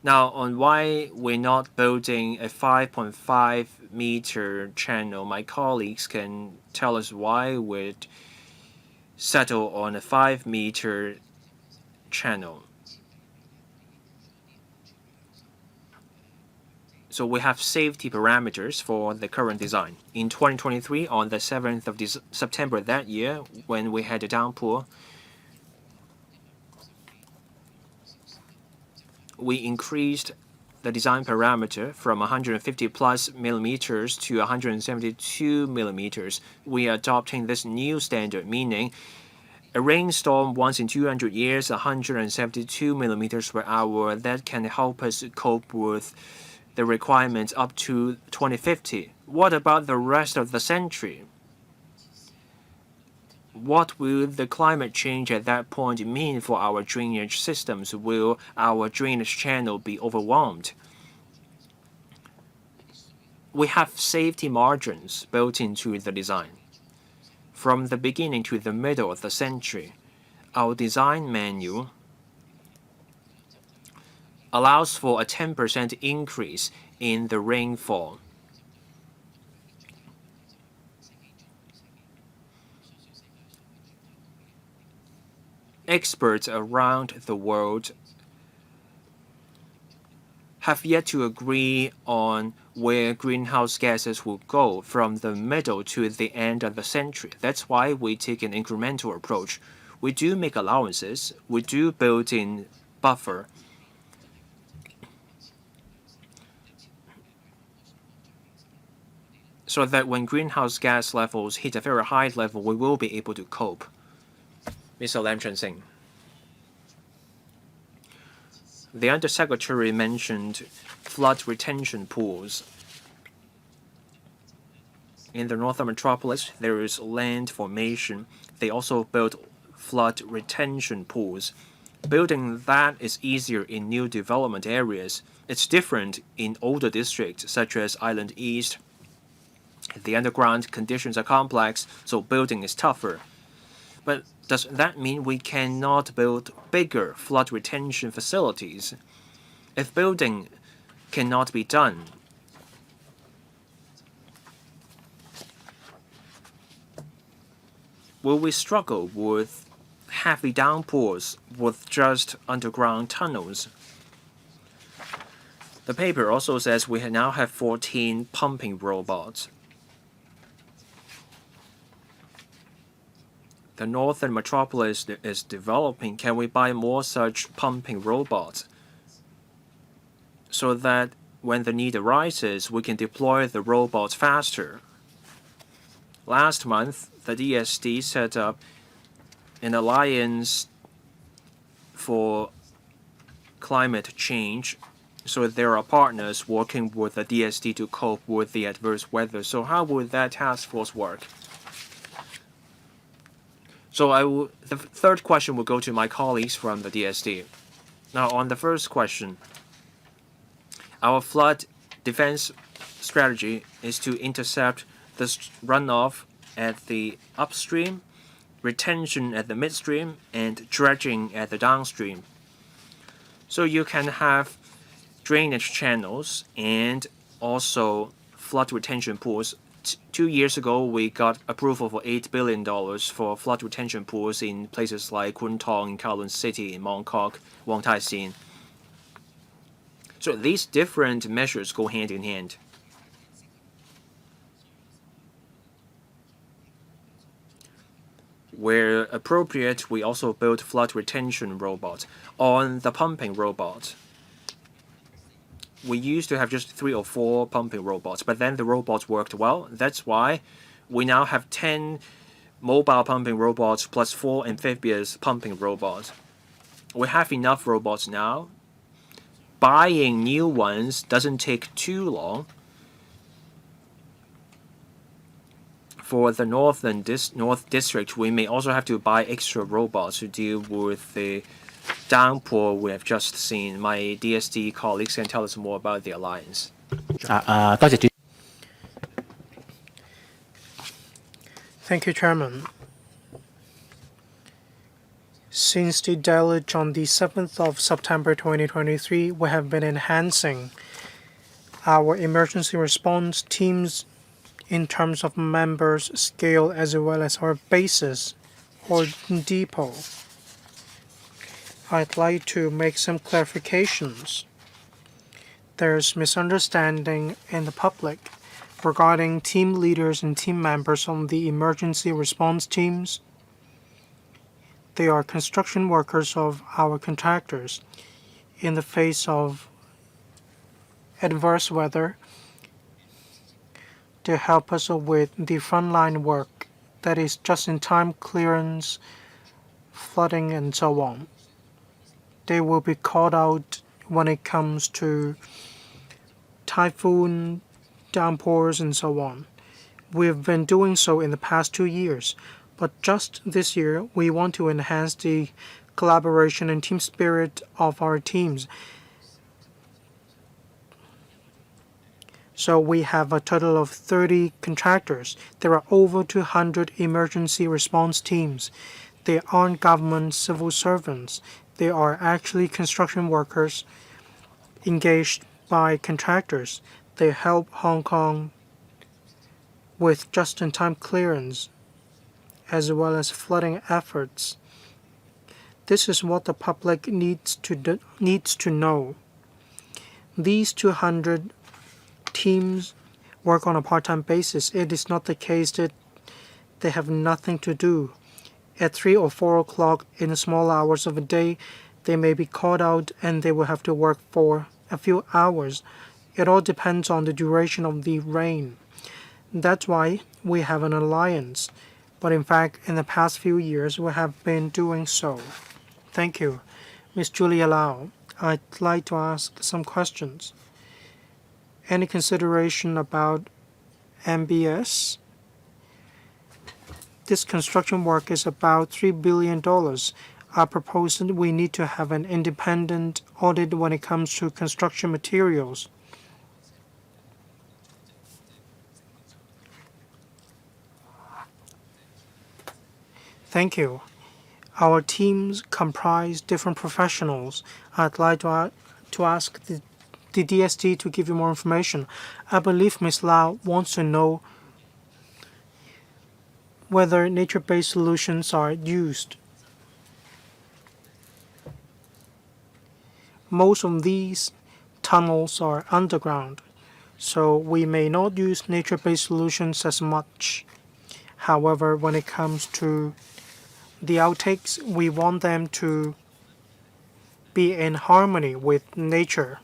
Now, on why we're not building a 5.5 meter channel, my colleagues can tell us why we'd settle on a 5 meter channel. So we have safety parameters for the current design. In 2023, on the 7th of September that year, when we had a downpour, we increased the design parameter from 150 plus millimeters to 172 millimeters. We are adopting this new standard, meaning a rainstorm once in 200 years, 172 millimeters per hour, that can help us cope with the requirements up to 2050. What about the rest of the century? What will the climate change at that point mean for our drainage systems? Will our drainage channel be overwhelmed? We have safety margins built into the design. From the beginning to the middle of the century, our design manual allows for a 10% increase in the rainfall. Experts around the world have yet to agree on where greenhouse gases will go from the middle to the end of the century. That's why we take an incremental approach. We do make allowances. We do build in buffer. So that when greenhouse gas levels hit a very high level, we will be able to cope. Mr. Lam Chun-sing. The Undersecretary mentioned flood retention pools. In the northern metropolis, there is land formation. They also built flood retention pools. Building that is easier in new development areas. It's different in older districts such as Island East. The underground conditions are complex, so building is tougher. But does that mean we cannot build bigger flood retention facilities? If building cannot be done, will we struggle with heavy downpours with just underground tunnels? The paper also says we now have 14 pumping robots. The northern metropolis is developing. Can we buy more such pumping robots so that when the need arises, we can deploy the robots faster? Last month, the DSD set up an alliance for climate change. So there are partners working with the DSD to cope with the adverse weather. So how would that task force work? So the third question will go to my colleagues from the DSD. Now, on the first question, our flood defense strategy is to intercept the runoff at the upstream retention at the midstream and dredging at the downstream. So you can have drainage channels and also flood retention pools. 2 years ago, we got approval for $8 billion for flood retention pools in places like Kwu Tung in Kowloon City, in Mong Kok, Wong Tai Sin. So these different measures go hand in hand. Where appropriate, we also built flood retention robots. On the pumping robot, we used to have just 3 or 4 pumping robots, but then the robots worked well. That's why we now have 10 mobile pumping robots plus 4 amphibious pumping robots. We have enough robots now. Buying new ones doesn't take too long. For the North District, we may also have to buy extra robots to deal with the downpour we have just seen. My DSD colleagues can tell us more about the alliance. 多謝主。Thank you, Chairman. Since the deluge on the 7th of September 2023, we have been enhancing our emergency response teams in terms of members, scale, as well as our bases or depot. I'd like to make some clarifications. There's misunderstanding in the public regarding team leaders and team members on the emergency response teams. They are construction workers of our contractors. In the face of adverse weather, to help us with the frontline work, that is just-in-time clearance, flooding, and so on. They will be called out when it comes to typhoon, downpours, and so on. We've been doing so in the past 2 years, but just this year we want to enhance the collaboration and team spirit of our teams. So we have a total of 30 contractors. There are over 200 emergency response teams. They aren't government civil servants. They are actually construction workers engaged by contractors. They help Hong Kong with just-in-time clearance as well as flooding efforts. This is what the public needs to know. These 200 teams work on a part-time basis. It is not the case that they have nothing to do. At 3 or 4 o'clock in the small hours of a day, they may be called out and they will have to work for a few hours. It all depends on the duration of the rain. That's why we have an alliance. But in fact, in the past few years, we have been doing so. Thank you. Ms. Julia Lau, I'd like to ask some questions. Any consideration about MBS? This construction work is about $3 billion. I propose that we need to have an independent audit when it comes to construction materials. Thank you. Our teams comprise different professionals. I'd like to ask the DSD to give you more information. I believe Ms. Lau wants to know whether nature-based solutions are used. Most of these tunnels are underground, so we may not use nature-based solutions as much. However, when it comes to the outtakes, we want them to be in harmony with nature.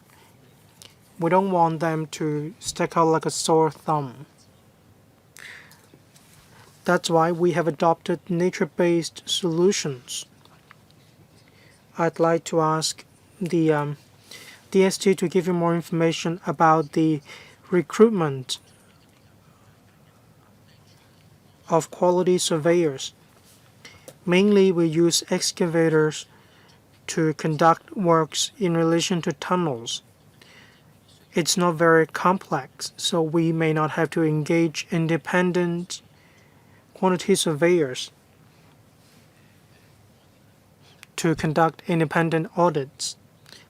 We don't want them to stick out like a sore thumb. That's why we have adopted nature-based solutions. I'd like to ask the DST to give you more information about the recruitment of quality surveyors. Mainly, we use excavators to conduct works in relation to tunnels. It's not very complex, so we may not have to engage independent quantity surveyors. to conduct independent audits.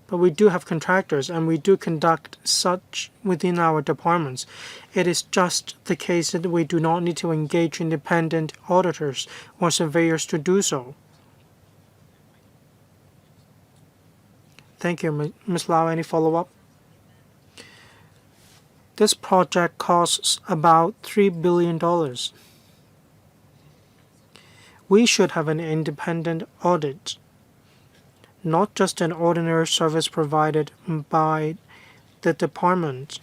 But we do have contractors, and we do conduct such within our departments. It is just the case that we do not need to engage independent auditors or surveyors to do so. Thank you, Ms. Lau. Any follow-up? This project costs about $3 billion. We should have an independent audit, not just an ordinary service provided by the department.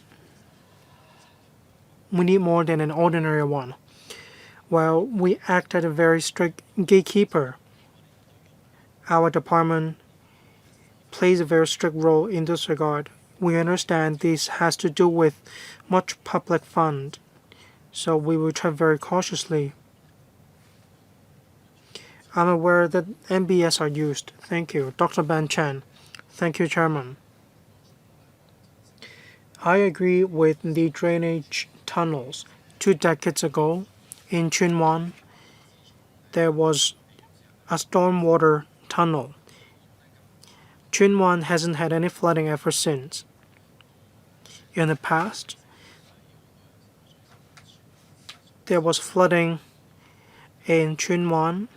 We need more than an ordinary one. Well, we act as a very strict gatekeeper. Our department plays a very strict role in this regard. We understand this has to do with much public fund, so we will tread very cautiously. I'm aware that MBS are used. Thank you. Dr. Ben Chen. Thank you, Chairman. I agree with the drainage tunnels. 2 decades ago, in Chunwan, there was a stormwater tunnel. Chunwan hasn't had any flooding ever since. In the past, there was flooding in Chunwan,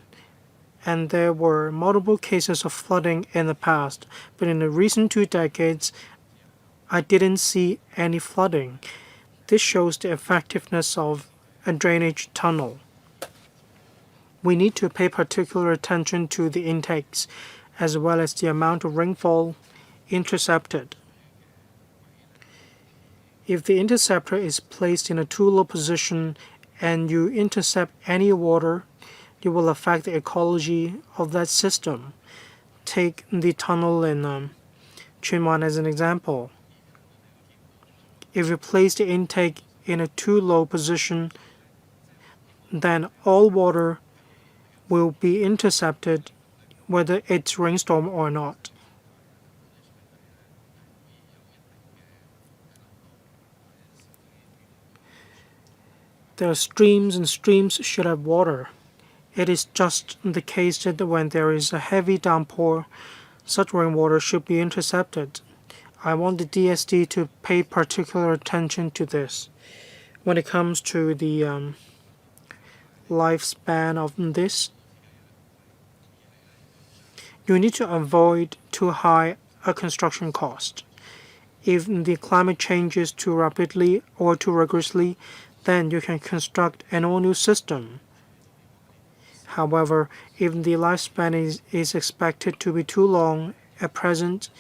and there were multiple cases of flooding in the past. But in the recent 2 decades, I didn't see any flooding. This shows the effectiveness of a drainage tunnel. We need to pay particular attention to the intakes, as well as the amount of rainfall intercepted. If the interceptor is placed in a too low position and you intercept any water, it will affect the ecology of that system. Take the tunnel in Chunwan as an example. If you place the intake in a too low position, then all water will be intercepted, whether it's rainstorm or not. There are streams, and streams should have water. It is just the case that when there is a heavy downpour, such rainwater should be intercepted. I want the DSD to pay particular attention to this. When it comes to the lifespan of this, you need to avoid too high a construction cost. If the climate changes too rapidly or too rigorously, then you can construct an all-new system. However, if the lifespan is expected to be too long at present,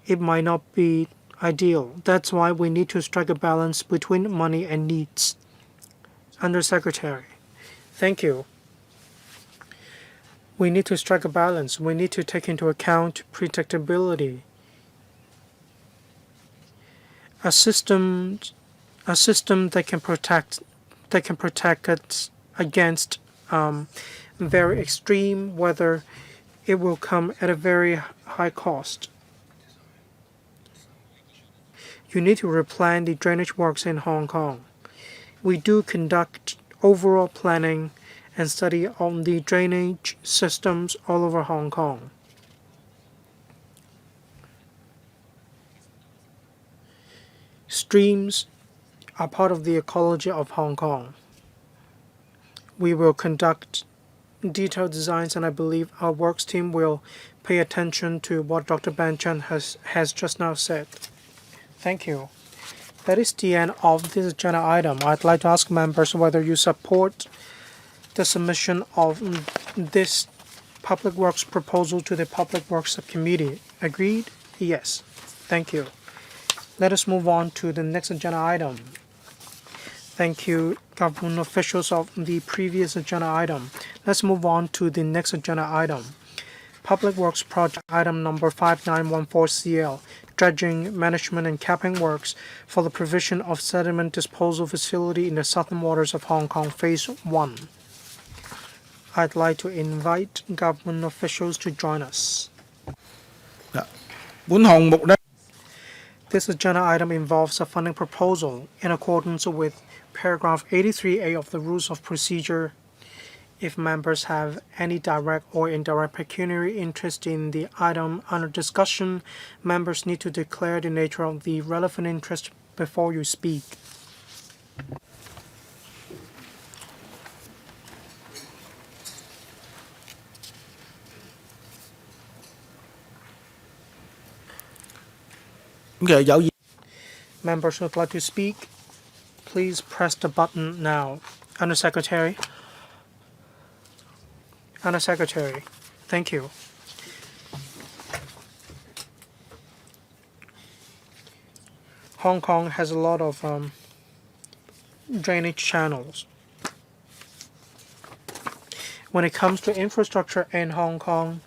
it might not be ideal. That's why we need to strike a balance between money and needs. Undersecretary, thank you. We need to strike a balance. We need to take into account predictability. A system that can protect us against very extreme weather, it will come at a very high cost. You need to replan the drainage works in Hong Kong. We do conduct overall planning and study on the drainage systems all over Hong Kong. Streams are part of the ecology of Hong Kong. We will conduct detailed designs, and I believe our works team will pay attention to what Dr. Ben Chen has just now said. Thank you. That is the end of this agenda item. I'd like to ask members whether you support the submission of this Public Works proposal to the Public Works Subcommittee. Agreed? Yes. Thank you. Let us move on to the next agenda item. Thank you, government officials of the previous agenda item. Let's move on to the next agenda item. Public Works Project Item number 5914CL, Dredging, Management and Capping Works for the provision of sediment disposal facility in the southern waters of Hong Kong, Phase 1. I'd like to invite government officials to join us. This agenda item involves a funding proposal in accordance with paragraph 83A of the Rules of Procedure. If members have any direct or indirect pecuniary interest in the item under discussion, members need to declare the nature of the relevant interest before you speak. Members would like to speak, please press the button now. Under Secretary. Under Secretary. Thank you. Hong Kong has a lot of drainage channels. When it comes to infrastructure in Hong Kong,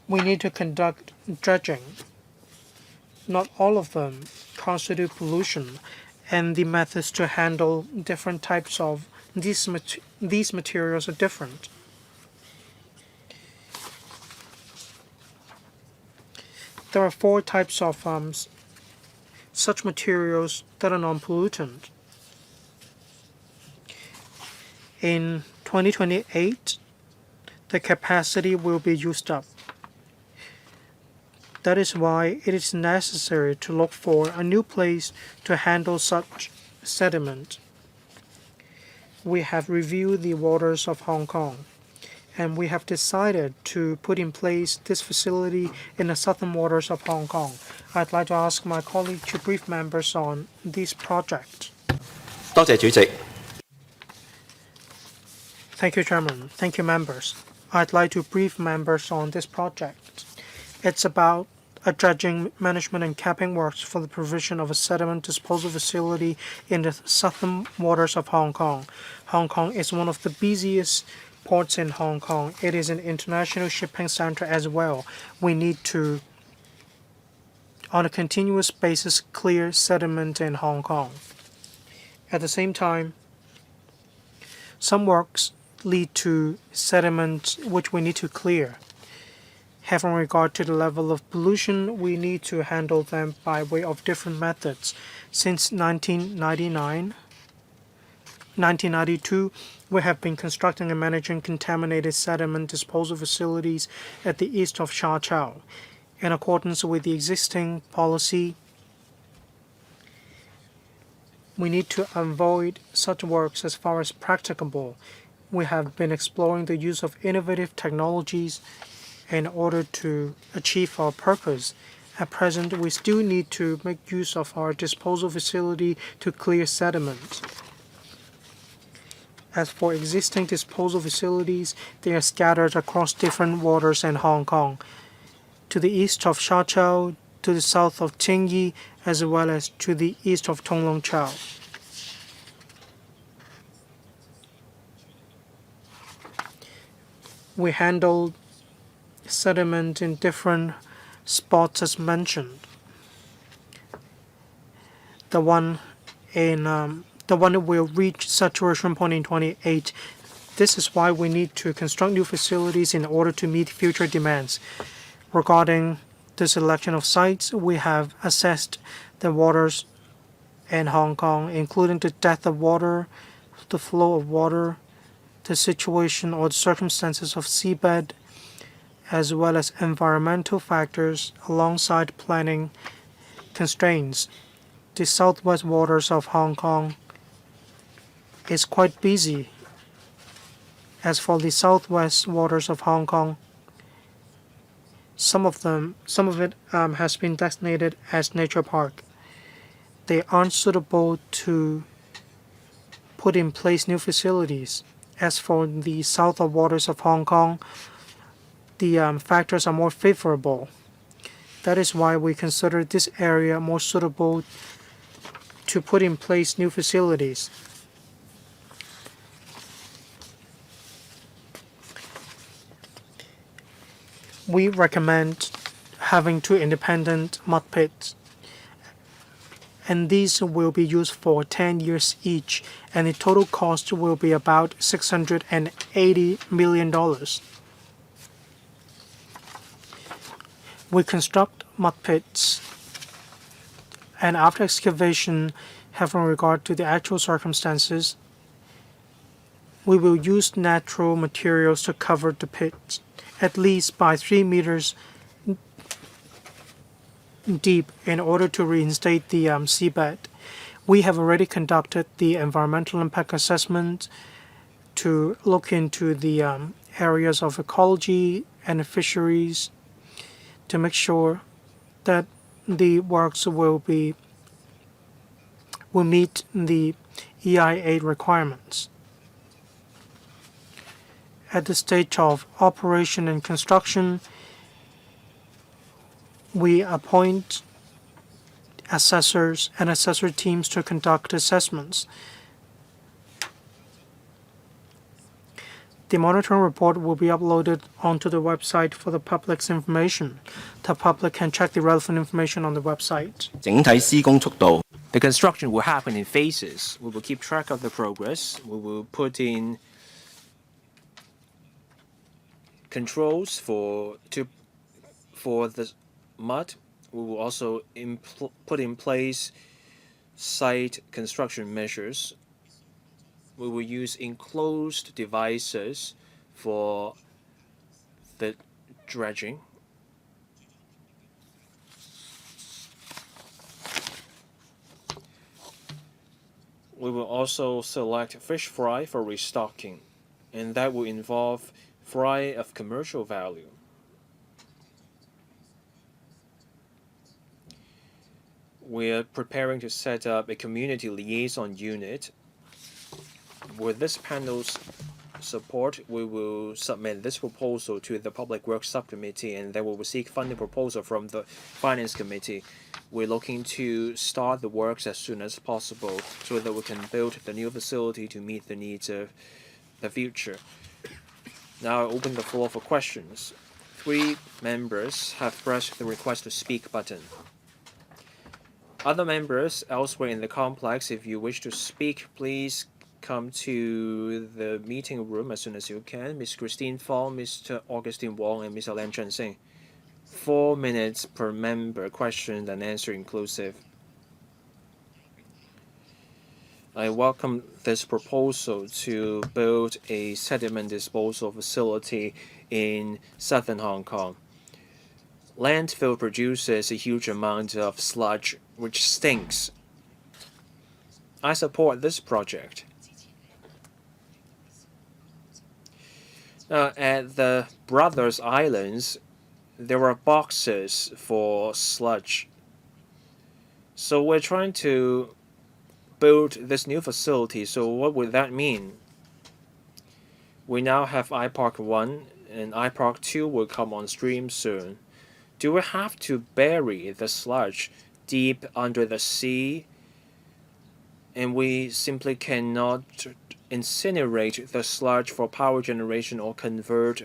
we need to conduct dredging. Not all of them constitute pollution, and the methods to handle different types of these materials are different. There are 4 types of such materials that are non-pollutant. In 2028, the capacity will be used up. That is why it is necessary to look for a new place to handle such sediment. We have reviewed the waters of Hong Kong, and we have decided to put in place this facility in the southern waters of Hong Kong. I'd like to ask my colleague to brief members on this project. 多謝主席。 Thank you, Chairman. Thank you, members. I'd like to brief members on this project. It's about a dredging, management, and capping works for the provision of a sediment disposal facility in the southern waters of Hong Kong. Hong Kong is one of the busiest ports in Hong Kong. It is an international shipping center as well. We need to, on a continuous basis, clear sediment in Hong Kong. At the same time, some works lead to sediment which we need to clear. Having regard to the level of pollution, we need to handle them by way of different methods. Since 1992, we have been constructing and managing contaminated sediment disposal facilities at the east of Sha Chao. In accordance with the existing policy, we need to avoid such works as far as practicable. We have been exploring the use of innovative technologies in order to achieve our purpose. At present, we still need to make use of our disposal facility to clear sediment. As for existing disposal facilities, they are scattered across different waters in Hong Kong, to the east of Sha Chao, to the south of Tsing, as well as to the east of Tung Lung Chau. We handled sediment in different spots as mentioned. The one will reach saturation point in 28. This is why we need to construct new facilities in order to meet future demands. Regarding the selection of sites, we have assessed the waters in Hong Kong, including the depth of water, the flow of water, the situation or the circumstances of seabed, as well as environmental factors alongside planning constraints. The southwest waters of Hong Kong is quite busy. As for the southwest waters of Hong Kong, some of it has been designated as nature park. They aren't suitable to put in place new facilities. As for the south of waters of Hong Kong, the factors are more favorable. That is why we consider this area more suitable to put in place new facilities. We recommend having 2 independent mud pits, and these will be used for 10 years each, and the total cost will be about $680 million. We construct mud pits, and after excavation, having regard to the actual circumstances, We will use natural materials to cover the pit, at least by 3 meters deep, in order to reinstate the seabed. We have already conducted the environmental impact assessment to look into the areas of ecology and fisheries to make sure that the works will meet the EIA requirements. At the stage of operation and construction, we appoint assessors and assessor teams to conduct assessments. The monitoring report will be uploaded onto the website for the public's information. The public can check the relevant information on the website. 整體施工速度 The construction will happen in phases. We will keep track of the progress. We will put in controls for the mud. We will also put in place site construction measures. We will use enclosed devices for the dredging. We will also select fish fry for restocking, and that will involve fry of commercial value. We are preparing to set up a community liaison unit. With this panel's support, we will submit this proposal to the Public Works Subcommittee, and then we will seek funding proposal from the Finance Committee. We're looking to start the works as soon as possible so that we can build the new facility to meet the needs of the future. Now I open the floor for questions. 3 members have pressed the request to speak button. Other members elsewhere in the complex, if you wish to speak, please come to the meeting room as soon as you can. Ms. Christine Fong, Mr. Augustine Wong, and Mr. Lam Chen-sing. 4 minutes per member, question and answer inclusive. I welcome this proposal to build a sediment disposal facility in southern Hong Kong. Landfill produces a huge amount of sludge, which stinks. I support this project. Now, at the Brothers Islands, there are boxes for sludge. So we're trying to build this new facility. So what would that mean? We now have iPark 1 and iPark 2 will come on stream soon. Do we have to bury the sludge deep under the sea? And we simply cannot incinerate the sludge for power generation or convert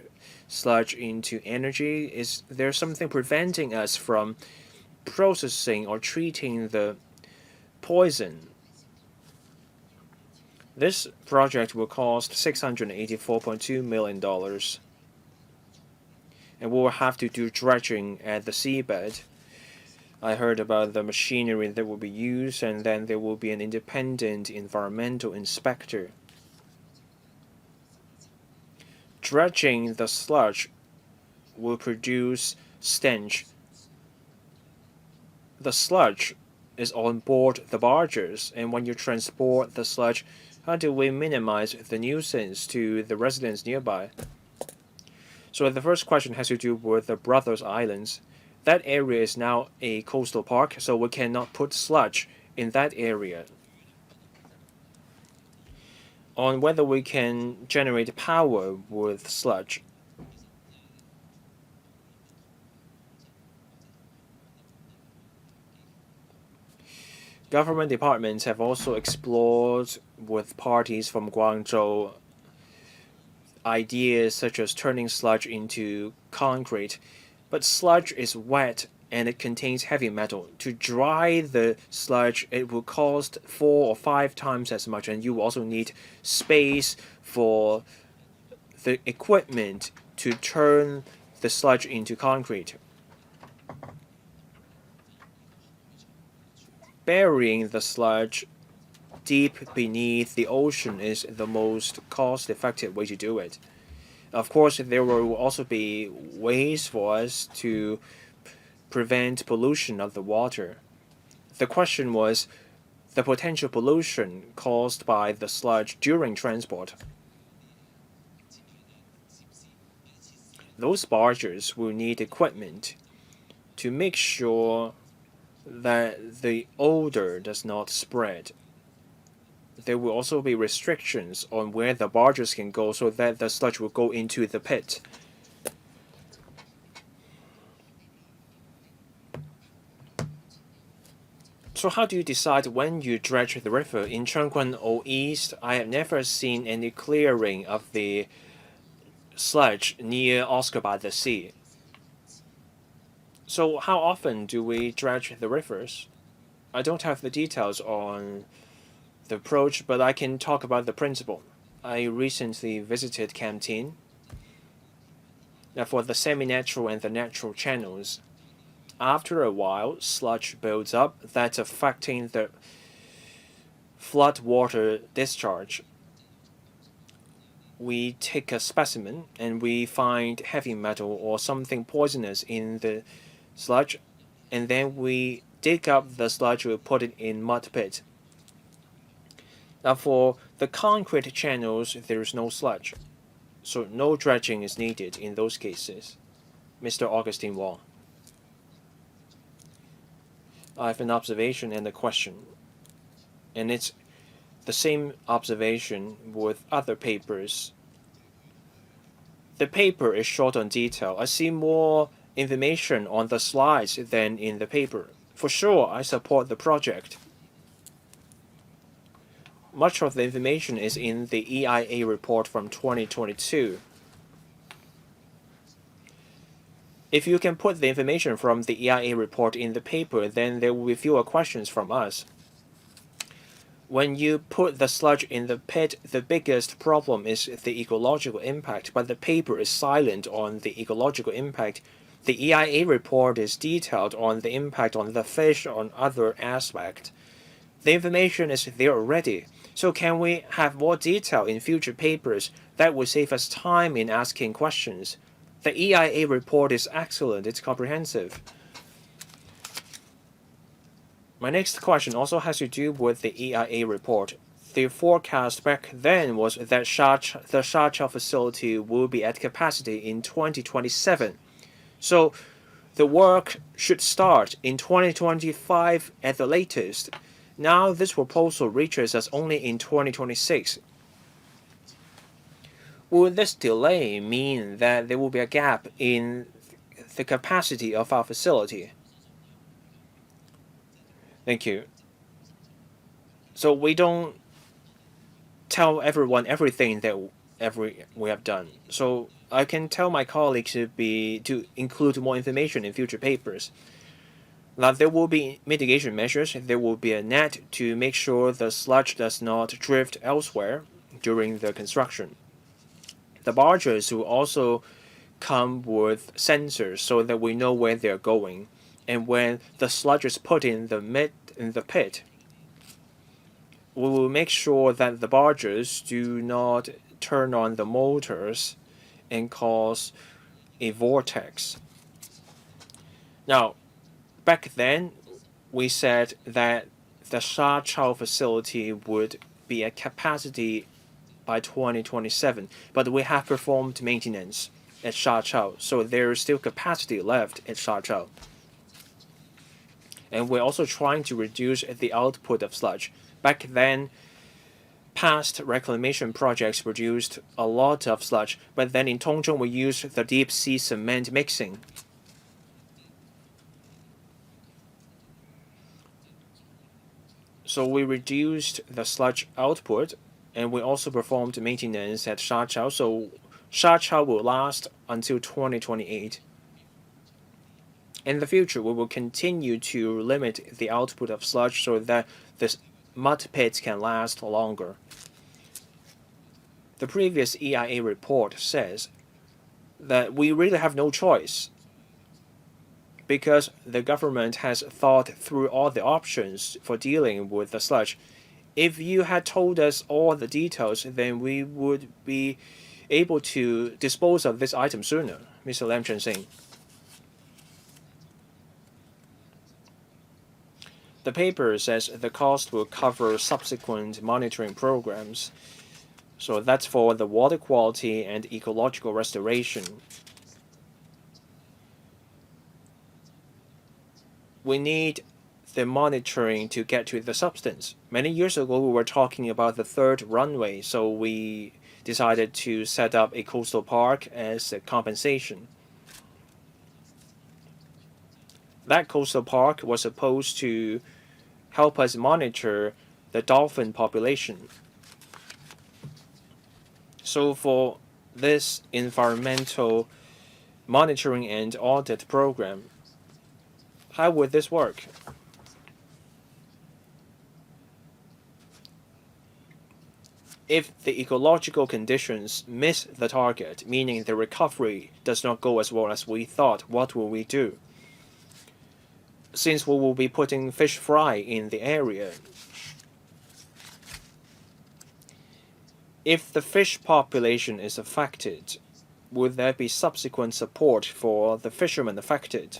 sludge into energy? Is there something preventing us from processing or treating the poison? This project will cost $684.2 million. And we will have to do dredging at the seabed. I heard about the machinery that will be used, and then there will be an independent environmental inspector. Dredging the sludge will produce stench. The sludge is on board the barges, and when you transport the sludge, how do we minimize the nuisance to the residents nearby? So the first question has to do with the Brothers Islands. That area is now a coastal park, so we cannot put sludge in that area. On whether we can generate power with sludge. Government departments have also explored with parties from Guangzhou ideas such as turning sludge into concrete. But sludge is wet and it contains heavy metal. To dry the sludge, it will cost 4 or 5 times as much, and you also need space for the equipment to turn the sludge into concrete. Burying the sludge deep beneath the ocean is the most cost-effective way to do it. Of course, there will also be ways for us to prevent pollution of the water. The question was the potential pollution caused by the sludge during transport. Those barges will need equipment to make sure that the odor does not spread. There will also be restrictions on where the barges can go so that the sludge will go into the pit. So how do you decide when you dredge the river? In Chengguan or East, I have never seen any clearing of the sludge near Oscar by the Sea. So how often do we dredge the rivers? I don't have the details on the approach, but I can talk about the principle. I recently visited Canteen. Now for the semi-natural and the natural channels, after a while, sludge builds up that's affecting the flood water discharge. We take a specimen and we find heavy metal or something poisonous in the sludge, and then we dig up the sludge, we put it in mud pit. Now for the concrete channels, there is no sludge, so no dredging is needed in those cases. Mr. Augustine Wong. I have an observation and a question, and it's the same observation with other papers. The paper is short on detail. I see more information on the slides than in the paper. For sure, I support the project. Much of the information is in the EIA report from 2022. If you can put the information from the EIA report in the paper, then there will be fewer questions from us. When you put the sludge in the pit, the biggest problem is the ecological impact, but the paper is silent on the ecological impact. The EIA report is detailed on the impact on the fish, on other aspects. The information is there already. So can we have more detail in future papers? That will save us time in asking questions. The EIA report is excellent. It's comprehensive. My next question also has to do with the EIA report. The forecast back then was that the Shachao facility will be at capacity in 2027. So the work should start in 2025 at the latest. Now this proposal reaches us only in 2026. Will this delay mean that there will be a gap in the capacity of our facility? Thank you. So we don't tell everyone everything that we have done. So I can tell my colleagues to include more information in future papers. Now there will be mitigation measures. There will be a net to make sure the sludge does not drift elsewhere during the construction. The barges will also come with sensors so that we know where they're going. And when the sludge is put in the pit, we will make sure that the barges do not turn on the motors and cause a vortex. Now, back then, we said that the Shachao facility would be at capacity by 2027, but we have performed maintenance at Shachao, so there is still capacity left at Shachao. And we're also trying to reduce the output of sludge. Back then, past reclamation projects produced a lot of sludge, but then in Tongzhong we used the deep sea cement mixing. So we reduced the sludge output, and we also performed maintenance at Shachao, so Shachao will last until 2028. In the future, we will continue to limit the output of sludge so that the mud pits can last longer. The previous EIA report says that we really have no choice because the government has thought through all the options for dealing with the sludge. If you had told us all the details, then we would be able to dispose of this item sooner, Mr. Lam Chun-sing. The paper says the cost will cover subsequent monitoring programs. So that's for the water quality and ecological restoration. We need the monitoring to get to the substance. Many years ago, we were talking about the third runway, so we decided to set up a coastal park as a compensation. That coastal park was supposed to help us monitor the dolphin population. So for this environmental monitoring and audit program, how would this work? If the ecological conditions miss the target, meaning the recovery does not go as well as we thought, what will we do? Since we will be putting fish fry in the area, if the fish population is affected, would there be subsequent support for the fishermen affected?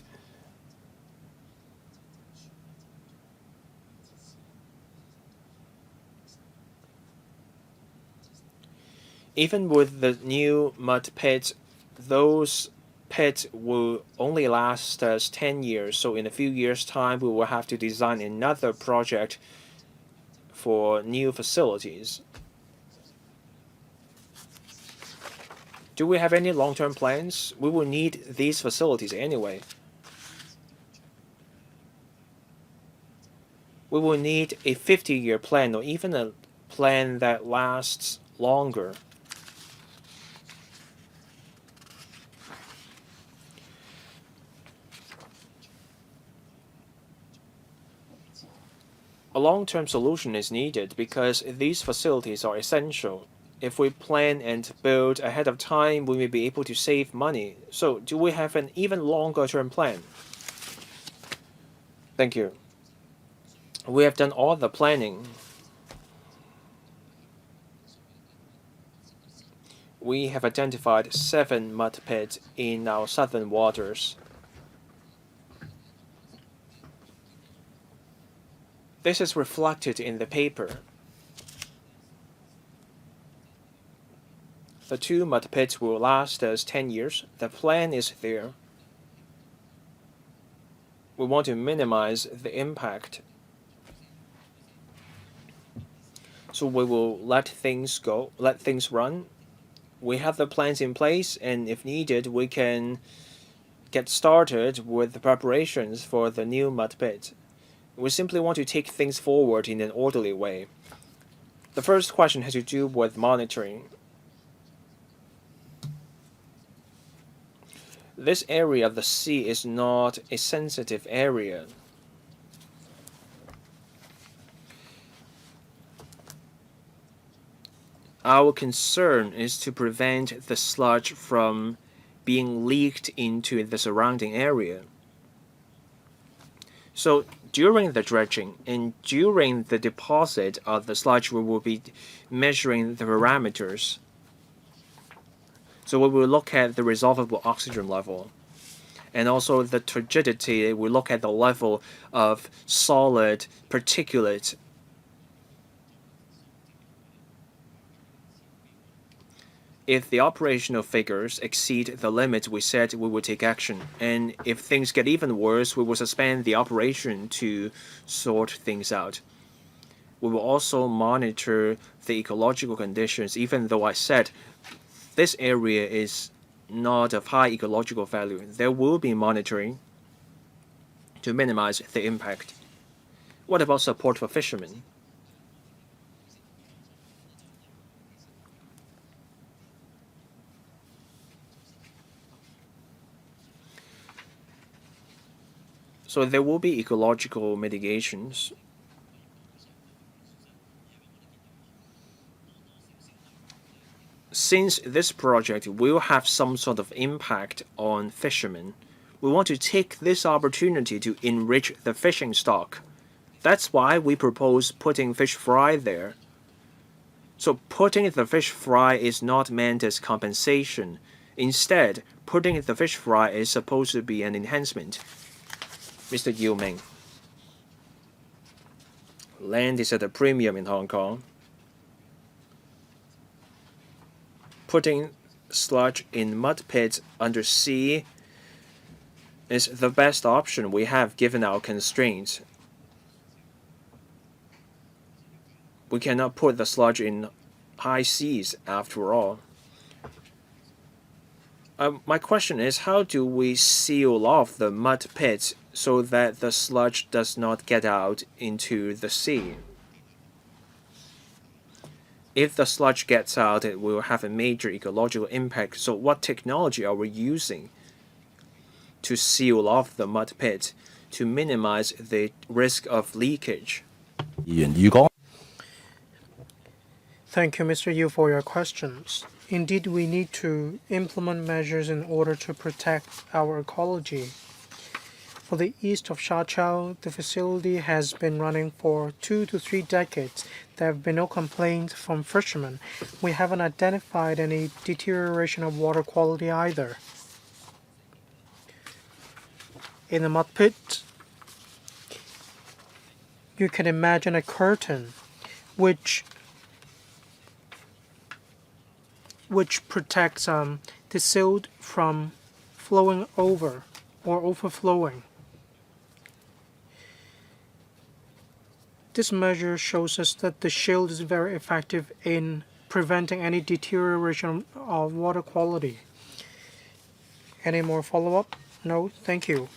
Even with the new mud pits, those pits will only last us 10 years, so in a few years' time we will have to design another project for new facilities. Do we have any long-term plans? We will need these facilities anyway. We will need a 50-year plan or even a plan that lasts longer. A long-term solution is needed because these facilities are essential. If we plan and build ahead of time, we may be able to save money. So, do we have an even longer-term plan? Thank you. We have done all the planning. We have identified 7 mud pits in our southern waters. This is reflected in the paper. The 2 mud pits will last us 10 years. The plan is there. We want to minimize the impact. So we will let things go, let things run. We have the plans in place, and if needed, we can get started with the preparations for the new mud pit. We simply want to take things forward in an orderly way. The first question has to do with monitoring. This area of the sea is not a sensitive area. Our concern is to prevent the sludge from being leaked into the surrounding area. So during the dredging and during the deposit of the sludge, we will be measuring the parameters. So we will look at the resolvable oxygen level and also the turgidity. We look at the level of solid particulate. If the operational figures exceed the limit we set, we will take action. And if things get even worse, we will suspend the operation to sort things out. We will also monitor the ecological conditions, even though I said this area is not of high ecological value. There will be monitoring to minimize the impact. What about support for fishermen? So there will be ecological mitigations. Since this project will have some sort of impact on fishermen, we want to take this opportunity to enrich the fishing stock. That's why we propose putting fish fry there. So putting the fish fry is not meant as compensation. Instead, putting the fish fry is supposed to be an enhancement. Mr. Yu Ming. Land is at a premium in Hong Kong. Putting sludge in mud pits under sea is the best option we have given our constraints. We cannot put the sludge in high seas after all. My question is, how do we seal off the mud pits so that the sludge does not get out into the sea? If the sludge gets out, it will have a major ecological impact. So what technology are we using to seal off the mud pit to minimize the risk of leakage? Thank you, Mr. Yu, for your questions. Indeed, we need to implement measures in order to protect our ecology. For the east of Sha Chao, the facility has been running for 2 to 3 decades. There have been no complaints from fishermen. We haven't identified any deterioration of water quality either. In the mud pit, you can imagine a curtain which protects the silt from flowing over or overflowing. This measure shows us that the shield is very effective in preventing any deterioration of water quality. Any more follow-up? No? Thank you.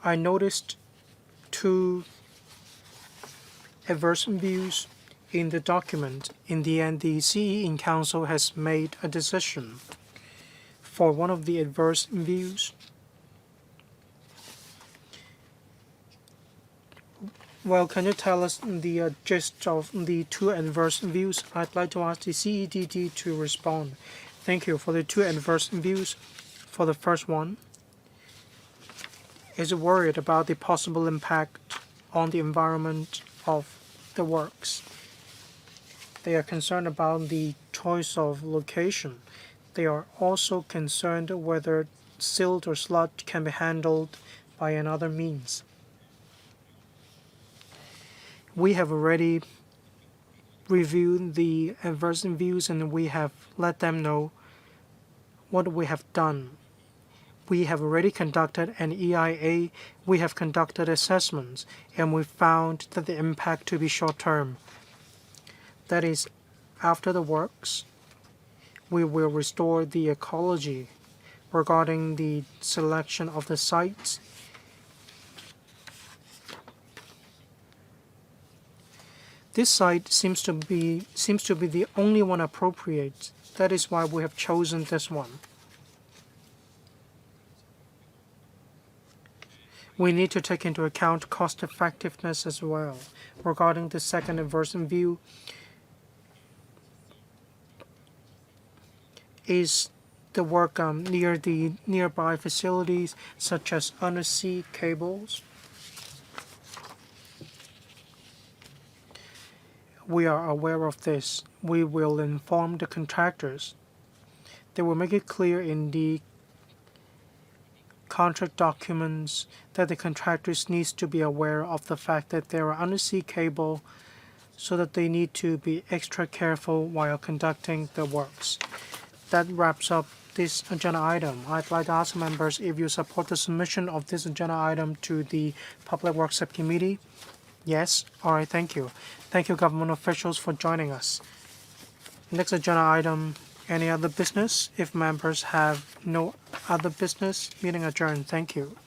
I noticed 2 adverse views in the document. In the end, the CE in Council has made a decision for one of the adverse views. Well, can you tell us the gist of the 2 adverse views? I'd like to ask the CEDD to respond. Thank you. For the 2 adverse views, for the first one, is worried about the possible impact on the environment of the works. They are concerned about the choice of location. They are also concerned whether silt or sludge can be handled by another means. We have already reviewed the adverse views and we have let them know what we have done. We have already conducted an EIA, we have conducted assessments, and we found that the impact to be short-term. That is, after the works, we will restore the ecology. Regarding the selection of the sites, this site seems to be the only one appropriate. That is why we have chosen this one. We need to take into account cost effectiveness as well. Regarding the second adverse view, is the work near the nearby facilities such as undersea cables. We are aware of this. We will inform the contractors. They will make it clear in the contract documents that the contractors needs to be aware of the fact that there are undersea cable, so that they need to be extra careful while conducting the works. That wraps up this agenda item. I'd like to ask members if you support the submission of this agenda item to the Public Works Subcommittee. Yes? All right, thank you. Thank you, government officials, for joining us. Next agenda item, any other business? If members have no other business, meeting adjourned. Thank you.